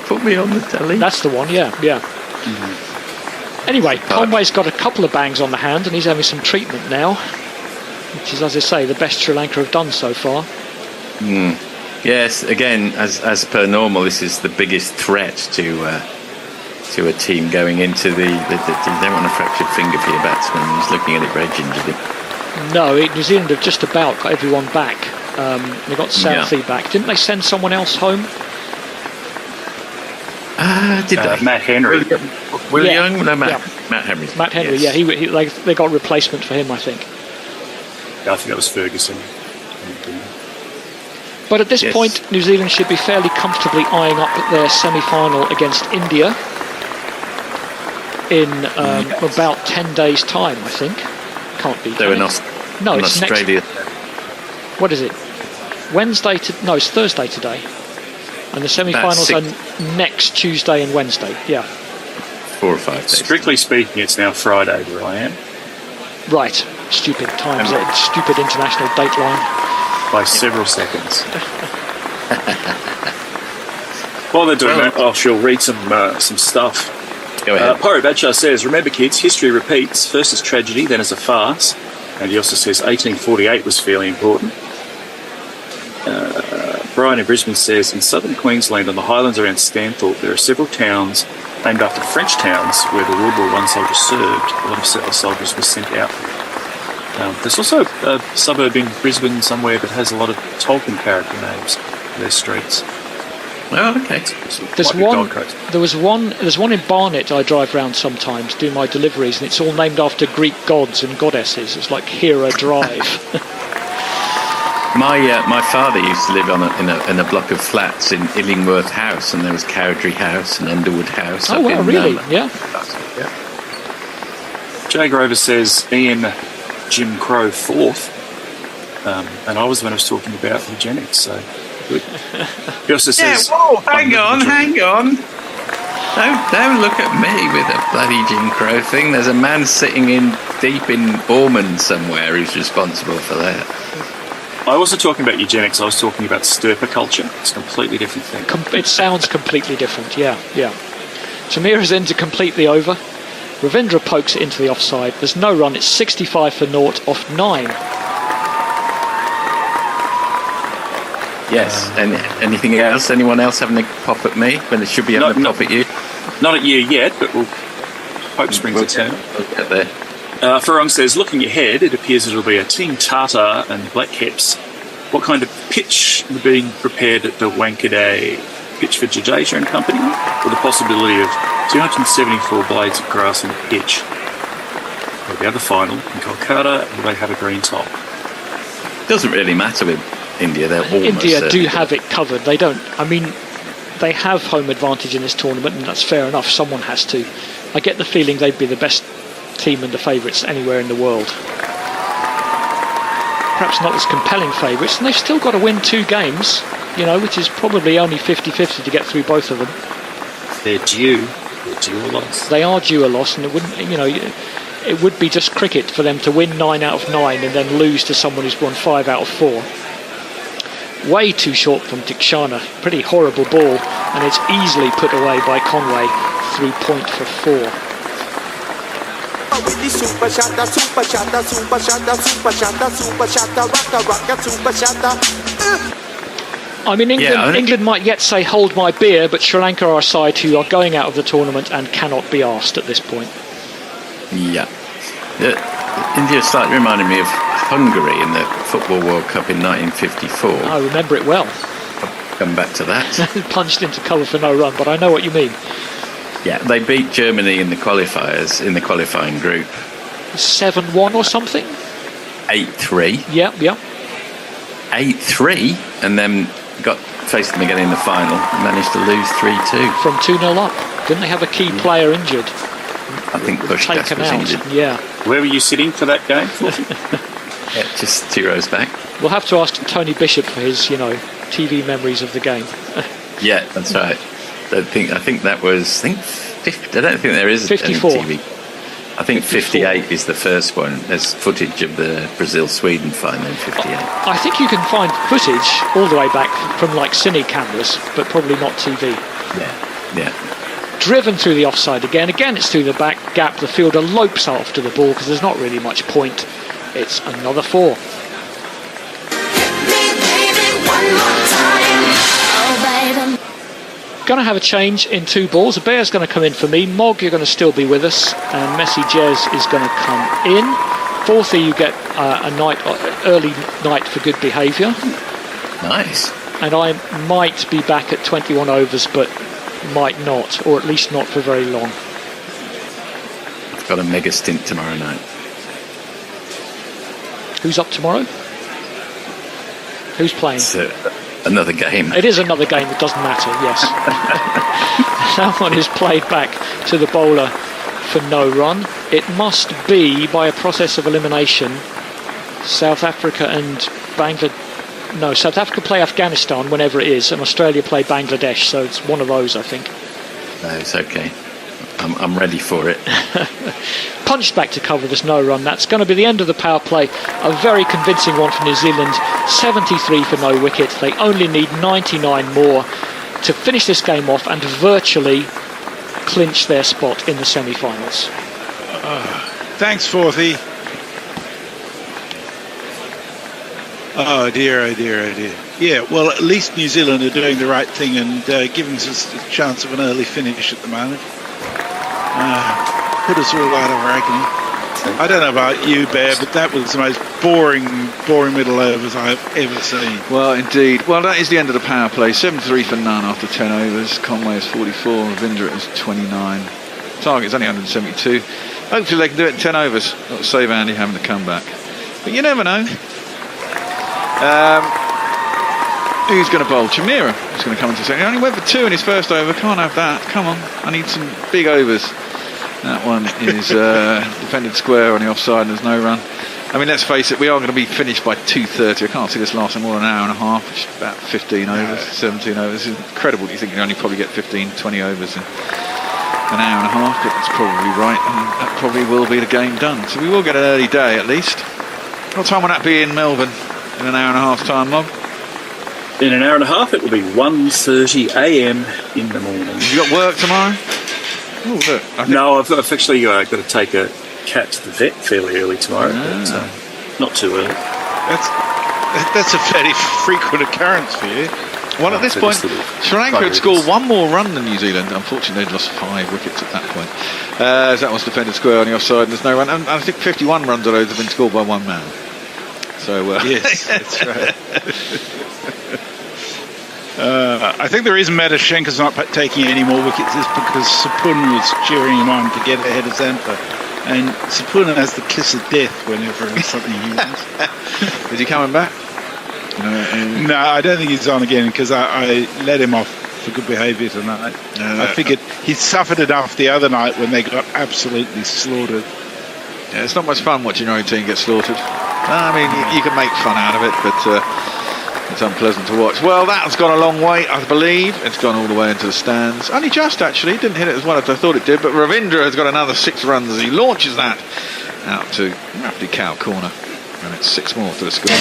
Put me on the telly. That's the one. Yeah. Mm-hmm. Anyway, Conway's got a couple of bangs on the hand, and he's having some treatment now, which is, as I say, the best Sri Lanka have done so far. Yes, again, as per normal, this is the biggest threat to a team going into the. You don't want a fractured finger for your batsman. He's looking at it very gingerly. No, New Zealand have just about got everyone back. They got Southey back. Didn't they send someone else home? Did they? Matt Henry. Will Young? No, Matt Henry. Matt Henry, yes. Yeah. They got a replacement for him, I think. I think that was Ferguson. But at this point, New Zealand should be fairly comfortably eyeing up their semi-final against India in about 10 days' time, I think. Can't be. They're in Australia. What is it? Wednesday? No, it's Thursday today. And the semi-finals are next Tuesday and Wednesday. Yeah. 4 or 5 days. Strictly speaking, it's now Friday where I am. Right. Stupid times. Stupid international dateline. By several seconds. While they're doing that, I shall read some stuff. Go ahead. Pyro Badshah says, "Remember, kids, history repeats. First as tragedy, then as a farce." And he also says 1848 was fairly important. Brian in Brisbane says, "In southern Queensland, on the highlands around Stanthorpe, there are several towns named after French towns where the World War I soldiers served. A lot of settler soldiers were sent out. There's also a suburb in Brisbane somewhere that has a lot of Tolkien character names for their streets." Oh, okay. There's one in Barnet I drive round sometimes, do my deliveries, and it's all named after Greek gods and goddesses. It's like Hera Drive. My father used to live in a block of flats in Illingworth House, and there was Cowdrey House and Underwood House. Oh, wow, really? Yeah. Jay Grover says Ian Jim Crow fourth, and I was when I was talking about eugenics. So good. He also says, whoa, hang on. Don't look at me with a bloody Jim Crow thing. There's a man sitting deep in Ormond somewhere who's responsible for that. I wasn't talking about eugenics. I was talking about stirper culture. It's a completely different thing. It sounds completely different. Yeah. Tamira's into completely over. Ravindra pokes it into the offside. There's no run. It's 65 for naught off 9. Yes. And anything else? Anyone else having a pop at me when they should be having a pop at you? Not at you yet, but we'll hope springs a turn. We'll get there. Farong says, looking ahead, it appears it'll be a Team Tata and Black Caps. What kind of pitch are being prepared at the Wankaday? Pitch for Jadeja and company? With the possibility of 274 blades of grass on the pitch. They'll be at the final in Kolkata, and they have a green top. Doesn't really matter with India. They're almost India do have it covered. They don't. I mean, they have home advantage in this tournament, and that's fair enough. Someone has to. I get the feeling they'd be the best team and the favourites anywhere in the world. Perhaps not as compelling favourites, and they've still got to win 2 games, which is probably only 50-50 to get through both of them. They're due a loss. They are due a loss, and it wouldn't, it would be just cricket for them to win 9 out of 9 and then lose to someone who's won 5 out of 4. Way too short from Dikshana. Pretty horrible ball, and it's easily put away by Conway through point for 4. I mean, England might yet say hold my beer, but Sri Lanka are a side who are going out of the tournament and cannot be asked at this point. Yeah. India slightly reminded me of Hungary in the Football World Cup in 1954. I remember it well. I'll come back to that. Punched into cover for no run, but I know what you mean. Yeah, they beat Germany in the qualifiers, in the qualifying group. 7-1 or something? 8-3. Yeah. 8-3, and then faced them again in the final. Managed to lose 3-2. From 2-0 up. Didn't they have a key player injured? I think Pushkas was injured. Yeah. Where were you sitting for that game? Yeah, just 2 rows back. We'll have to ask Tony Bishop for his, TV memories of the game. Yeah, that's right. I think that was 50. I don't think there is 54. any TV. I think 58 is the first one. There's footage of the Brazil-Sweden final in 58. I think you can find footage all the way back from cine cameras, but probably not TV. Yeah. Driven through the offside again. Again, it's through the back gap. The fielder lopes after the ball because there's not really much point. It's another 4. Going to have a change in 2 balls. A Bear's going to come in for me. Mog, you're going to still be with us, and Messi Jez is going to come in. Fourthly, you get a early night for good behaviour. Nice. And I might be back at 21 overs, but might not, or at least not for very long. I've got a mega stint tomorrow night. Who's up tomorrow? Who's playing? It's another game. It is another game. It doesn't matter, yes. That one is played back to the bowler for no run. It must be, by a process of elimination, South Africa and Bangladesh. No, South Africa play Afghanistan whenever it is, and Australia play Bangladesh, so it's one of those, I think. No, it's okay. I'm ready for it. Punched back to cover, there's no run. That's going to be the end of the power play. A very convincing one for New Zealand. 73 for no wicket. They only need 99 more to finish this game off and virtually clinch their spot in the semi-finals. Thanks, Forthy. Oh dear. Yeah, well, at least New Zealand are doing the right thing and giving us a chance of an early finish at the moment. Put us all out of our agony. I don't know about you, Bear, but that was the most boring middle overs I've ever seen. Well, indeed. Well, that is the end of the power play. 7-3 for none after 10 overs. Conway is 44. Ravindra is 29. Target's only 172. Hopefully they can do it in 10 overs. That'll save Andy having to come back. But you never know. Who's going to bowl? Chimera is going to come into second. He only went for 2 in his first over. Can't have that. Come on. I need some big overs. That one is defended square on the offside and there's no run. I mean, let's face it, we are going to be finished by 2:30. I can't see this lasting more than an hour and a half, which is about 15 overs, 17 overs. It's incredible. You think you only probably get 15, 20 overs in an hour and a half, but that's probably right. And that probably will be the game done. So we will get an early day at least. What time will that be in Melbourne in an hour and a half time, Mob? In an hour and a half, it will be 1:30 a.m. in the morning. You got work tomorrow? Oh, look. No, I've actually got to take a cat to the vet fairly early tomorrow, but not too early. That's a fairly frequent occurrence for you. Well, at this point, Sri Lanka had scored one more run than New Zealand. Unfortunately, they'd lost 5 wickets at that point. As that was defended square on the offside, and there's no run. And I think 51 runs of those have been scored by one man. So yes, that's right. I think the reason Madashenka's not taking any more wickets is because Sapun was cheering him on to get ahead of Zampa. And Sapun has the kiss of death whenever it's something he wants. Is he coming back? No, I don't think he's on again because I let him off for good behaviour tonight. I figured he suffered enough the other night when they got absolutely slaughtered. Yeah, it's not much fun watching your own team get slaughtered. I mean, you can make fun out of it, but it's unpleasant to watch. Well, that's gone a long way, I believe. It's gone all the way into the stands. Only just, actually. Didn't hit it as well as I thought it did, but Ravindra has got another 6 runs as he launches that out to roughly cow corner. And it's 6 more to the score.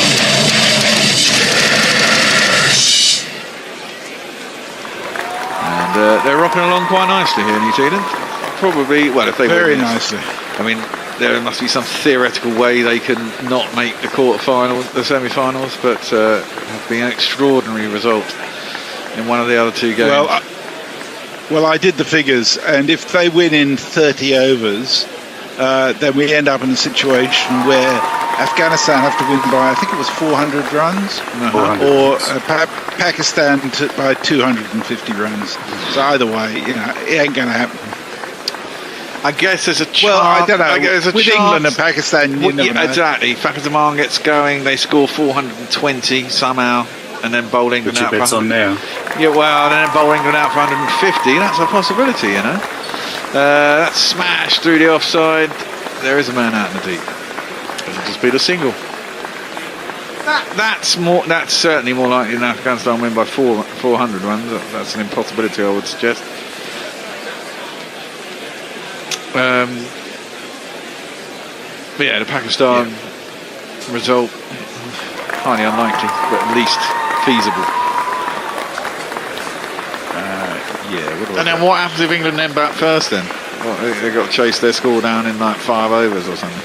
And they're rocking along quite nicely here in New Zealand. Probably, well, if they very win, nicely. I mean, there must be some theoretical way they can not make the quarterfinals, the semi-finals, but it have to be an extraordinary result in one of the other 2 games. Well, I did the figures, and if they win in 30 overs, then we end up in a situation where Afghanistan have to win by, I think it was 400 runs, or Pakistan by 250 runs. So either way, it ain't going to happen. I guess there's a chance. Well, I don't know. With chance. England and Pakistan, you never know. Exactly. Fakhar Zaman gets going, they score 420 somehow, and then bowl England out for 100. On now. Yeah, well, and then bowl England out for 150. That's a possibility, That's smashed through the offside. There is a man out in the deep. It'll just be the single. That's certainly more likely than Afghanistan win by 400 runs. That's an impossibility, I would suggest. But yeah, the Pakistan result highly unlikely, but at least feasible. And then what happens if England then bat first then? They've got to chase their score down in like 5 overs or something.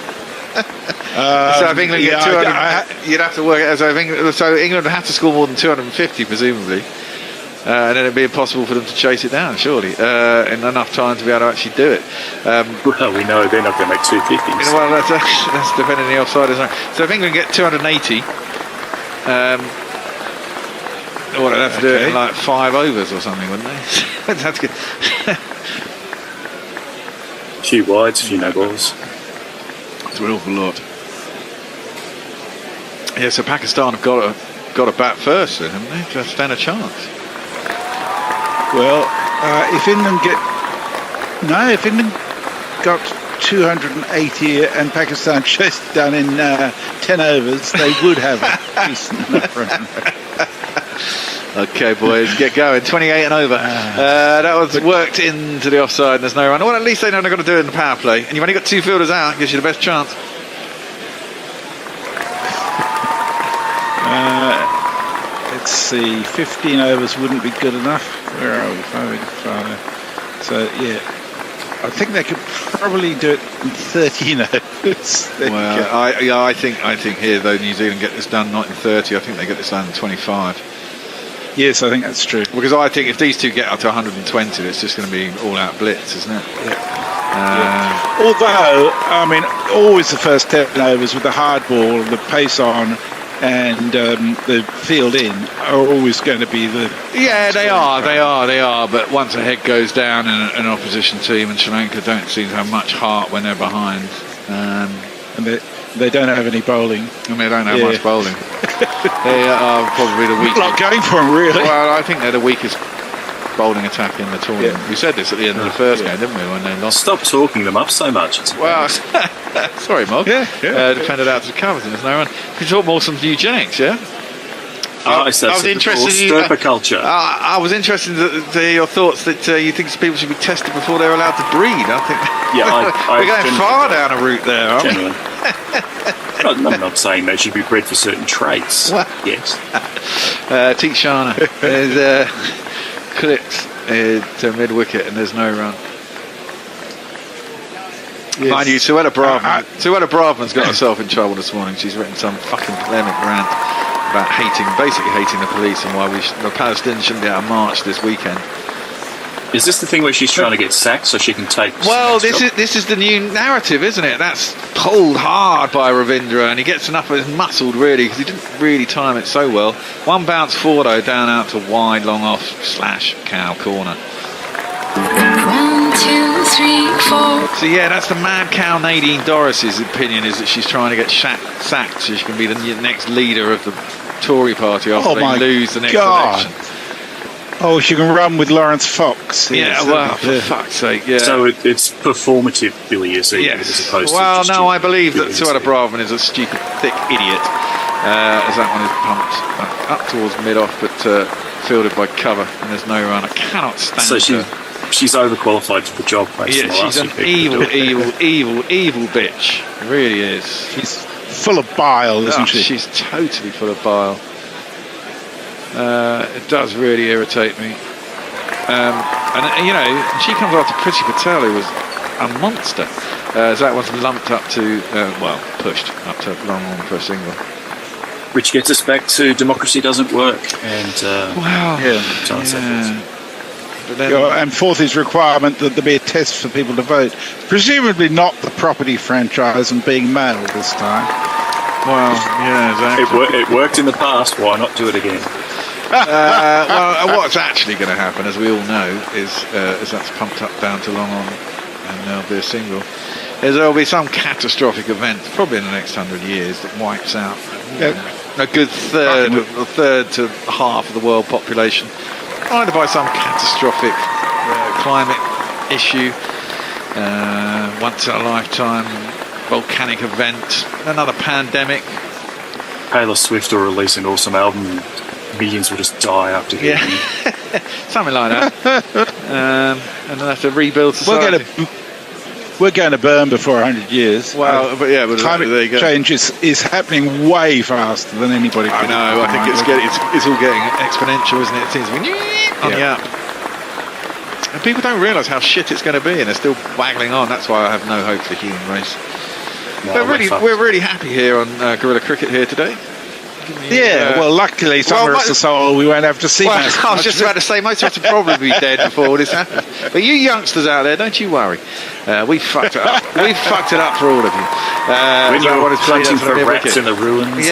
So if England get 200, you'd have to work it as so England would have to score more than 250 presumably, and then it'd be impossible for them to chase it down surely in enough time to be able to actually do it. Well, we know they're not going to make 250s. Well, that's depending on the offside, isn't it? So if England get 280, they'd have to do it in like 5 overs or something, wouldn't they? That's good. A few wides, a few no balls. It's an awful lot. Yeah, so Pakistan have got to bat first, then, haven't they, to stand a chance? Well, if England got 280 and Pakistan chased it down in 10 overs, they would have a decent enough run. Okay, boys, get going. 28 and over. That was worked into the offside and there's no run. Well, at least they know they've got to do it in the power play. And you've only got 2 fielders out, gives you the best chance. Let's see, 15 overs wouldn't be good enough. Where are we? 5. So, yeah, I think they could probably do it in 13 overs. Well, I think here, though, New Zealand get this done not in 30. I think they get this done in 25. Yes, I think that's true. Because I think if these 2 get up to 120, it's just going to be all-out blitz, isn't it? Yeah. Although, I mean, always the first 10 overs with the hard ball, the pace on, and the field in are always going to be the... Yeah, they are. But once a head goes down in an opposition team, and Sri Lanka don't seem to have much heart when they're behind. And They don't have any bowling. And they don't have much bowling. They are probably the weakest. Not going for them, really. Well, I think they're the weakest bowling attack in the tournament. We said this at the end of the first game, didn't we, when they lost? Stop talking them up so much. Well, sorry, Mog. Defended out to the covers and there's no run. You talk more some eugenics, yeah? I was interested in stirper culture. I was interested to hear your thoughts that you think people should be tested before they're allowed to breed. I think we're going far down a route there, aren't we? I'm not saying they should be bred for certain traits. Yes. Tikshana is clips to mid wicket and there's no run. Yes. Mind you, Suella Braverman's got herself in trouble this morning. She's written some fucking polemic rant about basically hating the police and why the Palestinians shouldn't be able to march this weekend. Is this the thing where she's trying to get sacked so she can take? Well, this is the new narrative, isn't it? That's pulled hard by Ravindra, and he gets enough of his muscled really because he didn't really time it so well. One bounce forward though, down out to wide, long off / cow corner. 1, 2, 3, 4. So yeah, that's the mad cow Nadine Dorris's opinion, is that she's trying to get sacked so she can be the next leader of the Tory party after they lose the next election. Oh, she can run with Lawrence Fox. Yeah, well, for fuck's sake, yeah. So it's performative, Billy, you see, as opposed to just I believe that Suella Braverman is a stupid, thick idiot, as that one is pumped up towards mid-off, but fielded by cover, and there's no run. I cannot stand her. So she's overqualified for the job, basically. Yeah, she's an evil bitch. It really is. She's full of bile, isn't she? She's totally full of bile. It does really irritate me. And she comes after Priti Patel, who was a monster. As that was lumped up to, pushed up to long on for a single. Which gets us back to democracy doesn't work. And and fourth is requirement that there be a test for people to vote. Presumably not the property franchise and being male this time. Well, yeah, exactly. It worked in the past. Why not do it again? What's actually going to happen, as we all know, is that's pumped up down to long on, and there'll be a single. There'll be some catastrophic event, probably in the next 100 years, that wipes out a good third to half of the world population, either by some catastrophic climate issue, once in a lifetime volcanic event, another pandemic. Taylor Swift will release an awesome album and millions will just die after hearing it. Something like that. And they'll have to rebuild society. We're going to burn before 100 years. Well, but climate change is happening way faster than anybody could. I know. I think it's all getting exponential, isn't it? It seems to be on the up. And people don't realise how shit it's going to be, and they're still waggling on. That's why I have no hope for the human race. No, we're really happy here on Guerrilla Cricket here today. Well, luckily some of us are so old we won't have to see that. I was just about to say, most of us will probably be dead before all this happens. But you youngsters out there, don't you worry. We fucked it up. We fucked it up for all of you. When you're hunting for rats in the ruins,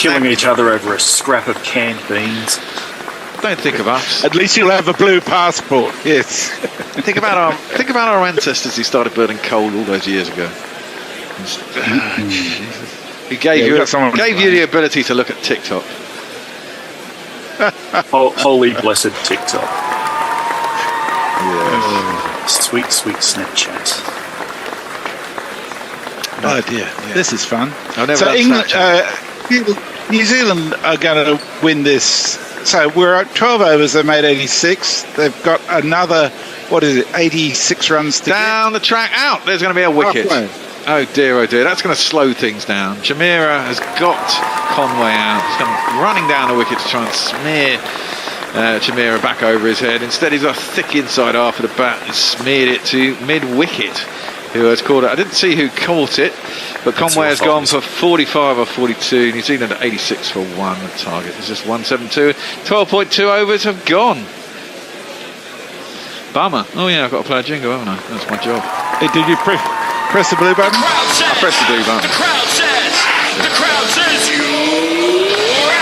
killing each other over a scrap of canned beans. Don't think of us. At least you'll have a blue passport. Yes. Think about our ancestors who started burning coal all those years ago. He gave you the ability to look at TikTok. Holy blessed TikTok. Yes. Sweet Snapchat. Oh dear, this is fun. I've never so England, New Zealand are going to win this. So we're at 12 overs. They made 86. They've got another 86 runs to down the track. Out. There's going to be a wicket. Oh dear, that's going to slow things down. Jamira has got Conway out. He's come running down the wicket to try and smear Jamira back over his head. Instead, he's got a thick inside half of the bat and smeared it to mid-wicket, who has caught it. I didn't see who caught it, but Conway has gone for 45 or 42. New Zealand at 86 for 1. The target is just 172. 12.2 overs have gone. Bummer. Oh yeah, I've got to play a jingle, haven't I? That's my job. Hey, did you press the blue button? I pressed the blue button. The crowd says you.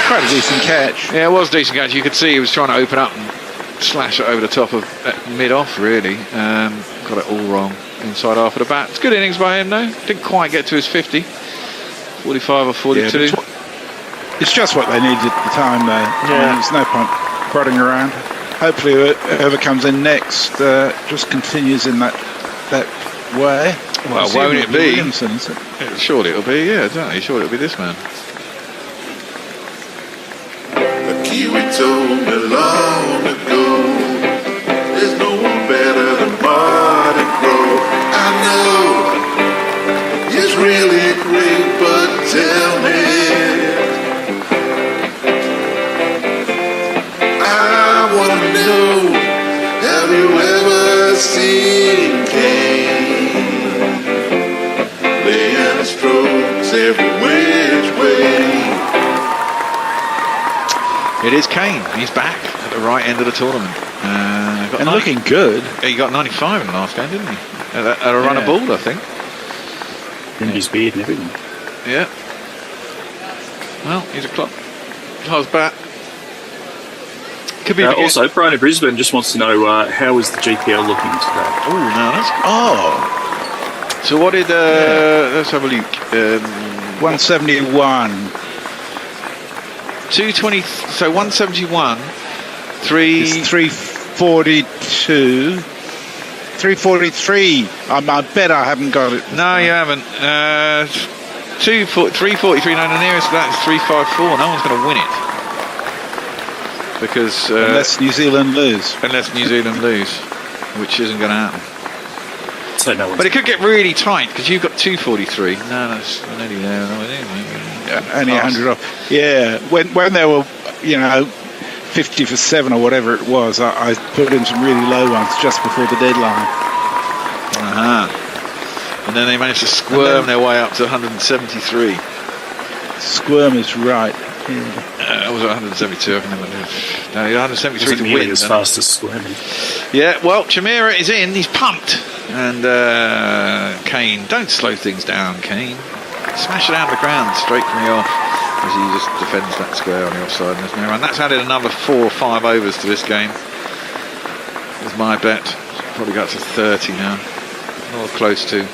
Quite a decent catch. Yeah, it was a decent catch. You could see he was trying to open up and slash it over the top of mid-off, really. Got it all wrong. Inside half of the bat. It's good innings by him, though. Didn't quite get to his 50. 45 or 42. Yeah, it's just what they needed at the time, though. I mean, there's no point prodding around. Hopefully, whoever comes in next just continues in that way. Well, won't it be? Williamson, is it? Surely it'll be, yeah, exactly. Surely it'll be this man. The Kiwi told me long ago, there's no one better than Marty Crow. I know it's really great, but tell me, I wanna know, have you ever seen Kane laying strokes every which way? It is Kane. He's back at the right end of the tournament. And looking good. He got 95 in the last game, didn't he? At a run of ball, I think. Trimmed his beard and everything. Yeah. Well, he's a class bat. Could be also, Brian of Brisbane just wants to know how is the GPL looking today? Oh, no, that's. Oh. So what did? Let's have a look. 171. 220. So 171. 342. 343. I bet I haven't got it. No, you haven't. 343. No, the nearest to that is 354. No one's going to win it. Because unless New Zealand lose, which isn't going to happen. So no, but it could get really tight because you've got 243. No, that's only there. Only 100 off. Yeah, when they were, 50 for 7 or whatever it was, I put in some really low ones just before the deadline. And then they managed to squirm their way up to 173. Squirm is right. It was 172. I can never do. No, 173 to win. As fast as squirming. Yeah, well, Chimera is in. He's pumped. And Kane, don't slow things down, Kane. Smash it out of the ground straight from the off as he just defends that square on the offside. And there's no run. That's added another 4 or 5 overs to this game. Is my bet. Probably got to 30 now. Or close to.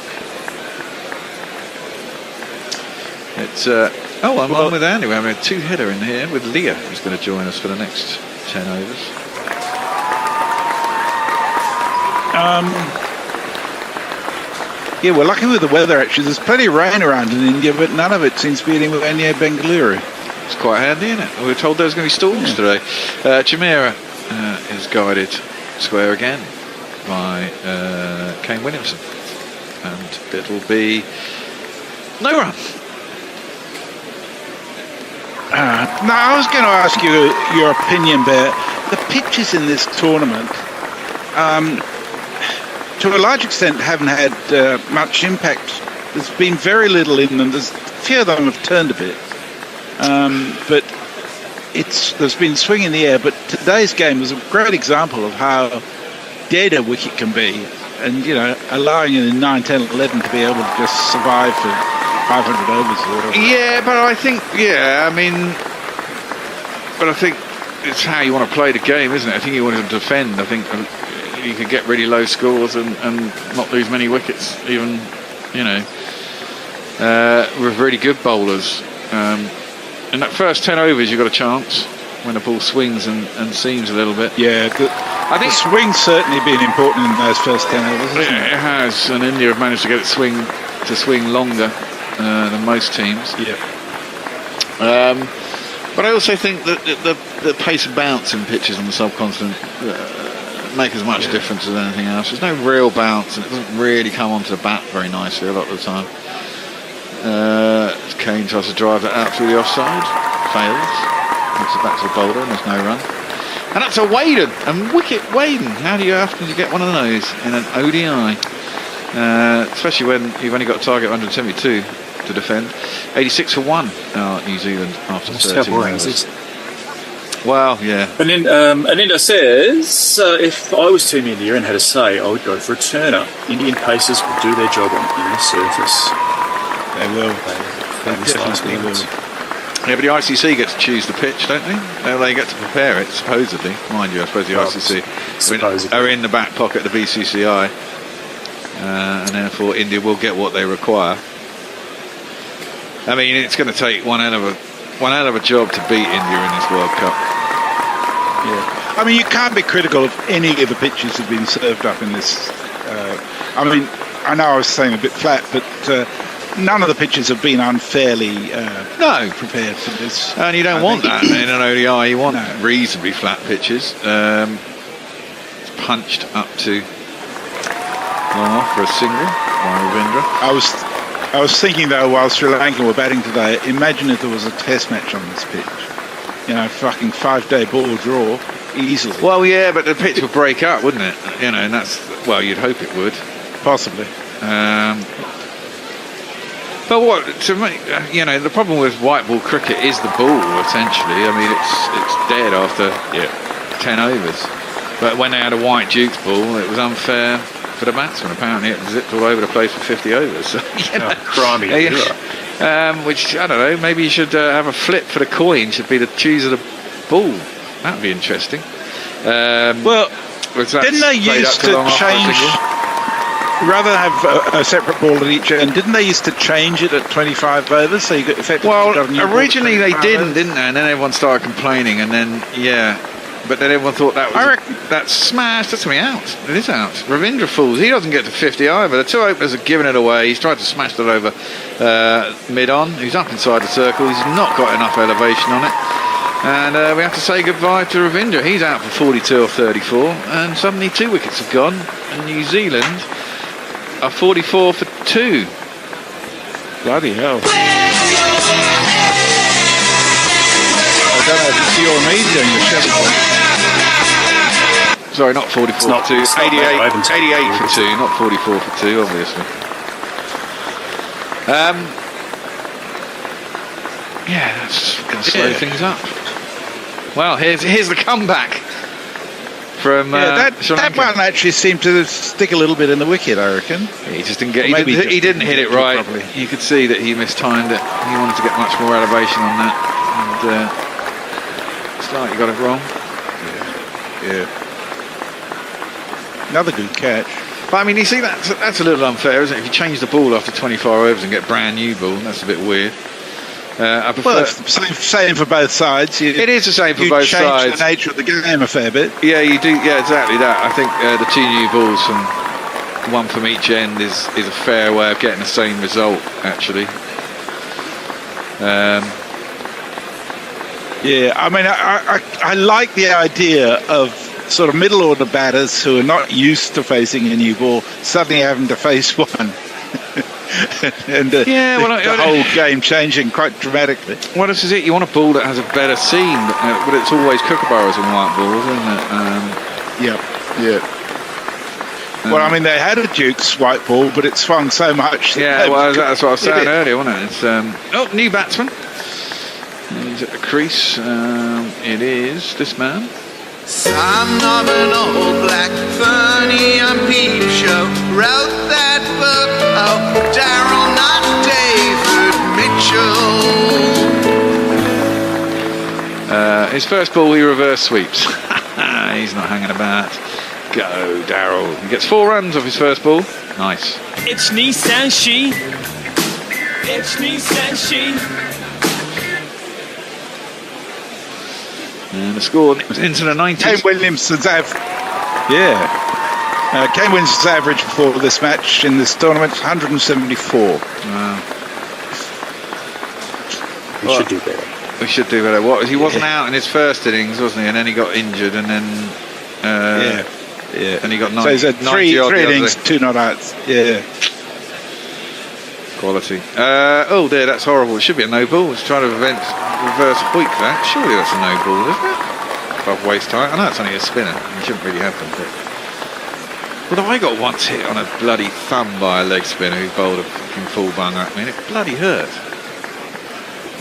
It's. I'm on with Andy. We're having a 2-header in here with Leah, who's going to join us for the next 10 overs. Yeah, we're lucky with the weather actually. There's plenty of rain around in India, but none of it seems to be anywhere near Bengaluru. It's quite handy, isn't it? We were told there was going to be storms today. Chimera is guided square again by Kane Williamson. And it'll be no run. Now, I was going to ask you your opinion, Bear. The pitches in this tournament, to a large extent, haven't had much impact. There's been very little in them. There's a few of them have turned a bit, but there's been swing in the air. But today's game was a great example of how dead a wicket can be, and allowing it in 9, 10, 11 to be able to just survive for 500 overs or whatever. Yeah, but I think, but I think it's how you want to play the game, isn't it? I think you want to defend. I think you could get really low scores and not lose many wickets, even, with really good bowlers. In that first 10 overs, you've got a chance when the ball swings and seams a little bit. Yeah, I think swing's certainly been important in those first 10 overs, hasn't it? It has, and India have managed to get it swing longer than most teams. Yeah. But I also think that the pace of bounce in pitches on the subcontinent make as much difference as anything else. There's no real bounce, and it doesn't really come onto the bat very nicely a lot of the time. Kane tries to drive that out through the offside, fails, makes it back to the bowler, and there's no run. And that's a Waden, a wicket Waden. How often do you get one of those in an ODI? Especially when you've only got a target of 172 to defend. 86 for 1 New Zealand after 13 overs. Well, yeah. And then Aninda says, if I was Team India and had a say, I would go for a turner. Indian pacers will do their job on inner surface. They will. They definitely will. Yeah, but the ICC get to choose the pitch, don't they? They get to prepare it, supposedly. Mind you, I suppose the ICC are in the back pocket of the BCCI. And therefore India will get what they require. I mean, it's going to take one hell of a job to beat India in this World Cup. Yeah, I mean, you can't be critical of any of the pitches that have been served up in this. I mean, I know I was saying a bit flat, but none of the pitches have been unfairly prepared for this. And you don't want that in an ODI. You want reasonably flat pitches. It's punched up to long off for a single by Ravindra. I was thinking though, while Sri Lanka were batting today, imagine if there was a test match on this pitch. You know, fucking 5-day ball draw easily. Well, yeah, but the pitch would break up, wouldn't it? You know, and that's, well, you'd hope it would. Possibly. But what, to me, you know, the problem with white ball cricket is the ball, essentially. I mean, it's dead after 10 overs. But when they had a white Dukes ball, it was unfair for the batsman. Apparently it zipped all over the place for 50 overs. So, you know, which, I don't know, maybe you should have a flip for the coin, should be the choose of the ball. That would be interesting. Well, didn't they used to change, rather than have a separate ball at each end, didn't they used to change it at 25 overs? So you got effectively. Well, originally they didn't they? And then everyone started complaining, and then, but then everyone thought that's smashed, that's going to be out. It is out. Ravindra falls, he doesn't get to 50 either. The two openers have given it away. He's tried to smash that over mid-on. He's up inside the circle. He's not got enough elevation on it. And we have to say goodbye to Ravindra. He's out for 42 or 34. And suddenly 2 wickets have gone. And New Zealand are 44 for 2. Bloody hell. I don't know if it's you or me doing the shuffle. Sorry, not 44 for 2. 88 for 2, not 44 for 2, obviously. That's going to slow things up. Well, here's the comeback from that one actually seemed to stick a little bit in the wicket, I reckon. He just didn't get. He didn't hit it right. Probably. You could see that he mistimed it. He wanted to get much more elevation on that, and slightly got it wrong. Yeah. Another good catch. But I mean, you see, that's a little unfair, isn't it? If you change the ball after 24 overs and get brand new ball, that's a bit weird. I prefer. Well, it's the same for both sides. It is the same for both sides. You change the nature of the game a fair bit. Yeah, you do. Yeah, exactly that. I think the 2 new balls from one from each end is a fair way of getting the same result, actually. I mean, I like the idea of sort of middle order batters who are not used to facing a new ball suddenly having to face one. And the whole game changing quite dramatically. Well, this is it. You want a ball that has a better seam, but it's always kookaburras and white balls, isn't it? Well, I mean, they had a Duke's white ball, but it swung so much. That's what I was saying earlier, wasn't it? It's, new batsman. He's at the crease. It is this man. Son of an old black Fernie and Peep Show wrote that book. Oh, Darryl, not David Mitchell. His first ball, he reverse sweeps. He's not hanging about. Go, Darryl. He gets 4 runs off his first ball. Nice. It's Nissan She. It's Nissan She. And the score into the 90s. Kane Williamson's average before this match in this tournament 174. Wow. We should do better. We should do better. He wasn't out in his first innings, wasn't he? And then he got injured, and then and he got 90. So he's had 3 innings, 2 not outs. Yeah. Quality. Oh dear, that's horrible. It should be a no ball. It's trying to reverse hoik that. Surely that's a no ball, isn't it? Above waist height. I know it's only a spinner. You shouldn't really have them. But I got once hit on a bloody thumb by a leg spinner who bowled a fucking full bung at me, and it bloody hurt.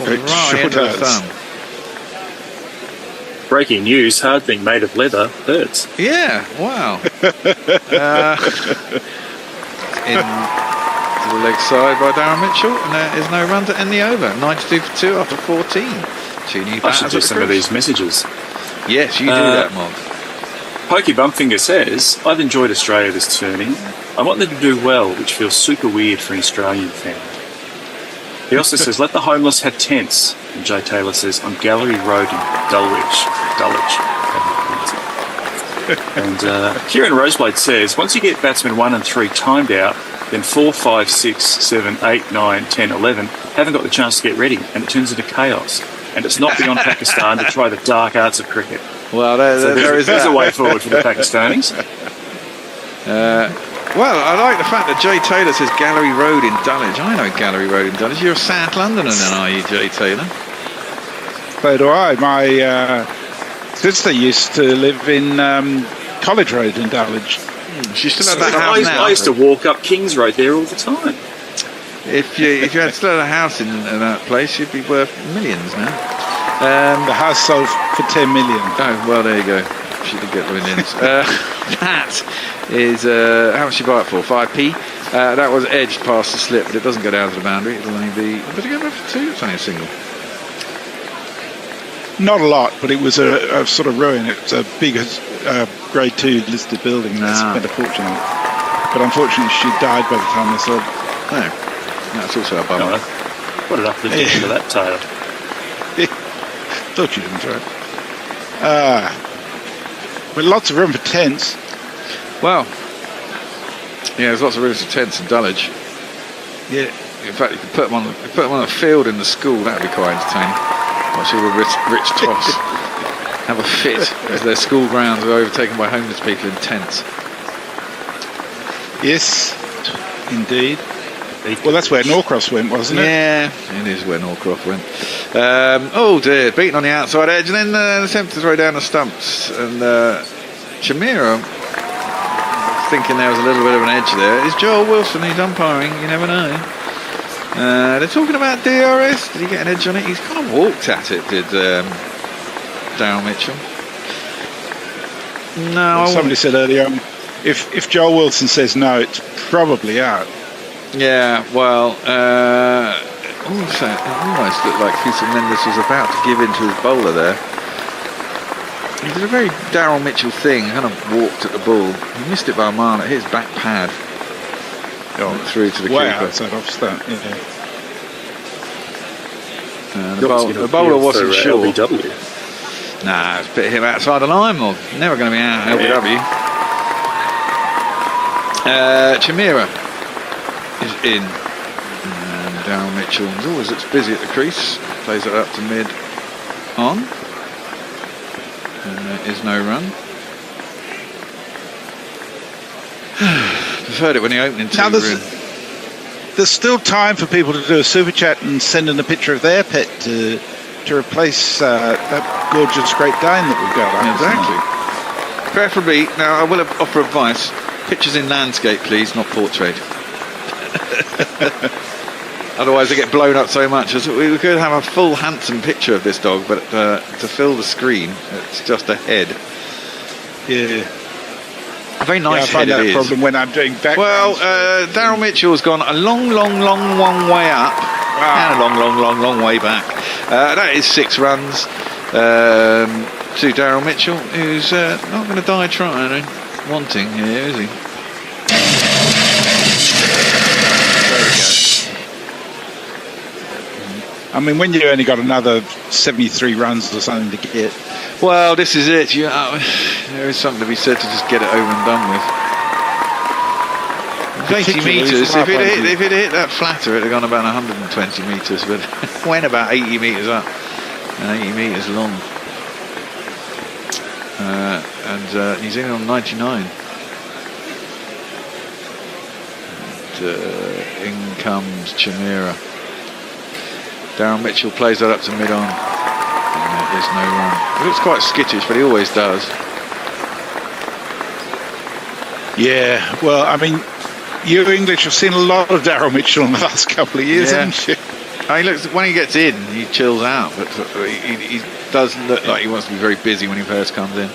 Right into the thumb. Breaking news: hard thing made of leather hurts. Yeah. Wow. In to the leg side by Darren Mitchell, and there is no run to end the over. 92 for 2 after 14. 2 new I should do some of these messages. Yes, you do that, Mark. Pokey Bumfinger says, I've enjoyed Australia this tourney. I want them to do well, which feels super weird for an Australian fan. He also says, let the homeless have tents. And Jay Taylor says, on Gallery Road in Dulwich. And Kieran Roseblade says, once you get batsmen 1 and 3 timed out, then 4, 5, 6, 7, 8, 9, 10, 11 haven't got the chance to get ready, and it turns into chaos. And it's not beyond Pakistan to try the dark arts of cricket. Well, there's a way forward for the Pakistanis. Well, I like the fact that Jay Taylor says Gallery Road in Dulwich. I know Gallery Road in Dulwich. You're a South Londoner then, are you, Jay Taylor? So do I. My sister used to live in College Road in Dulwich. She still had that house now. I used to walk up Kings Road there all the time. If you had still had a house in that place, you'd be worth millions now. The house sold for 10 million. Oh, well, there you go. She did get the millions. That is, how much did you buy it for? 5p? That was edged past the slip, but it doesn't go down to the boundary. It'll only be, did it go for 2? It's only a single. Not a lot, but it was a sort of ruin. It's a big grade 2 listed building. That's spent a fortune on it. But unfortunately, she died by the time they sold. No, that's also a bummer. What an uplifting into that tale. Thought you'd enjoy it. But lots of room for tents. Well, yeah, there's lots of room for tents in Dulwich. Yeah. In fact, you could put them on a field in the school. That would be quite entertaining. Watch all the rich toss have a fit as their school grounds are overtaken by homeless people in tents. Yes, indeed. Well, that's where Norcross went, wasn't it? Yeah, it is where Norcross went. Oh dear, beaten on the outside edge, and then attempt to throw down the stumps. And Chimera, thinking there was a little bit of an edge there. It's Joel Wilson who's umpiring, you never know. They're talking about DRS. Did he get an edge on it? He's kind of walked at it, did Darryl Mitchell. No, somebody said earlier, if Joel Wilson says no, it's probably out. Yeah, well, also, it almost looked like Fusil Mendes was about to give in to his bowler there. He did a very Darryl Mitchell thing, kind of walked at the ball. He missed it by a mile, it hit his back pad. Through to the way keeper. Outside off stump, yeah. The bowler wasn't sure. LBW. Nah, it's a bit him outside the line, or never going to be out LBW. Chimera is in, and Darryl Mitchell always looks busy at the crease. Plays it up to mid on, and there is no run. Preferred it when the opening two were in. There's still time for people to do a super chat and send in a picture of their pet to replace that gorgeous Great Dane that we've got. Exactly. Preferably, now I will offer advice, pictures in landscape please, not portrait. Otherwise they get blown up so much. We could have a full handsome picture of this dog, but to fill the screen, it's just a head. Yeah. A very nice I find head that it is. problem when I'm doing backgrounds. Well, Darryl Mitchell's gone a long way up and a long way back. That is 6 runs to Darryl Mitchell, who's not going to die trying and wanting here, is he? There we go. I mean, when you only got another 73 runs or something to get. Well, this is it. There is something to be said to just get it over and done with. 80 metres. If it hit that flatter, it'd have gone about 120 metres, but it went about 80 metres up and 80 metres long. And New Zealand on 99. And, in comes Chimera. Darryl Mitchell plays that up to mid on. There's no run. It looks quite skittish, but he always does. Yeah, well, I mean, you English have seen a lot of Darryl Mitchell in the last couple of years, haven't you? He looks, when he gets in, he chills out, but he does look like he wants to be very busy when he first comes in.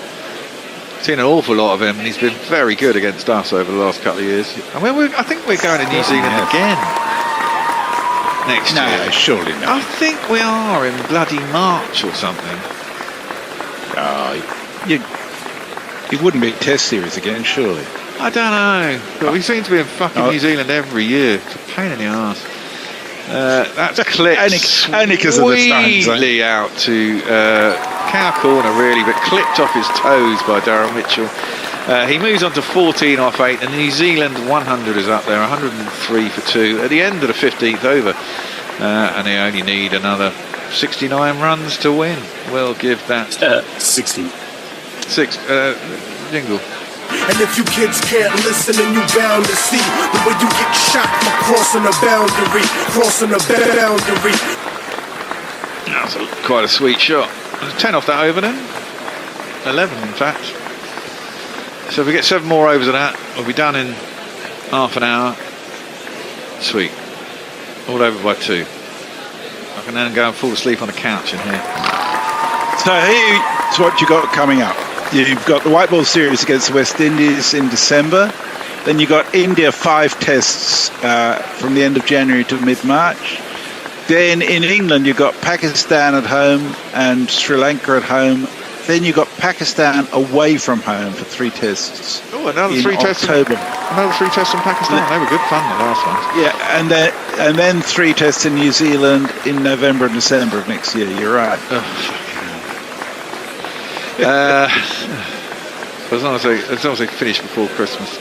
Seen an awful lot of him, and he's been very good against us over the last couple of years. I mean, I think we're going to New Zealand again next year. No, surely not. I think we are in bloody March or something. It wouldn't be a test series again, surely. I don't know, but we seem to be in fucking New Zealand every year. It's a pain in the arse. That's clipped only 'cause of the stones, sweetly out to cow corner, really, but clipped off his toes by Daryl Mitchell. He moves on to 14 off 8. The New Zealand 100 is up there, 103 for 2 at the end of the 15th over. And they only need another 69 runs to win. We'll give that 60. Jingle. And if you kids can't listen, then you bound to see the way you get shot for crossing a boundary, That's quite a sweet shot. 10 off that over then. 11 in fact. So if we get 7 more overs of that, we'll be done in half an hour. Sweet. All over by 2. I can then go and fall asleep on the couch in here. So here's what you got coming up. You've got the White Ball Series against the West Indies in December. Then you got India 5 tests from the end of January to mid-March. Then in England you've got Pakistan at home and Sri Lanka at home. Then you got Pakistan away from home for 3 tests. Oh, another 3 tests. Another 3 tests in Pakistan. They were good fun, the last ones. Yeah, and then 3 tests in New Zealand in November and December of next year. You're right. As long as they finish before Christmas.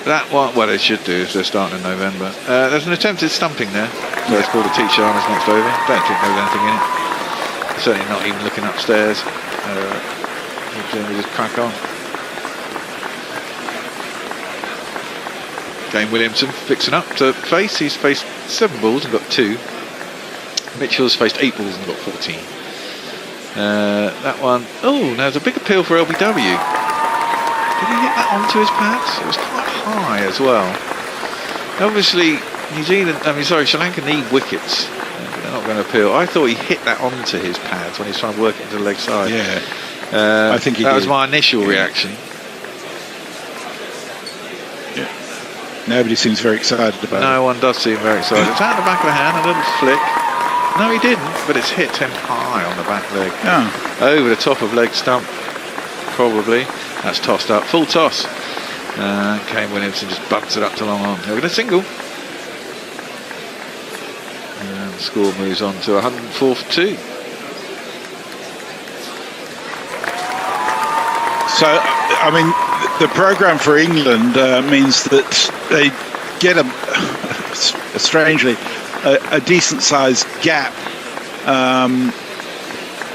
That one, what they should do if they're starting in November. There's an attempted stumping there. So it's called a Teach Yarner's next over. Don't think there's anything in it. Certainly not even looking upstairs. We just crack on. Dane Williamson fixing up to face. He's faced 7 balls and got 2. Mitchell's faced 8 balls and got 14. That one. Oh, now there's a big appeal for LBW. Did he hit that onto his pads? It was quite high as well. Obviously, Sri Lanka need wickets. They're not going to appeal. I thought he hit that onto his pads when he was trying to work it into the leg side. Yeah, I think that was my initial reaction. Yeah. Nobody seems very excited about it. No one does seem very excited. It's out the back of the hand, a little flick. No, he didn't, but it's hit him high on the back leg. Oh. Over the top of leg stump, probably. That's tossed up. Full toss. Kane Williamson just bumps it up to long on. They're going to single. And the score moves on to 104 for 2. So, I mean, the programme for England means that they get strangely, a decent-sized gap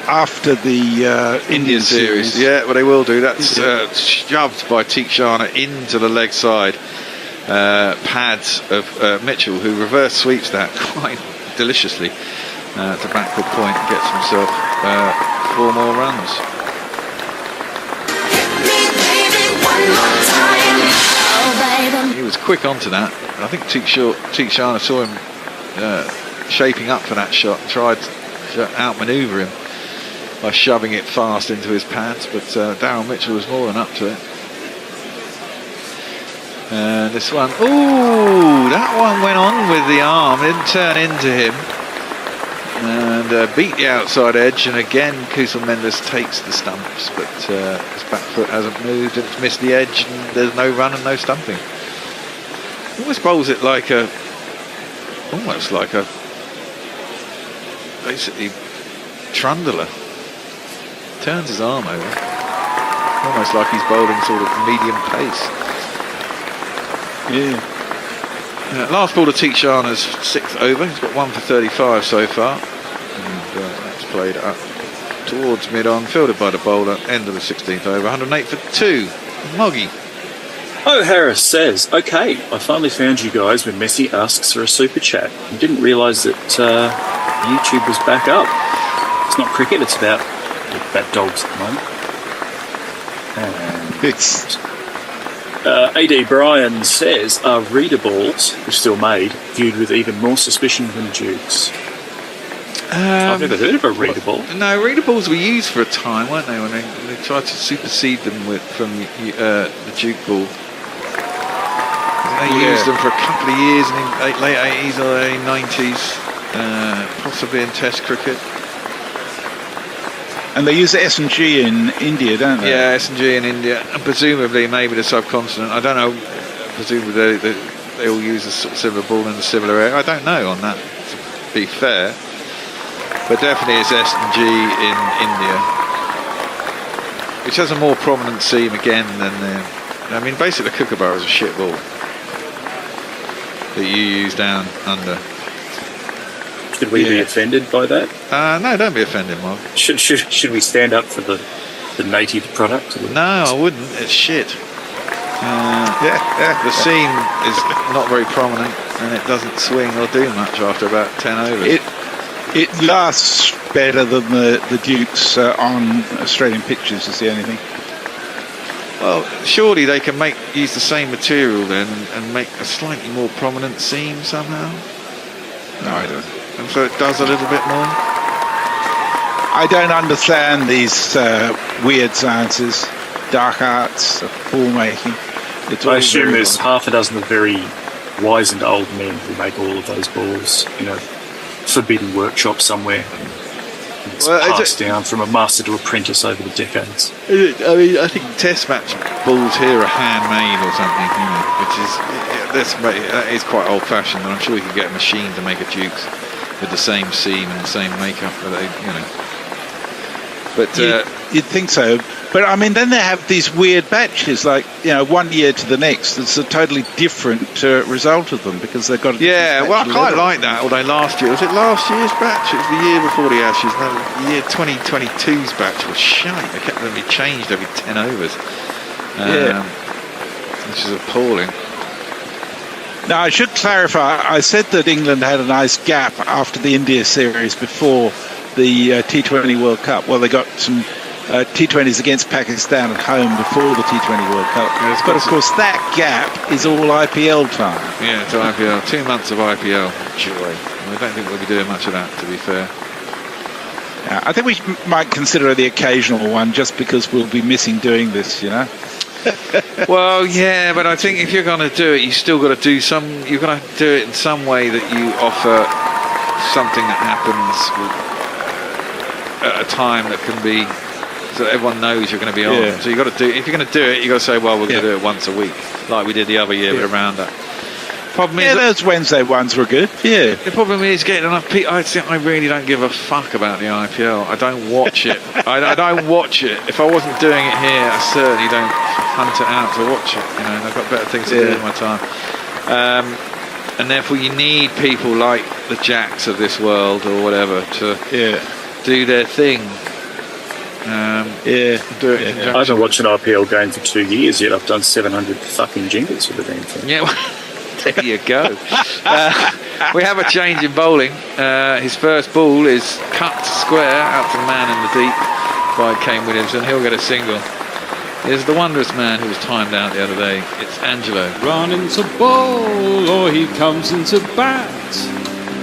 after the Indian series. Yeah, well, they will do. That's shoved by Teekshana into the leg side pads of Mitchell, who reverse sweeps that quite deliciously to backward point and gets himself 4 more runs. He was quick onto that. I think Teekshana saw him shaping up for that shot and tried to outmaneuver him by shoving it fast into his pads, but Daryl Mitchell was more than up to it. And this one, ooh, that one went on with the arm, didn't turn into him, and beat the outside edge, and again Kusal Mendes takes the stumps, but his back foot hasn't moved, and it's missed the edge, and there's no run and no stumping. Almost bowls it like a basically trundler. Turns his arm over, almost like he's bowling sort of medium pace. Yeah. Last ball to Teekshana's 6th over. He's got 1 for 35 so far, and that's played up towards mid-on, fielded by the bowler. End of the 16th over. 108 for 2. Moggy. Oh, Harris says, okay, I finally found you guys when Messi asks for a super chat. I didn't realise that YouTube was back up. It's not cricket, it's about dogs at the moment. It's AD Bryan says, are readables, if still made, viewed with even more suspicion than Dukes? I've never heard of a readable. No, readables were used for a time, weren't they, when they tried to supersede them from the Duke ball. They used them for a couple of years in the late 80s or early 90s, possibly in Test cricket. And they use the S&G in India, don't they? Yeah, S&G in India, and presumably maybe the subcontinent. I don't know. Presumably they all use a sort of similar ball in a similar area. I don't know on that, to be fair. But definitely it's S&G in India, which has a more prominent seam again than I mean, basically the Kookaburra is a shit ball that you use down under. Should we be offended by that? No, don't be offended, Mark. Should we stand up for the native product? No, I wouldn't. It's shit. The seam is not very prominent, and it doesn't swing or do much after about 10 overs. It lasts better than the Dukes on Australian pitches, is the only thing. Well, surely they can use the same material then and make a slightly more prominent seam somehow. No, I don't. And so it does a little bit more. I don't understand these weird sciences, dark arts, ball making. I assume there's half a dozen of very wizened old men who make all of those balls in a forbidden workshop somewhere. It's passed down from a master to apprentice over the decades. I mean, I think test match balls here are handmade or something, which that is quite old-fashioned. And I'm sure you could get a machine to make a Dukes with the same seam and the same makeup, But you'd think so. But I mean, then they have these weird batches, like 1 year to the next. It's a totally different result of them because they've got. I quite like that. Although last year, was it last year's batch? It was the year before the Ashes. No, the year 2022's batch was shite. They kept them changed every 10 overs. Which is appalling. Now I should clarify. I said that England had a nice gap after the India series before the T20 World Cup. Well, they got some T20s against Pakistan at home before the T20 World Cup. But of course that gap is all IPL time. Yeah, it's IPL. 2 months of IPL. Joy. I don't think we'll be doing much of that, to be fair. I think we might consider the occasional one just because we'll be missing doing this, Well, yeah, but I think if you're going to do it, you still got to do you're going to do it in some way that you offer something that happens at a time that can be, so that everyone knows you're going to be on. So you got to do, if you're going to do it, you got to say, well, we're going to do it once a week, like we did the other year with a roundup. Problem is, those Wednesday ones were good. Yeah. The problem is getting enough people. I really don't give a fuck about the IPL. I don't watch it. I don't watch it. If I wasn't doing it here, I certainly don't hunt it out to watch it. I've got better things to do with my time. And therefore, you need people like the Jacks of this world or whatever to do their thing. Do it. I've been watching IPL game for 2 years yet. I've done 700 fucking jingles for the damn thing. Yeah. There you go. We have a change in bowling. His first ball is cut square out to the man in the deep by Kane Williamson. He'll get a single. Here's the wondrous man who was timed out the other day. It's Angelo. Run into bowl or he comes into bat.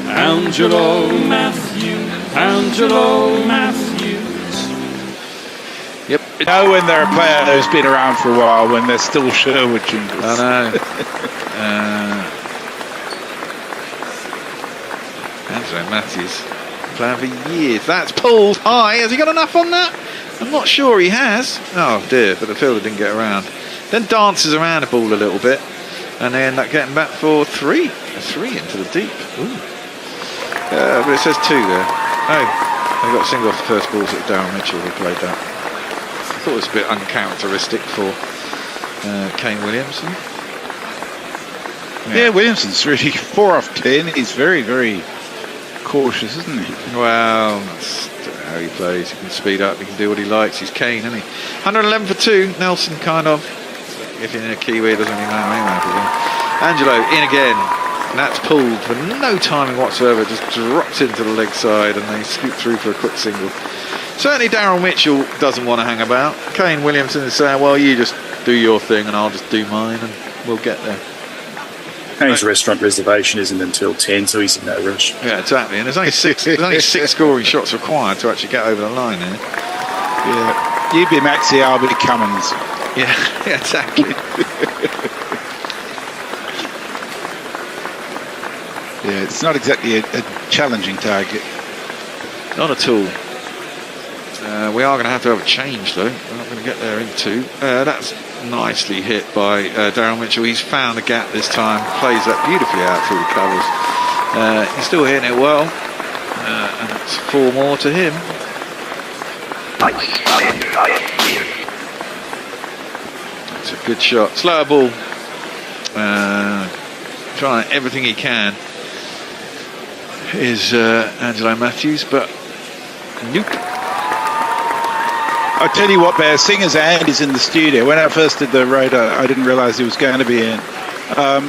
Angelo Matthews. Angelo Matthews. Yep. When they're a player who's been around for a while, when they're still Sherwood jingles. I know. Angelo Matthews playing for years. That's pulled high. Has he got enough on that? I'm not sure he has. Oh dear, but the fielder didn't get around. Then dances around the ball a little bit, and they end up getting back for three. A three into the deep. Ooh. But it says 2 there. Oh, they got a single off the first ball. It was Darryl Mitchell who played that. I thought it was a bit uncharacteristic for Kane Williamson. Yeah, Williamson's really 4 off 10. He's very, very cautious, isn't he? Well, that's how he plays. He can speed up. He can do what he likes. He's Kane, isn't he? 111 for 2. Nelson kind of. If you're in a Kiwi, it doesn't really matter anyway. Angelo in again. And that's pulled for no timing whatsoever. Just drops into the leg side and they scoop through for a quick single. Certainly Darryl Mitchell doesn't want to hang about. Kane Williamson is saying, well, you just do your thing and I'll just do mine and we'll get there. Kane's restaurant reservation isn't until 10, so he's in no rush. Yeah, exactly. And there's only six scoring shots required to actually get over the line here. Yeah. You be Maxi, I'll be Cummins. Yeah, exactly. Yeah, it's not exactly a challenging target. Not at all. We are going to have a change, though. We're not going to get there in 2. That's nicely hit by Darryl Mitchell. He's found a gap this time, plays that beautifully out through the covers. He's still hitting it well, and it's 4 more to him. It's a good shot. Slower ball. Trying everything he can is Angelo Matthews, but nope. I'll tell you what, Bear, seeing as Andy's in the studio, when I first did the radar, I didn't realise he was going to be in.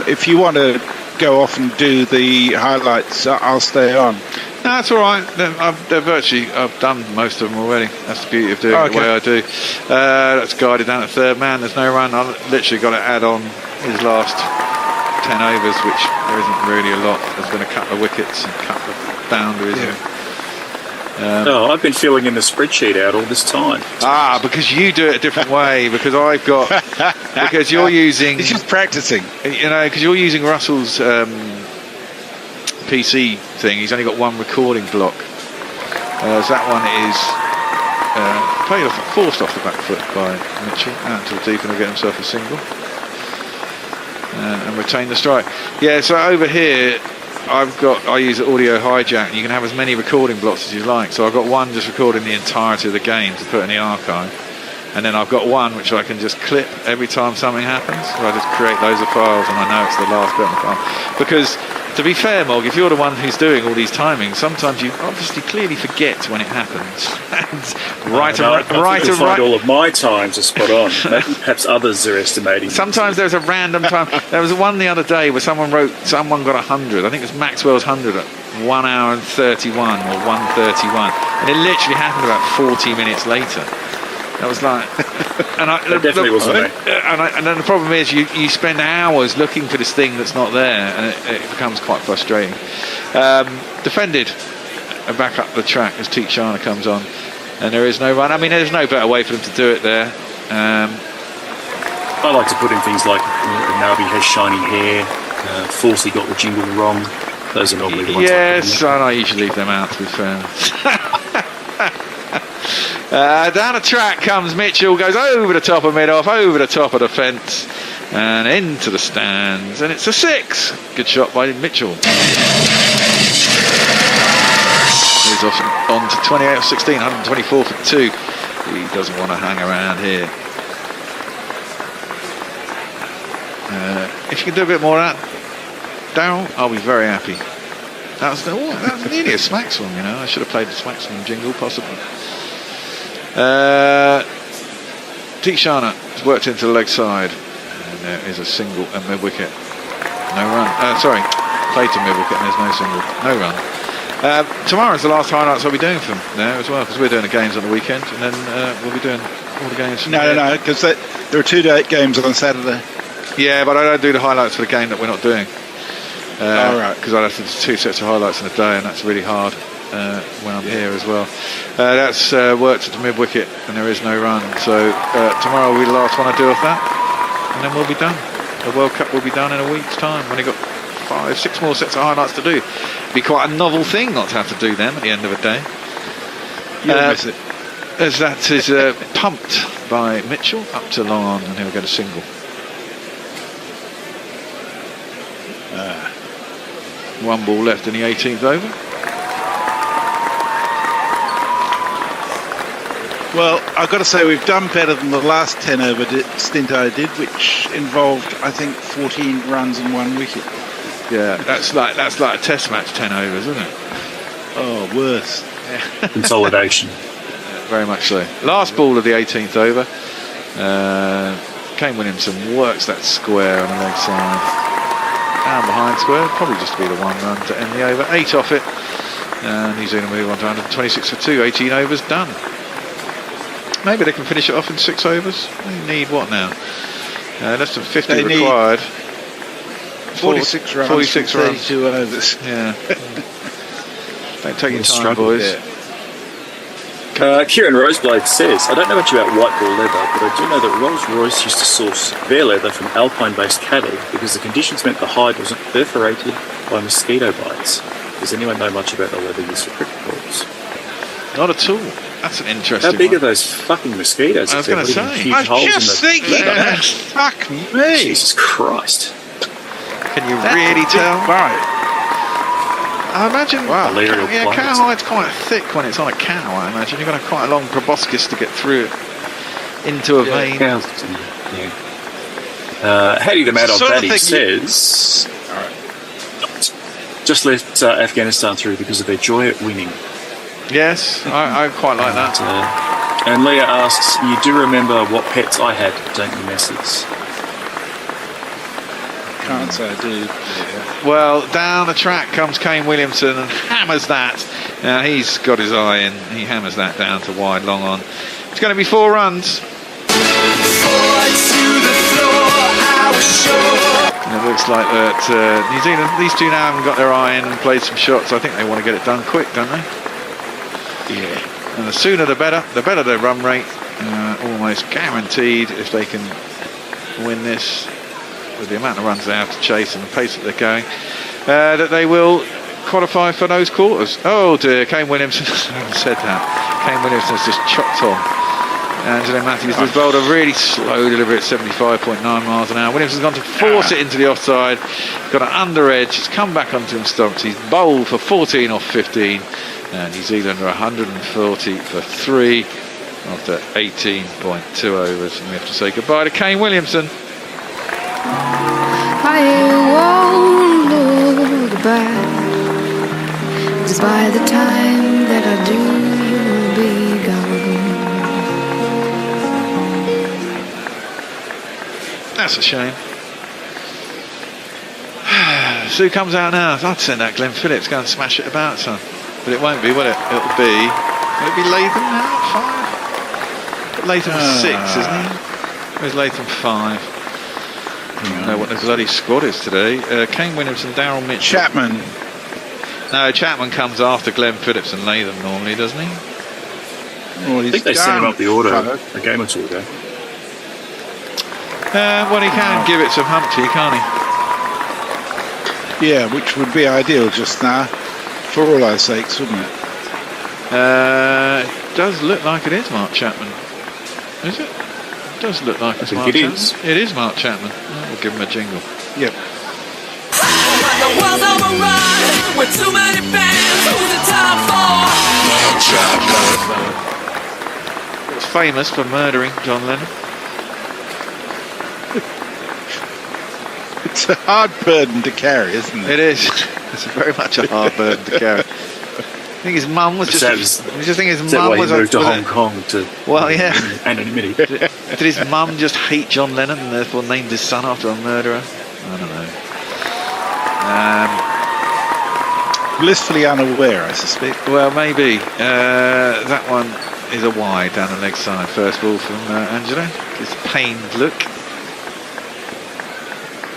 If you want to go off and do the highlights, I'll stay on. No, that's all right. I've done most of them already. That's the beauty of doing it the way I do. That's guided down at third man. There's no run. I've literally got to add on his last 10 overs, which there isn't really a lot. There's been a couple of wickets and a couple of boundaries. Yeah. I've been filling in the spreadsheet out all this time. Because you do it a different way. Because I've got... because you're using... He's just practicing. Because you're using Russell's PC thing. He's only got 1 recording block. So that one is played off, forced off the back foot by Mitchell out to the deep, and he'll get himself a single. And retain the strike. Yeah, so over here I use audio hijack, and you can have as many recording blocks as you like. So I've got one just recording the entirety of the game to put in the archive, and then I've got one which I can just clip every time something happens. So I just create loads of files, and I know it's the last bit on the file. Because to be fair, Mog, if you're the one who's doing all these timings, sometimes you obviously clearly forget when it happens. All of my times are spot on. Maybe perhaps others are estimating. Sometimes there's a random time. There was one the other day where someone got 100. I think it was Maxwell's 100 at 1 hour and 31 or 1:31, and it literally happened about 40 minutes later. I was like, that definitely wasn't me. And then the problem is you spend hours looking for this thing that's not there, and it becomes quite frustrating. Defended back up the track as Teek Shana comes on, and there is no run. I mean, there's no better way for them to do it there. I like to put in things like Nabi has shiny hair, Forsey got the jingle wrong. Those are normally the ones. Yes, and I usually leave them out, to be fair. Down the track comes Mitchell, goes over the top of mid-off, over the top of the fence, and into the stands, and it's a 6. Good shot by Mitchell. He's off on to 28 of 16, 124 for 2. He doesn't want to hang around here. If you can do a bit more of that, Darryl, I'll be very happy. That was nearly a smack swing, I should have played the smack swing jingle, possibly. Teek Shana has worked into the leg side, and there is a single and mid-wicket. No run. Played to mid-wicket, and there's no single. No run. Tomorrow's the last highlights I'll be doing for them there as well, because we're doing the games on the weekend, and then we'll be doing all the games. No, because there are 2 games on Saturday. Yeah, but I don't do the highlights for the game that we're not doing. Right. Because I'd have to do 2 sets of highlights in a day, and that's really hard when I'm here as well. That's worked at the mid-wicket, and there is no run. So tomorrow will be the last one I do of that, and then we'll be done. The World Cup will be done in a week's time. When you've got 5, 6 more sets of highlights to do. It'd be quite a novel thing not to have to do them at the end of a day. You'll miss it. As that is pumped by Mitchell up to long on, and he'll get a single. One ball left in the 18th over. Well, I've got to say we've done better than the last 10 over stint I did, which involved, I think, 14 runs and 1 wicket. Yeah, that's like a test match 10 overs, isn't it? Oh, worse. Consolidation. Very much so. Last ball of the 18th over. Kane Williamson works that square on the leg side. Down behind square, probably just to be the 1 run to end the over. 8 off it. And New Zealand move on to 126 for 2. 18 overs done. Maybe they can finish it off in 6 overs. They need what now? Less than 50 they required. 46 runs. 46 runs. 32 overs. Yeah. Don't take your time, boys. Kieran Roseblade says, I don't know much about white ball leather, but I do know that Rolls-Royce used to source their leather from alpine-based cattle because the conditions meant the hide wasn't perforated by mosquito bites. Does anyone know much about the leather used for cricket balls? Not at all. That's an interesting How big one. are those fucking mosquitoes? I was going to say. I was just thinking that. Fuck me. Jesus Christ. Can you really tell? Right. I imagine, Malarial plagues. cowhide's quite thick when it's on a cow, I imagine. You've got quite a long proboscis to get through it into a vein. Cows, Hattie the Mad Dog Sort of Daddy thing says, just let Afghanistan through because of their joy at winning. Yes, I quite like that. And Leah asks, you do remember what pets I had, don't you, messes? Can't say I do. Yeah. Well, down the track comes Kane Williamson and hammers that. Now he's got his eye in. He hammers that down to wide, long on. It's going to be 4 runs. And it looks like that New Zealand, these two now haven't got their eye in and played some shots. I think they want to get it done quick, don't they? Yeah. And the sooner the better their run rate. Almost guaranteed if they can win this, with the amount of runs they have to chase and the pace that they're going, that they will qualify for those quarters. Oh dear, Kane Williamson said that. Kane Williamson has just chopped on Angelo Matthews has bowled a really slow delivery at 75.9 miles an hour. Williamson's gone to force it into the offside, got an under edge, he's come back onto him stumps, he's bowled for 14 off 15, and New Zealand are 140 for 3 after 18.2 overs, and we have to say goodbye to Kane Williamson. I won't look back, 'cause by the time that I do, you'll be gone. That's a shame. Sue comes out now. I'd send out Glenn Phillips, go and smash it about, son. But it won't be, will it? It'll be Latham now at 5? But Latham's 6, isn't he? Where's Latham 5? I don't know what the bloody squad is today. Kane Williamson, Darryl Mitchell. Chapman. No, Chapman comes after Glenn Phillips and Latham normally, doesn't he? Well, I think they sent him up the order a game or two ago. Well, he can give it some Humpty, can't he? Yeah, which would be ideal just now, for all our sakes, wouldn't it? It does look like it is Mark Chapman. Is it? It does look like it's Mark Chapman. It is Mark Chapman. We'll give him a jingle. Yep. The world's overrun with too many fans. Who's the top for? Mark Chapman. It's famous for murdering John Lennon. It's a hard burden to carry, isn't it? It is. It's very much a hard burden to carry. I think his mum was Is that why he moved to Hong Kong to anonymity? Did his mum just hate John Lennon and therefore named his son after a murderer? I don't know. Blissfully unaware, I suspect. Well, maybe. That one is a wide down the leg side. First ball from Angelo. His pained look.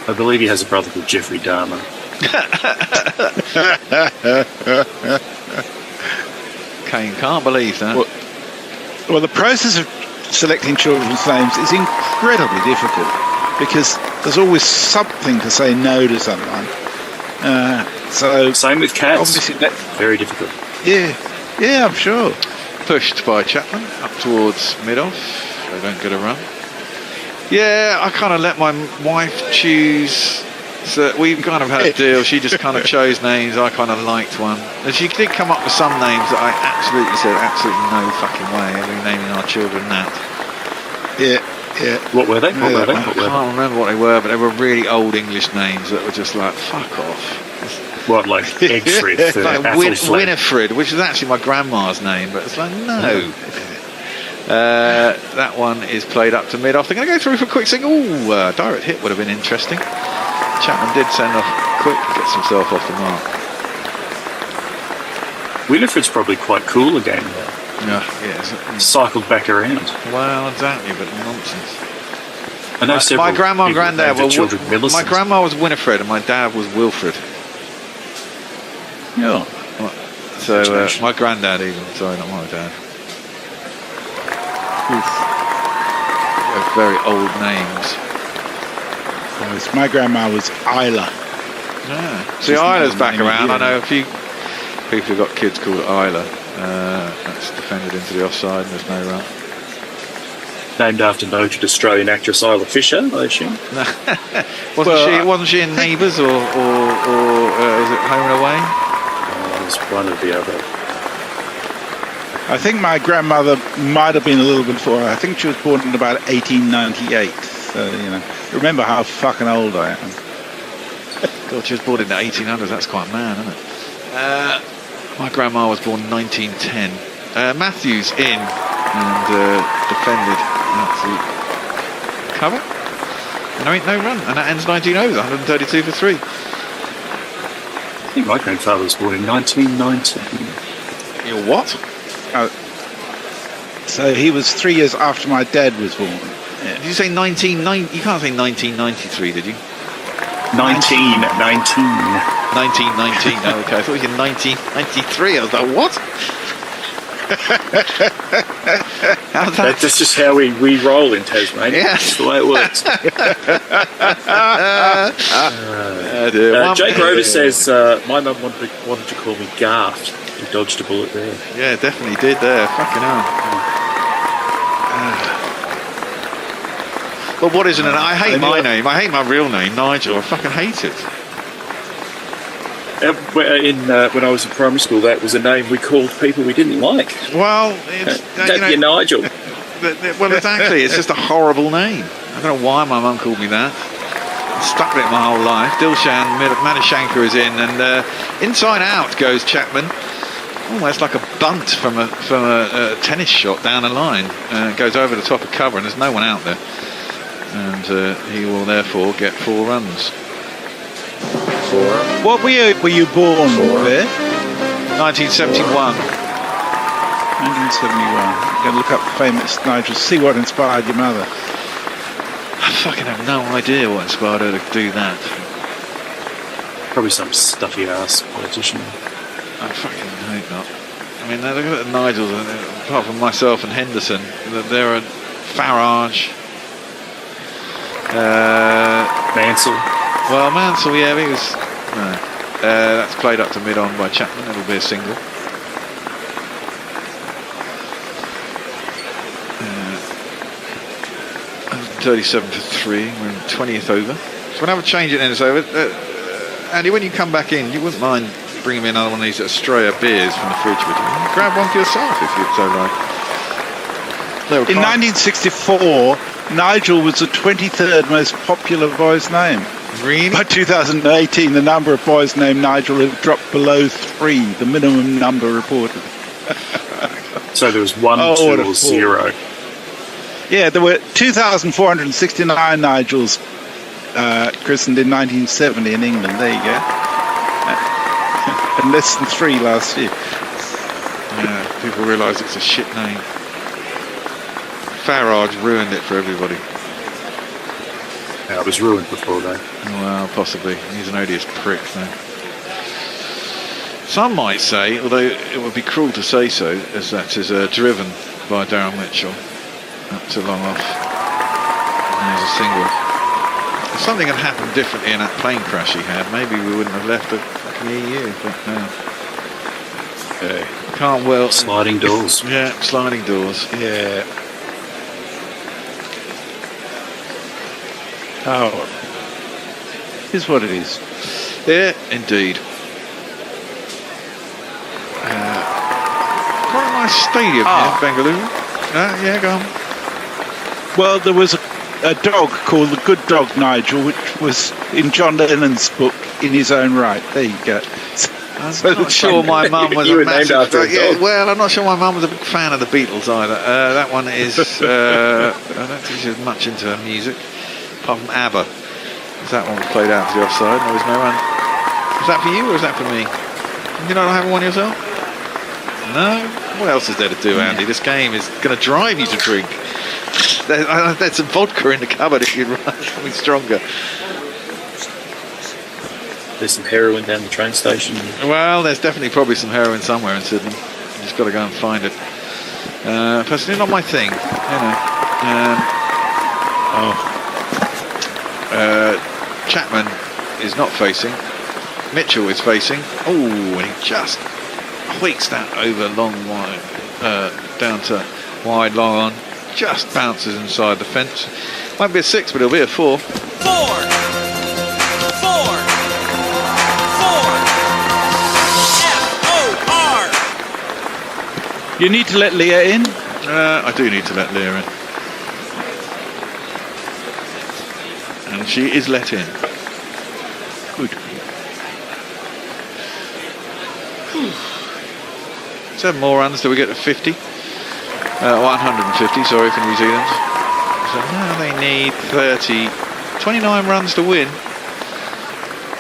I believe he has a brother called Jeffrey Dahmer. Kane can't believe that. Well, the process of selecting children's names is incredibly difficult because there's always something to say no to someone. So same with cats. Obviously, very difficult. Yeah, I'm sure. Pushed by Chapman up towards mid-off. They don't get a run. Yeah, I kind of let my wife choose. So we kind of had a deal. She just kind of chose names. I kind of liked one. And she did come up with some names that I absolutely said, absolutely no fucking way are we naming our children that. Yeah. What were they? I can't remember what they were, but they were really old English names that were just like, fuck off. What, like Egfrid? Like Winifred, which is actually my grandma's name, but it's like, no. That one is played up to mid-off. They're going to go through for a quick single. Ooh, direct hit would have been interesting. Chapman did send off quick, gets himself off the mark. Winifred's probably quite cool again. Yeah. Cycled back around. Well, exactly, but nonsense. I know several my grandma and granddad were children Millicent. My grandma was Winifred and my dad was Wilfred. Yeah. So my granddad even. Sorry, not my dad. Very old names. My grandma was Isla. Yeah. See, Isla's back around. I know a few people who've got kids called Isla. That's defended into the offside and there's no run. Named after noted Australian actress Isla Fisher, I assume. wasn't she in Neighbours or was it Home and Away? It was one or the other. I think my grandmother might have been a little bit before. I think she was born in about 1898. So, remember how fucking old I am. God, she was born in the 1800s. That's quite mad, isn't it? My grandma was born in 1910. Matthews in and defended into cover. No run, and that ends 19 overs, 132 for 3. I think my grandfather was born in 1919. Your what? So he was 3 years after my dad was born. Yeah. Did you say 1990? You can't say 1993, did you? 1919. Oh, okay, I thought you were 1993. I was like, what? How's that? That's just how we roll in Tasmania. Yeah. That's the way it works. Jake Rover says, my mum wanted to call me Garth. He dodged a bullet there. Yeah, definitely did there. Fucking hell. But what isn't it? I hate my name. I hate my real name, Nigel. I fucking hate it. When I was in primary school, that was a name we called people we didn't like. Well, that'd be Nigel. Well, exactly. It's just a horrible name. I don't know why my mum called me that. I stuck with it my whole life. Dilshan Manishankar is in, and inside out goes Chapman. Almost like a bunt from a tennis shot down the line. It goes over the top of cover, and there's no one out there. And he will therefore get 4 runs. 4. What were you born there? 1971. 1971. I'm going to look up famous Nigel, see what inspired your mother. I fucking have no idea what inspired her to do that. Probably some stuffy ass politician. I fucking hope not. I mean, look at the Nigels, apart from myself and Henderson, there are Farage, Mansell. Well, Mansell, yeah, he was. No. That's played up to mid-on by Chapman. It'll be a single. 37 for 3. We're in 20th over. So we'll have a change at the end of this over. Andy, when you come back in, you wouldn't mind bringing me another one of these Australia beers from the fridge, would you? Grab one for yourself if you'd so like. In 1964, Nigel was the 23rd most popular boy's name. Really? By 2018, the number of boys named Nigel had dropped below 3, the minimum number reported. So there was 1, 2 or 0. Yeah, there were 2,469 Nigels christened in 1970 in England. There you go. And less than 3 last year. Yeah, people realise it's a shit name. Farage ruined it for everybody. Yeah, it was ruined before though. Well, possibly. He's an odious prick though. Some might say, although it would be cruel to say so, as that is driven by Darren Mitchell. Not too long off. And there's a single. If something had happened differently in that plane crash he had, maybe we wouldn't have left the fucking EU. But can't well. Sliding doors. Yeah, sliding doors. Yeah. Oh, is what it is. Yeah, indeed. Quite a nice stadium here in Bengaluru. Yeah, go on. Well, there was a dog called the Good Dog Nigel, which was in John Lennon's book in his own right. There you go. I'm not sure my mum was a massive. Well, I'm not sure my mum was a big fan of the Beatles either. That one is. I don't think she was much into her music. Apart from ABBA. That one was played out to the offside. There was no run. Was that for you or was that for me? Did you not have one yourself? No? What else is there to do, Andy? This game is going to drive you to drink. There's some vodka in the cupboard if you'd run something stronger. There's some heroin down the train station. Well, there's definitely probably some heroin somewhere in Sydney. You just got to go and find it. Personally, not my thing. Chapman is not facing. Mitchell is facing. Oh, and he just tweaks that over long wide, down to wide long on. Just bounces inside the fence. Might be a 6, but it'll be a 4. 4. F-O-R. You need to let Leah in. I do need to let Leah in. And she is let in. Good. 7 more runs till we get to 50. 150, sorry, for New Zealand. So now they need 29 runs to win.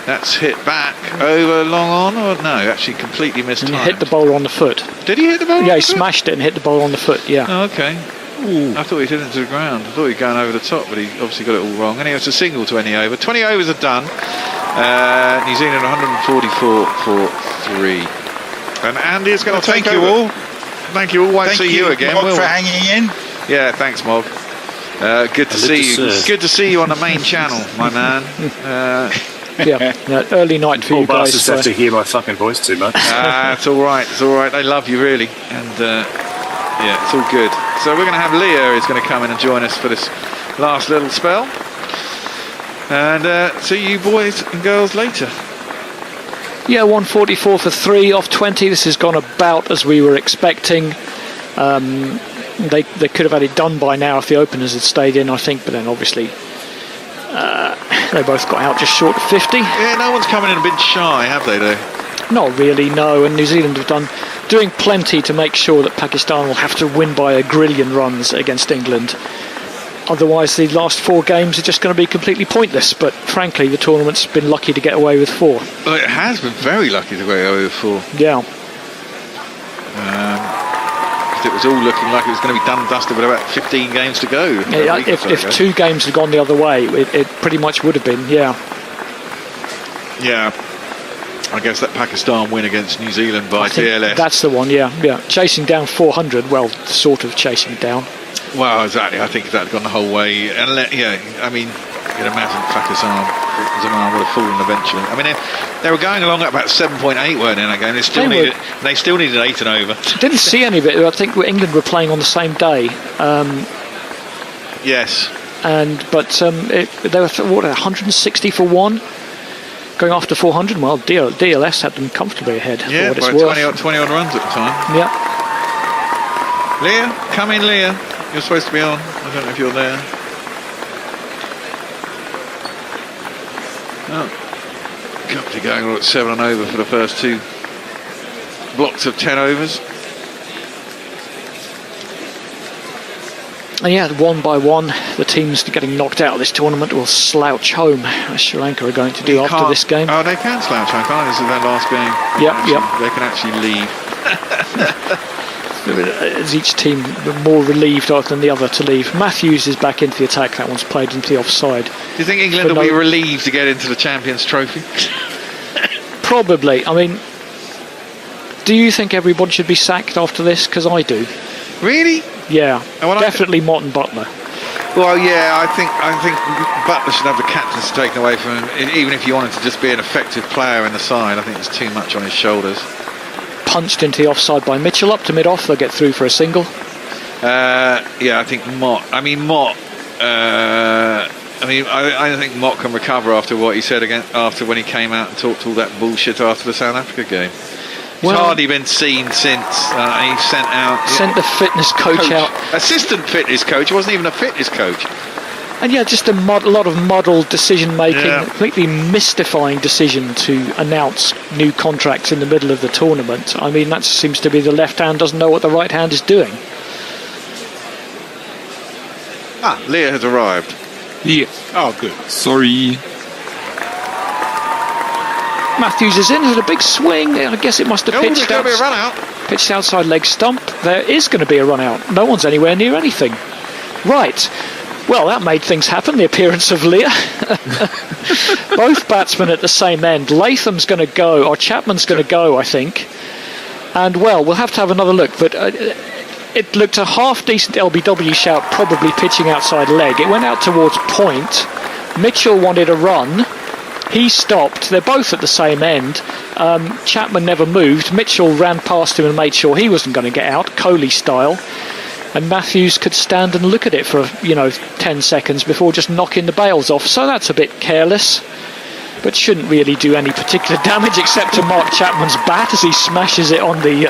That's hit back over long on, or no, actually completely missed time. He hit the bowler on the foot. Did he hit the bowler? Yeah, he smashed it and hit the bowler on the foot, yeah. Oh, okay. Ooh. I thought he hit it to the ground. I thought he was going over the top, but he obviously got it all wrong. Anyway, it's a single to any over. 20 overs are done. New Zealand 144 for 3. And Andy is going to take you over. all. Thank you all. Won't see you again. Mog, for hanging in. Yeah, thanks, Mog. Good to see you. Good to see you on the main channel, my man. Yeah, early night for you guys. Bastards have to hear my fucking voice too much. It's all right. It's all right. They love you, really. And yeah, it's all good. So we're going to have Leah who's going to come in and join us for this last little spell. And see you boys and girls later. Yeah, 144 for 3 off 20. This has gone about as we were expecting. They could have had it done by now if the openers had stayed in, I think, but then obviously they both got out just short of 50. Yeah, no one's coming in a bit shy, have they, though? Not really, no. And New Zealand have doing plenty to make sure that Pakistan will have to win by a grillion runs against England. Otherwise, the last 4 games are just going to be completely pointless. But frankly, the tournament's been lucky to get away with 4. Well, it has been very lucky to get away with 4. Yeah. It was all looking like it was going to be done and dusted with about 15 games to go. Yeah, if 2 games had gone the other way, it pretty much would have been, yeah. Yeah. I guess that Pakistan win against New Zealand by TLS. That's the one, yeah. Chasing down 400, well, sort of chasing down. Well, exactly. I think that had gone the whole way. And yeah, I mean, you'd imagine Pakistan would have fallen eventually. I mean, they were going along at about 7.8, weren't they? Again, they still needed 8 and over. Didn't see any of it. I think England were playing on the same day. Yes. But they were 160 for 1. Going after 400, well, DLS had them comfortably ahead. Yeah, for by what it's 20 odd runs at the time. Yeah. Leah, come in, Leah. You're supposed to be on. I don't know if you're there. Oh. Company going all at 7 and over for the first 2 blocks of 10 overs. And yeah, 1 by 1, the teams getting knocked out of this tournament will slouch home, as Sri Lanka are going to do after this game. Oh, they can slouch home, can't they? This is their last game. They can actually leave. As each team more relieved than the other to leave. Matthews is back into the attack. That one's played into the offside. Do you think England will be relieved to get into the Champions Trophy? Probably. I mean, do you think everybody should be sacked after this? Because I do. Really? Yeah. Definitely Mott and Butler. Well, yeah, I think Butler should have the captaincy taken away from him. Even if you wanted to just be an effective player in the side, I think it's too much on his shoulders. Punched into the offside by Mitchell, up to mid-off, they'll get through for a single. Yeah, I think Mott. I think Mott can recover after what he said after when he came out and talked all that bullshit after the South Africa game. He's hardly been seen since. He sent the fitness coach out. Assistant fitness coach. He wasn't even a fitness coach. And yeah, just a lot of muddled decision making, completely mystifying decision to announce new contracts in the middle of the tournament. I mean, that seems to be the left hand doesn't know what the right hand is doing. Leah has arrived. Yeah. Oh, good. Sorry. Matthews is in, had a big swing. I guess it must have pitched out. Be a run out. Pitched outside leg stump. There is going to be a run out. No one's anywhere near anything. Right. Well, that made things happen, the appearance of Leah. Both batsmen at the same end. Latham's going to go, or Chapman's going to go, I think. And, well, we'll have to have another look. But it looked a half-decent LBW shout, probably pitching outside leg. It went out towards point. Mitchell wanted a run. He stopped. They're both at the same end. Chapman never moved. Mitchell ran past him and made sure he wasn't going to get out, Coley style. And Matthews could stand and look at it for 10 seconds before just knocking the bails off. So that's a bit careless, but shouldn't really do any particular damage except to Mark Chapman's bat as he smashes it on the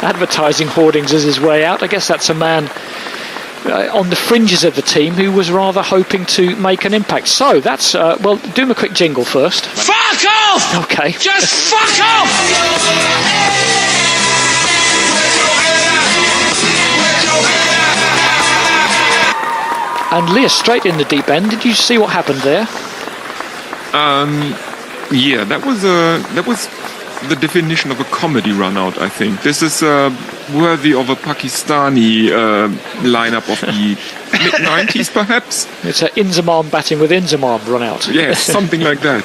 advertising hoardings as his way out. I guess that's a man on the fringes of the team who was rather hoping to make an impact. So that's well, do him a quick jingle first. Fuck off! Okay. Just fuck off! And Leah, straight in the deep end. Did you see what happened there? Yeah, that was the definition of a comedy run out, I think. This is worthy of a Pakistani lineup of the mid-90s, perhaps? It's an Inzamam batting with Inzamam run out. Yes, something like that.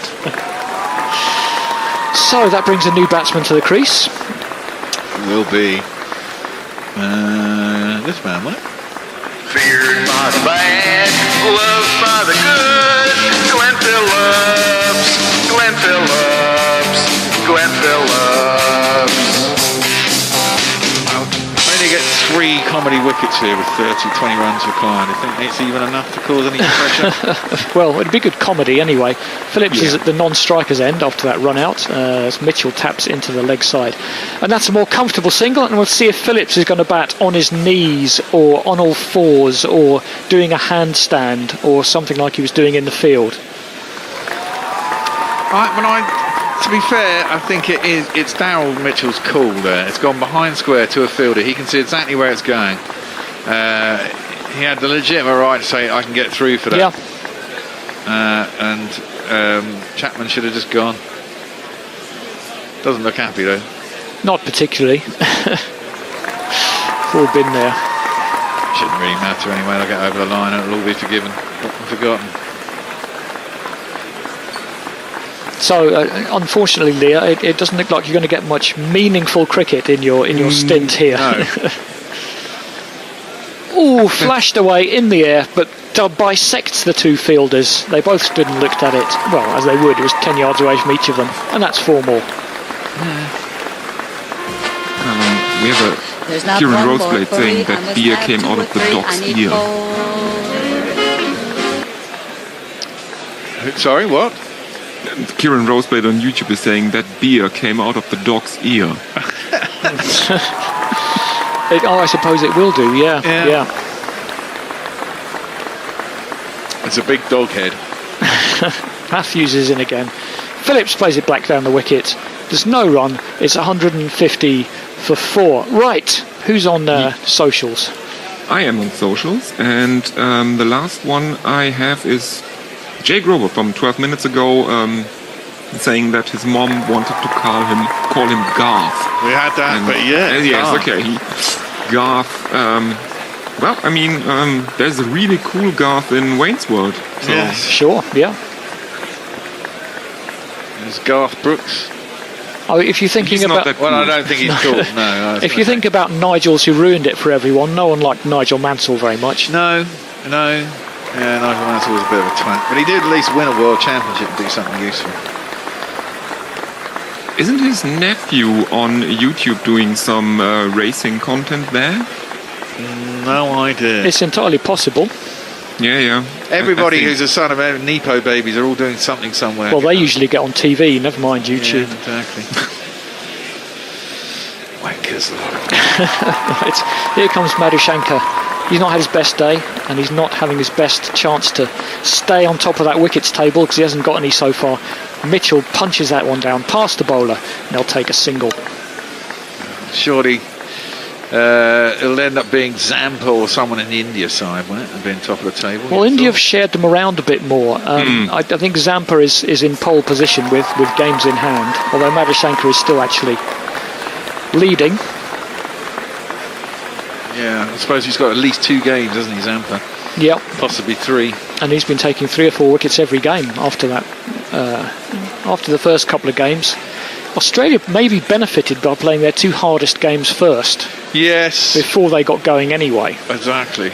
So that brings a new batsman to the crease. Will be this man, won't it? Feared by the bad, loved by the good. Glenn Phillips, Glenn Phillips, Glenn Phillips. Only get 3 comedy wickets here with 20 runs required. I think it's even enough to cause any pressure. Well, it'd be good comedy anyway. Phillips is at the non-striker's end after that run out as Mitchell taps into the leg side. And that's a more comfortable single, and we'll see if Phillips is going to bat on his knees or on all fours or doing a handstand or something like he was doing in the field. To be fair, I think it's Darryl Mitchell's call there. It's gone behind square to a fielder. He can see exactly where it's going. He had the legitimate right to say, I can get through for that. Yeah. And Chapman should have just gone. Doesn't look happy though. Not particularly. All been there. Shouldn't really matter anyway. They'll get over the line and it'll all be forgiven and forgotten. So, unfortunately, Leah, it doesn't look like you're going to get much meaningful cricket in your stint here. No. Ooh, flashed away in the air, but bisects the two fielders. They both stood and looked at it, well, as they would. It was 10 yards away from each of them, and that's 4 more. We have a Kieran Roseblade saying that beer came out of the dog's ear. Sorry, what? Kieran Roseblade on YouTube is saying that beer came out of the dog's ear. I suppose it will do, yeah. It's a big dog head. Matthews is in again. Phillips plays it back down the wicket. There's no run. It's 150 for 4. Right, who's on socials? I am on socials, and the last one I have is Jay Grover from 12 minutes ago, saying that his mom wanted to call him Garth. We had that, and, but yes, okay. Garth. Well, I mean, there's a really cool Garth in Wayne's World. So. Yes, sure, yeah. There's Garth Brooks. Oh, if you're thinking about... Well, I don't think he's cool, no. If you think about Nigels who ruined it for everyone, no one liked Nigel Mansell very much. No. Yeah, Nigel Mansell was a bit of a twat. But he did at least win a world championship and do something useful. Isn't his nephew on YouTube doing some racing content there? No idea. It's entirely possible. Yeah. Everybody who's a son of Nepo babies are all doing something somewhere. Well, they usually get on TV, never mind YouTube. Yeah, exactly. Wankers. Right, here comes Madhushankar. He's not had his best day, and he's not having his best chance to stay on top of that wickets table because he hasn't got any so far. Mitchell punches that one down past the bowler, and they'll take a single. Surely it'll end up being Zampa or someone in the India side, won't it? And being top of the table. Well, India have shared them around a bit more. I think Zampa is in pole position with games in hand, although Madhushankar is still actually leading. Yeah, I suppose he's got at least 2 games, hasn't he, Zampa? Yep. Possibly 3. And he's been taking 3 or 4 wickets every game after that. After the first couple of games. Australia maybe benefited by playing their 2 hardest games first. Yes. Before they got going anyway. Exactly.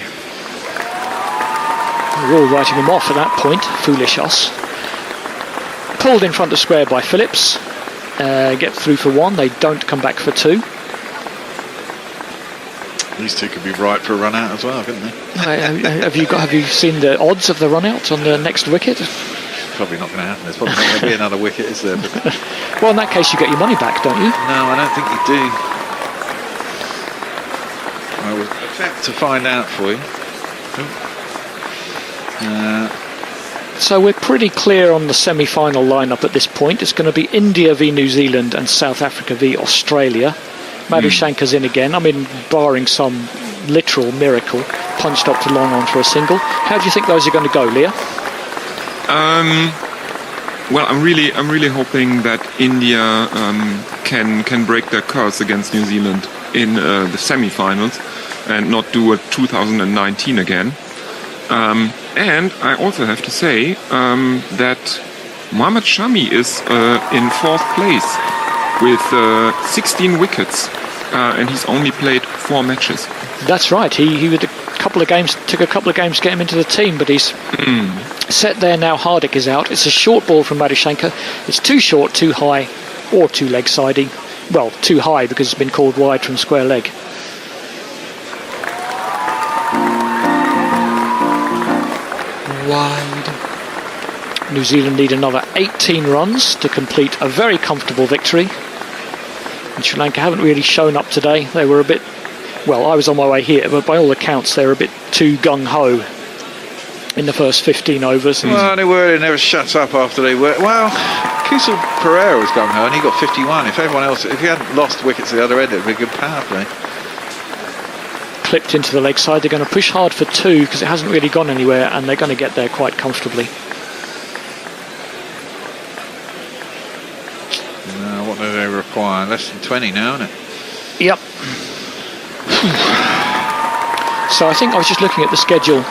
We're all writing them off at that point. Foolish us. pulled in front of square by Phillips. Get through for 1. They don't come back for 2. These two could be right for a run out as well, couldn't they? Have you seen the odds of the run out on the next wicket? Probably not going to happen. There's probably not going to be another wicket, is there? But well, in that case, you get your money back, don't you? no, I don't think you do. I will attempt to find out for you. So we're pretty clear on the semi-final lineup at this point. It's going to be India v New Zealand and South Africa v Australia. Madhushankar's in again. I mean, barring some literal miracle, punched up to long on for a single. How do you think those are going to go, Leah? Well, I'm really hoping that India can break their curse against New Zealand in the semi-finals and not do a 2019 again. And I also have to say that Mohammad Shami is in 4th place with 16 wickets, and he's only played 4 matches. That's right. He took a couple of games to get him into the team, but he's set there now. Hardik is out. It's a short ball from Madhushankar. It's too short, too high, or too leg-siding. Well, too high because it's been called wide from square leg. Wide. New Zealand need another 18 runs to complete a very comfortable victory. And Sri Lanka haven't really shown up today. They were a bit, well, I was on my way here, but by all accounts they were a bit too gung-ho in the first 15 overs. Well, they never shut up after they were. Well, Kusal Pereira was gung-ho and he got 51. If he hadn't lost wickets at the other end, it would be a good power play. Clipped into the leg side. They're going to push hard for 2 because it hasn't really gone anywhere, and they're going to get there quite comfortably. What do they require? Less than 20 now, isn't it? Yep. So I think I was just looking at the schedule,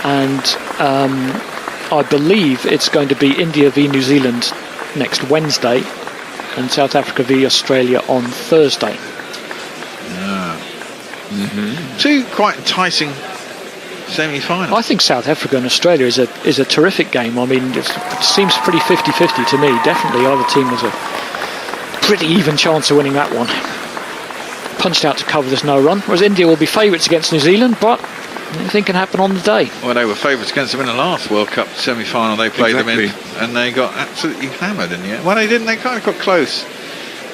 and I believe it's going to be India v New Zealand next Wednesday and South Africa v Australia on Thursday. Two quite enticing semi-finals. I think South Africa and Australia is a terrific game. I mean, it seems pretty 50-50 to me. Definitely either team has a pretty even chance of winning that one. Punched out to cover, there's no run. Whereas India will be favourites against New Zealand, but anything can happen on the day. Well, they were favourites against them in the last World Cup semi-final. They played them in, and they got absolutely hammered in the end. Well, they didn't. They kind of got close.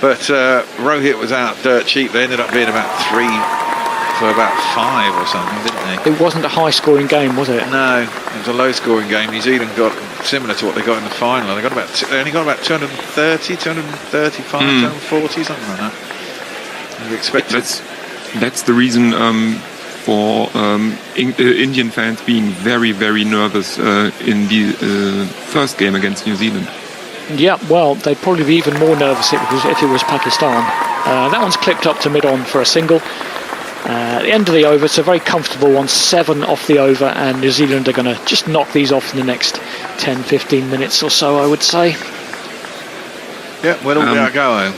But Rohit was out dirt cheap. They ended up being about 3 for about 5 or something, didn't they? It wasn't a high-scoring game, was it? No, it was a low-scoring game. New Zealand got similar to what they got in the final. They only got about 230, 235, 240, something like that. You expected. That's the reason for Indian fans being very, very nervous in the first game against New Zealand. Yeah, well, they'd probably be even more nervous if it was Pakistan. That one's clipped up to mid-on for a single. At the end of the over, it's a very comfortable one, 7 off the over, and New Zealand are going to just knock these off in the next 10-15 minutes or so, I would say. Yeah, where'll we go?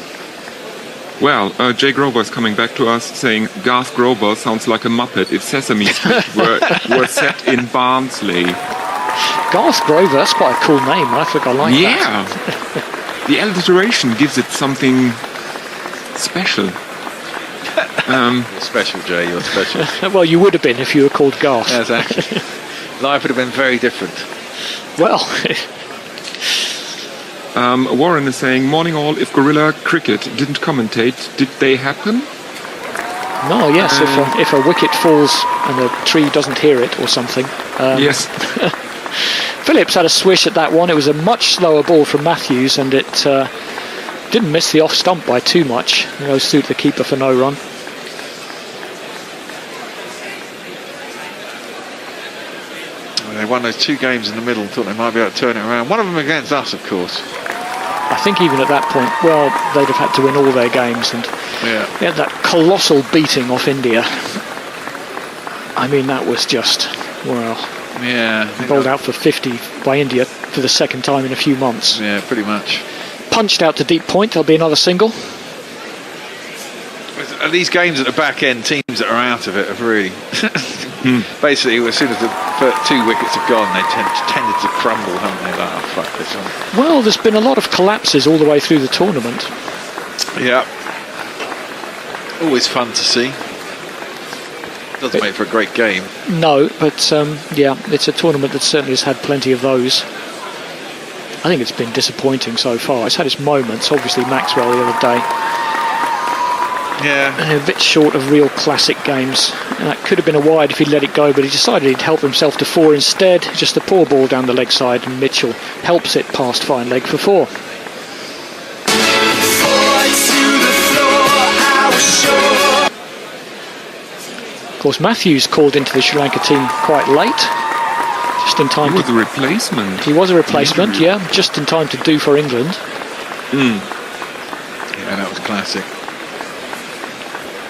Well, Jay Grover is coming back to us saying Garth Grover sounds like a Muppet if Sesame Street were set in Barnsley. Garth Grover, that's quite a cool name. I think I like that. Yeah. The alliteration gives it something special. You're special, Jay, you're special. Well, you would have been if you were called Garth. Yeah, exactly. Life would have been very different. Well... Warren is saying, morning all, if Gorilla Cricket didn't commentate, did they happen? No, yes, if a wicket falls and a tree doesn't hear it or something. Yes. Phillips had a swish at that one. It was a much slower ball from Matthews, and it didn't miss the off stump by too much. It goes through to the keeper for no run. They won those 2 games in the middle and thought they might be able to turn it around. One of them against us, of course. I think even at that point, well, they'd have had to win all their games, and they had that colossal beating off India. I mean, that was just, well... Yeah. Bowled out for 50 by India for the second time in a few months. Yeah, pretty much. Punched out to deep point, there'll be another single. these games at the back end, teams that are out of it have really basically, as soon as the first 2 wickets have gone, they tended to crumble, haven't they? Like, oh, fuck this one. Well, there's been a lot of collapses all the way through the tournament. Yeah, always fun to see. Doesn't make for a great game. No, but yeah, it's a tournament that certainly has had plenty of those. I think it's been disappointing so far. It's had its moments, obviously Maxwell the other day. Yeah. And a bit short of real classic games. And that could have been a wide if he'd let it go, but he decided he'd help himself to 4 instead. Just a poor ball down the leg side, and Mitchell helps it past fine leg for 4. Of course, Matthews called into the Sri Lanka team quite late. Just in time. He was a replacement. He was a replacement, yeah, just in time to do for England. Yeah, that was classic.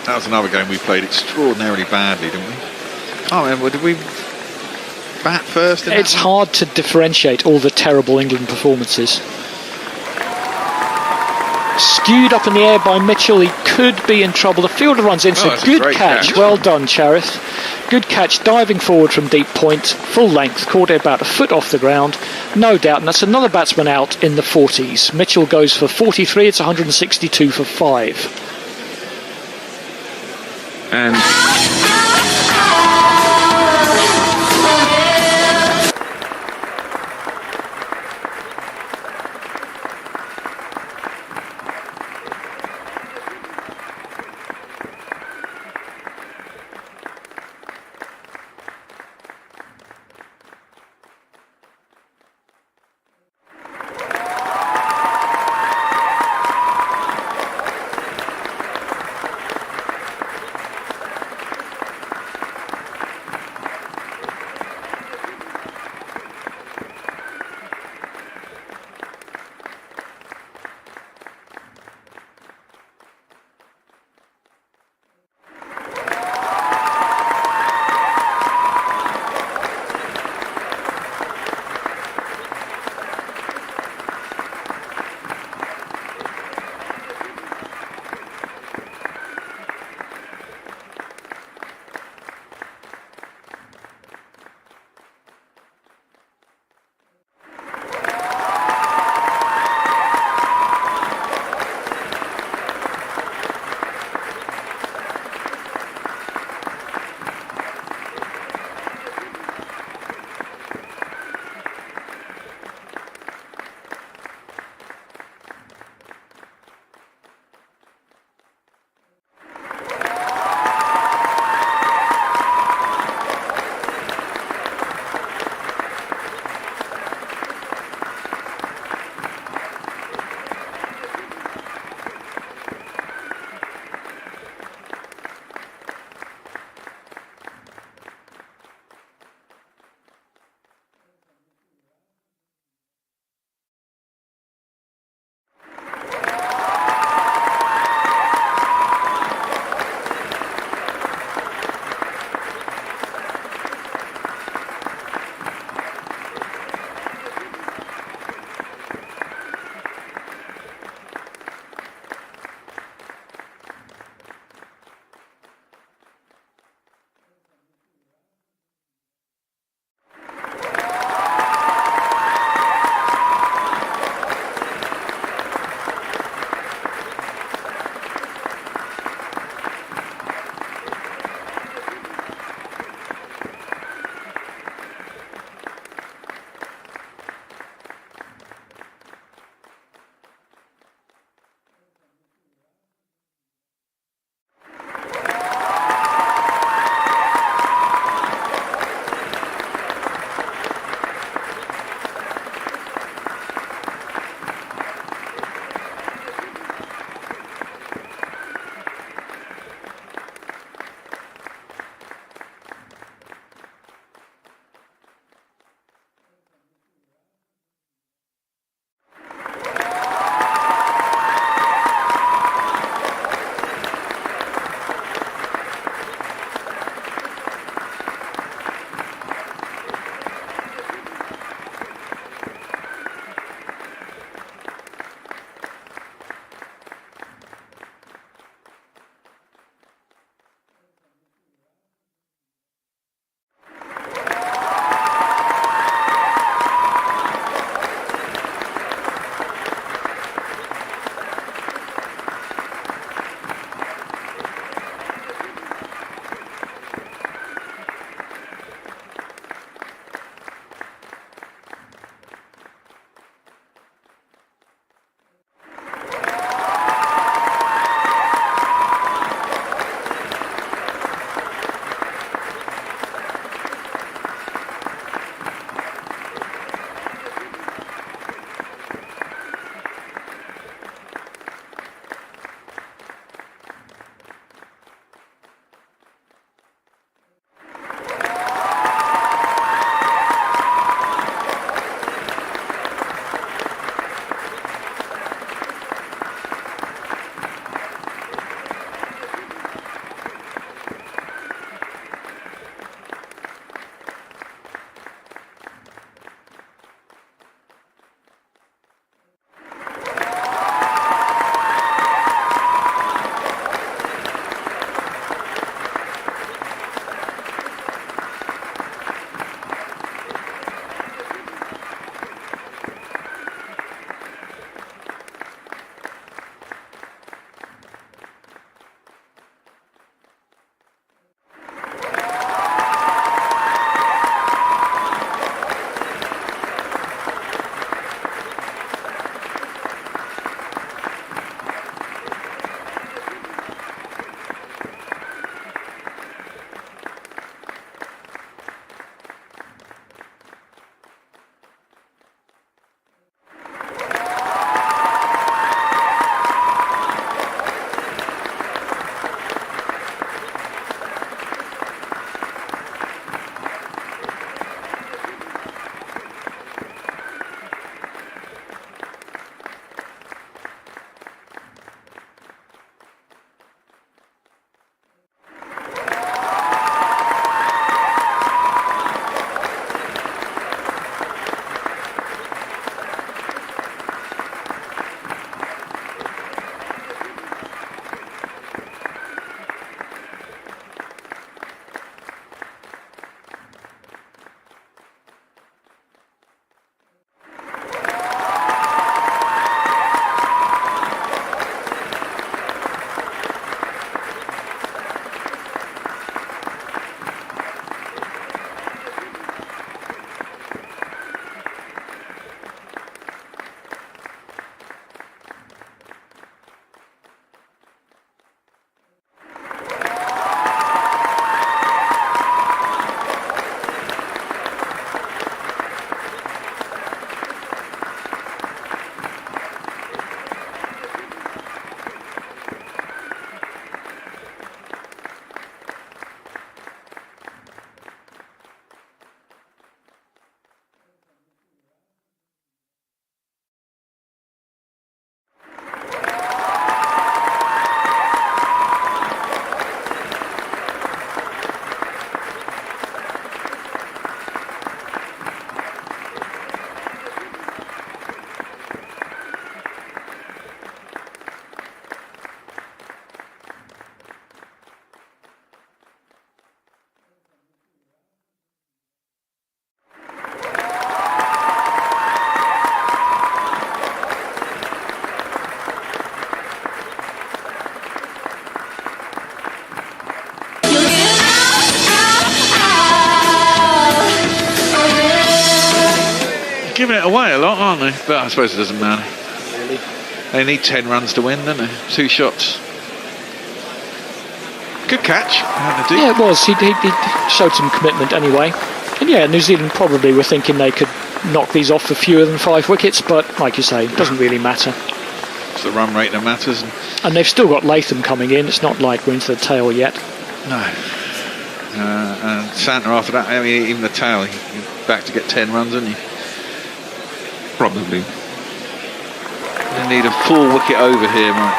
That was another game we played extraordinarily badly, didn't we? Oh, remember, did we bat first? It's hard to differentiate all the terrible England performances. Skewed up in the air by Mitchell, he could be in trouble. The fielder runs in, so good catch. Well done, Charith. Good catch, diving forward from deep point, full length, caught it about a foot off the ground, no doubt, and that's another batsman out in the 40s. Mitchell goes for 43, it's 162 for 5. And away a lot, aren't they? But I suppose it doesn't matter. They need 10 runs to win, don't they? 2 shots. Good catch. Yeah, it was. He showed some commitment anyway. And yeah, New Zealand probably were thinking they could knock these off for fewer than 5 wickets, but like you say, it doesn't really matter. It's the run rate that matters. And they've still got Latham coming in. It's not like we're into the tail yet. No. And Santa after that, I mean, even the tail, he's back to get 10 runs, isn't he? Probably. They need a 4 wicket over here, might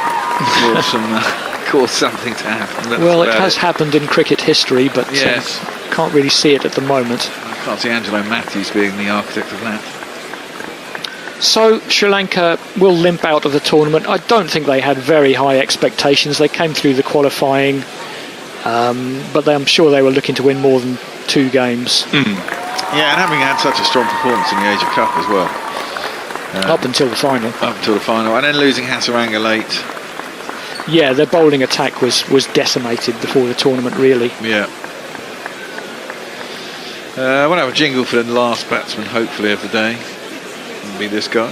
cause something to happen. That's well, it has happened in cricket history, but yes. Can't really see it at the moment. I can't see Angelo Matthews being the architect of that. So Sri Lanka will limp out of the tournament. I don't think they had very high expectations. They came through the qualifying, but I'm sure they were looking to win more than 2 games. Yeah, and having had such a strong performance in the Asia Cup as well. Up until the final. And then losing Hasaranga late. Yeah, their bowling attack was decimated before the tournament, really. Yeah. We'll have a jingle for the last batsman, hopefully, of the day. It'll be this guy.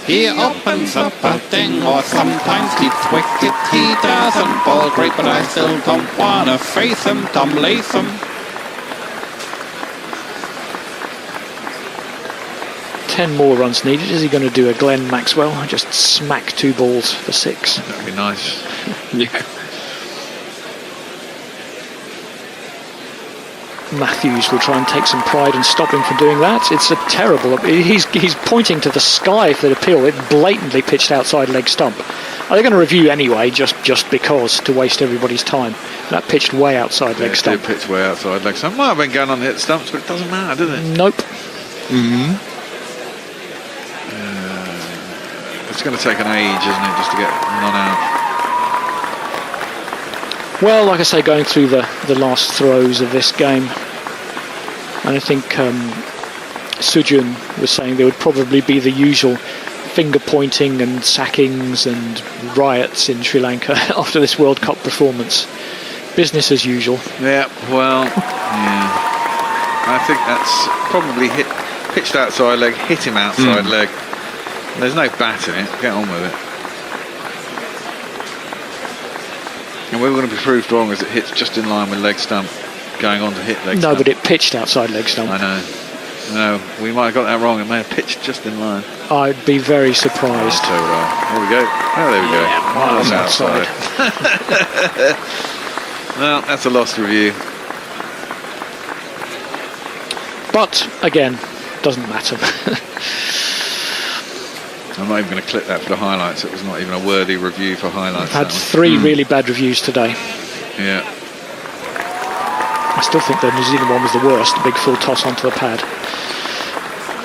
He opens up a thing, or sometimes he's wicked. He doesn't bowl great, but I still don't wanna face him. Tom Latham. 10 more runs needed. Is he going to do a Glenn Maxwell? I just smack 2 balls for 6. That'd be nice. Yeah. Matthews will try and take some pride and stop him from doing that. It's a terrible... He's pointing to the sky for the appeal. It blatantly pitched outside leg stump. Are they going to review anyway, just because, to waste everybody's time? That pitched way outside leg stump. It did pitch way outside leg stump. Might have been going on the hit stumps, but it doesn't matter, does it? Nope. It's going to take an age, isn't it, just to get none out? Well, like I say, going through the last throws of this game, and I think Sujun was saying there would probably be the usual finger pointing and sackings and riots in Sri Lanka after this World Cup performance. Business as usual. Yeah, well, yeah. I think that's probably pitched outside leg, hit him outside leg. There's no bat in it. Get on with it. And we're going to be proved wrong as it hits just in line with leg stump, going on to hit leg stump. No, but it pitched outside leg stump. I know. No, we might have got that wrong. It may have pitched just in line. I'd be very surprised. So would I. Here we go. Oh, there we go. Yeah, miles outside. Well, that's a lost review. But, again, doesn't matter. I'm not even going to clip that for the highlights. It was not even a worthy review for highlights. I've had 3 really bad reviews today. Yeah. I still think the New Zealand one was the worst. The big full toss onto the pad.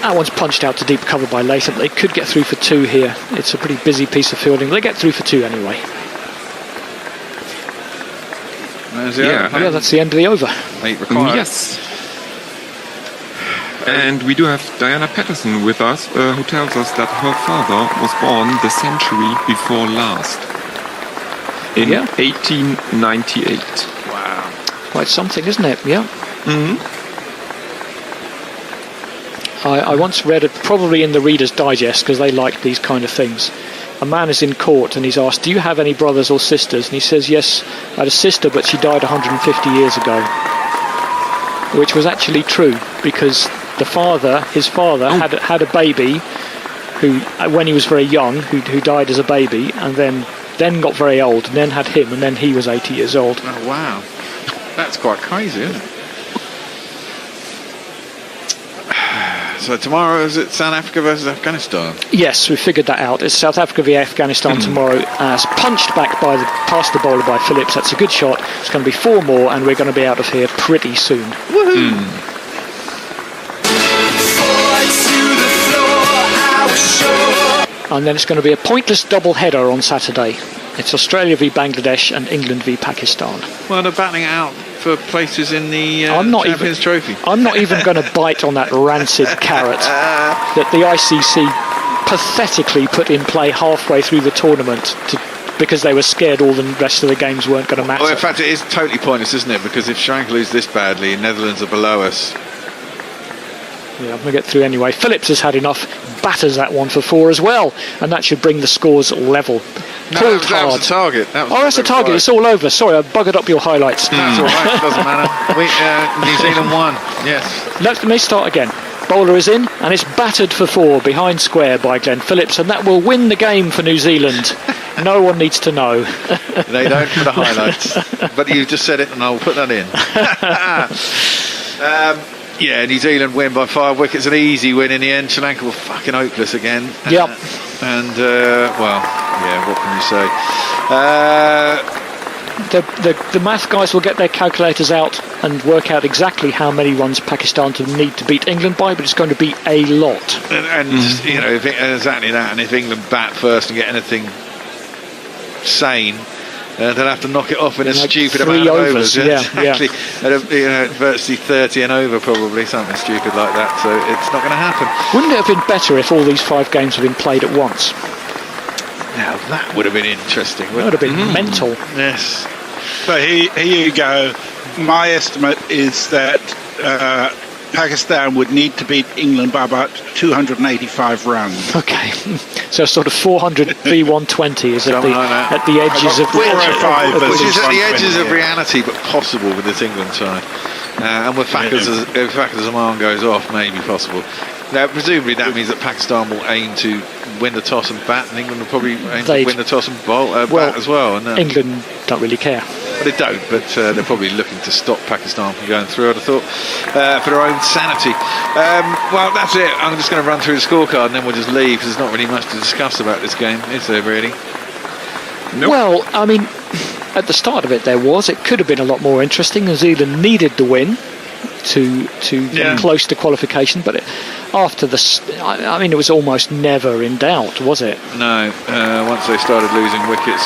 That one's punched out to deep cover by Latham. They could get through for 2 here. It's a pretty busy piece of fielding. They get through for 2 anyway. Yeah, that's the end of the over. 8 required. Yes. And we do have Diana Patterson with us, who tells us that her father was born the century before last, in 1898. Wow. Quite something, isn't it? Yeah. I once read it, probably in the Reader's Digest, because they like these kind of things. A man is in court and he's asked, do you have any brothers or sisters? And he says, yes, I had a sister, but she died 150 years ago. Which was actually true, because his father had a baby who, when he was very young, who died as a baby, and then got very old, and then had him, and then he was 80 years old. Oh, wow. That's quite crazy, isn't it? So tomorrow is it South Africa versus Afghanistan? Yes, we figured that out. It's South Africa v Afghanistan tomorrow, as punched back past the bowler by Phillips. That's a good shot. It's going to be 4 more, and we're going to be out of here pretty soon. Woohoo! And then it's going to be a pointless double header on Saturday. It's Australia v Bangladesh and England v Pakistan. Well, they're battling out for places in the Champions Trophy. I'm not even going to bite on that rancid carrot that the ICC pathetically put in play halfway through the tournament because they were scared all the rest of the games weren't going to matter. Well, in fact, it is totally pointless, isn't it? Because if Sri Lanka lose this badly, Netherlands are below us. Yeah, I'm going to get through anyway. Phillips has had enough, batters that one for 4 as well, and that should bring the scores level. No, that was the target. That's the target. It's all over. Sorry, I buggered up your highlights. That's all right. It doesn't matter. New Zealand won. Yes. Let me start again. Bowler is in, and it's battered for 4 behind square by Glenn Phillips, and that will win the game for New Zealand. No one needs to know. They don't for the highlights. But you just said it, and I'll put that in. Yeah, New Zealand win by 5 wickets. An easy win in the end. Sri Lanka were fucking hopeless again. Yep. Well, yeah, what can you say? The math guys will get their calculators out and work out exactly how many runs Pakistan need to beat England by, but it's going to be a lot. And you know, exactly that. And if England bat first and get anything sane, they'll have to knock it off in a stupid amount of overs. Exactly. At virtually 30 and over, probably something stupid like that. So it's not going to happen. Wouldn't it have been better if all these 5 games had been played at once? Now that would have been interesting. That would have been mental. Yes. So here you go. My estimate is that Pakistan would need to beat England by about 285 runs. Okay, so sort of 400 v 120 is at the edges of which is at the edges of reality, but possible with this England side. And with Fakhar Zaman goes off, maybe possible. Now, presumably that means that Pakistan will aim to win the toss and bat, and England will probably aim to win the toss and bat as well. And, England don't really care. Well, they don't, but they're probably looking to stop Pakistan from going through, I'd have thought, for their own sanity. Well, that's it. I'm just going to run through the scorecard and then we'll just leave, because there's not really much to discuss about this game, is there, really? Nope. Well, I mean, at the start of it there was. It could have been a lot more interesting. New Zealand needed the win to get close to qualification, but after I mean, it was almost never in doubt, was it? No, once they started losing wickets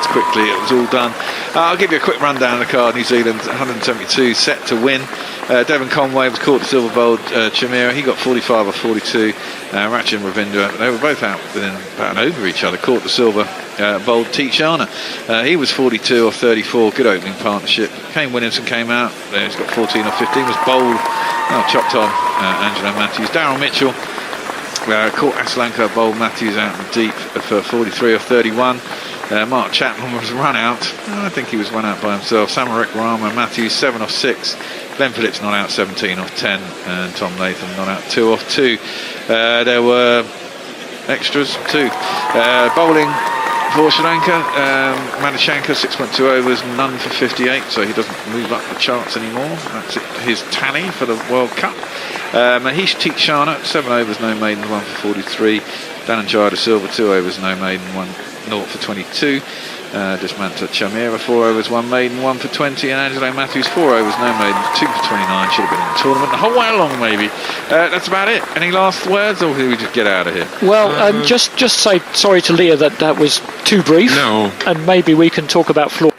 quickly, it was all done. I'll give you a quick rundown of the card. New Zealand 172 set to win. Devon Conway was caught to silver bowled Chimera. He got 45 or 42. Rachin Ravindra, they were both out within about an over each other. Caught the silver bowled Tikshana. He was 42 or 34. Good opening partnership. Kane Williamson came out. He's got 14 or 15. Was bowled, chopped on Angelo Matthews. Daryl Mitchell caught Aslanka, bowled Matthews out in deep for 43 or 31. Mark Chapman was run out. I think he was run out by himself. Samarik Rama Matthews 7 off 6. Glenn Phillips not out 17 off 10. And Tom Latham not out 2 off 2. There were extras too. Bowling for Sri Lanka, Madhushanka 6.2 overs, none for 58, so he doesn't move up the charts anymore. That's his tally for the World Cup. Mahesh Tikshana 7 overs, no maiden, 1 for 43. Dhananjaya de Silva 2 overs, no maiden, 0 for 22. Dismanta Chamera 4 overs, 1 maiden, 1 for 20, and Angelo Matthews 4 overs, no maiden, 2 for 29. Should have been in the tournament the whole way along, maybe. That's about it. Any last words, or do we just get out of here? Well, just say sorry to Leah that was too brief. No. And maybe we can talk about floor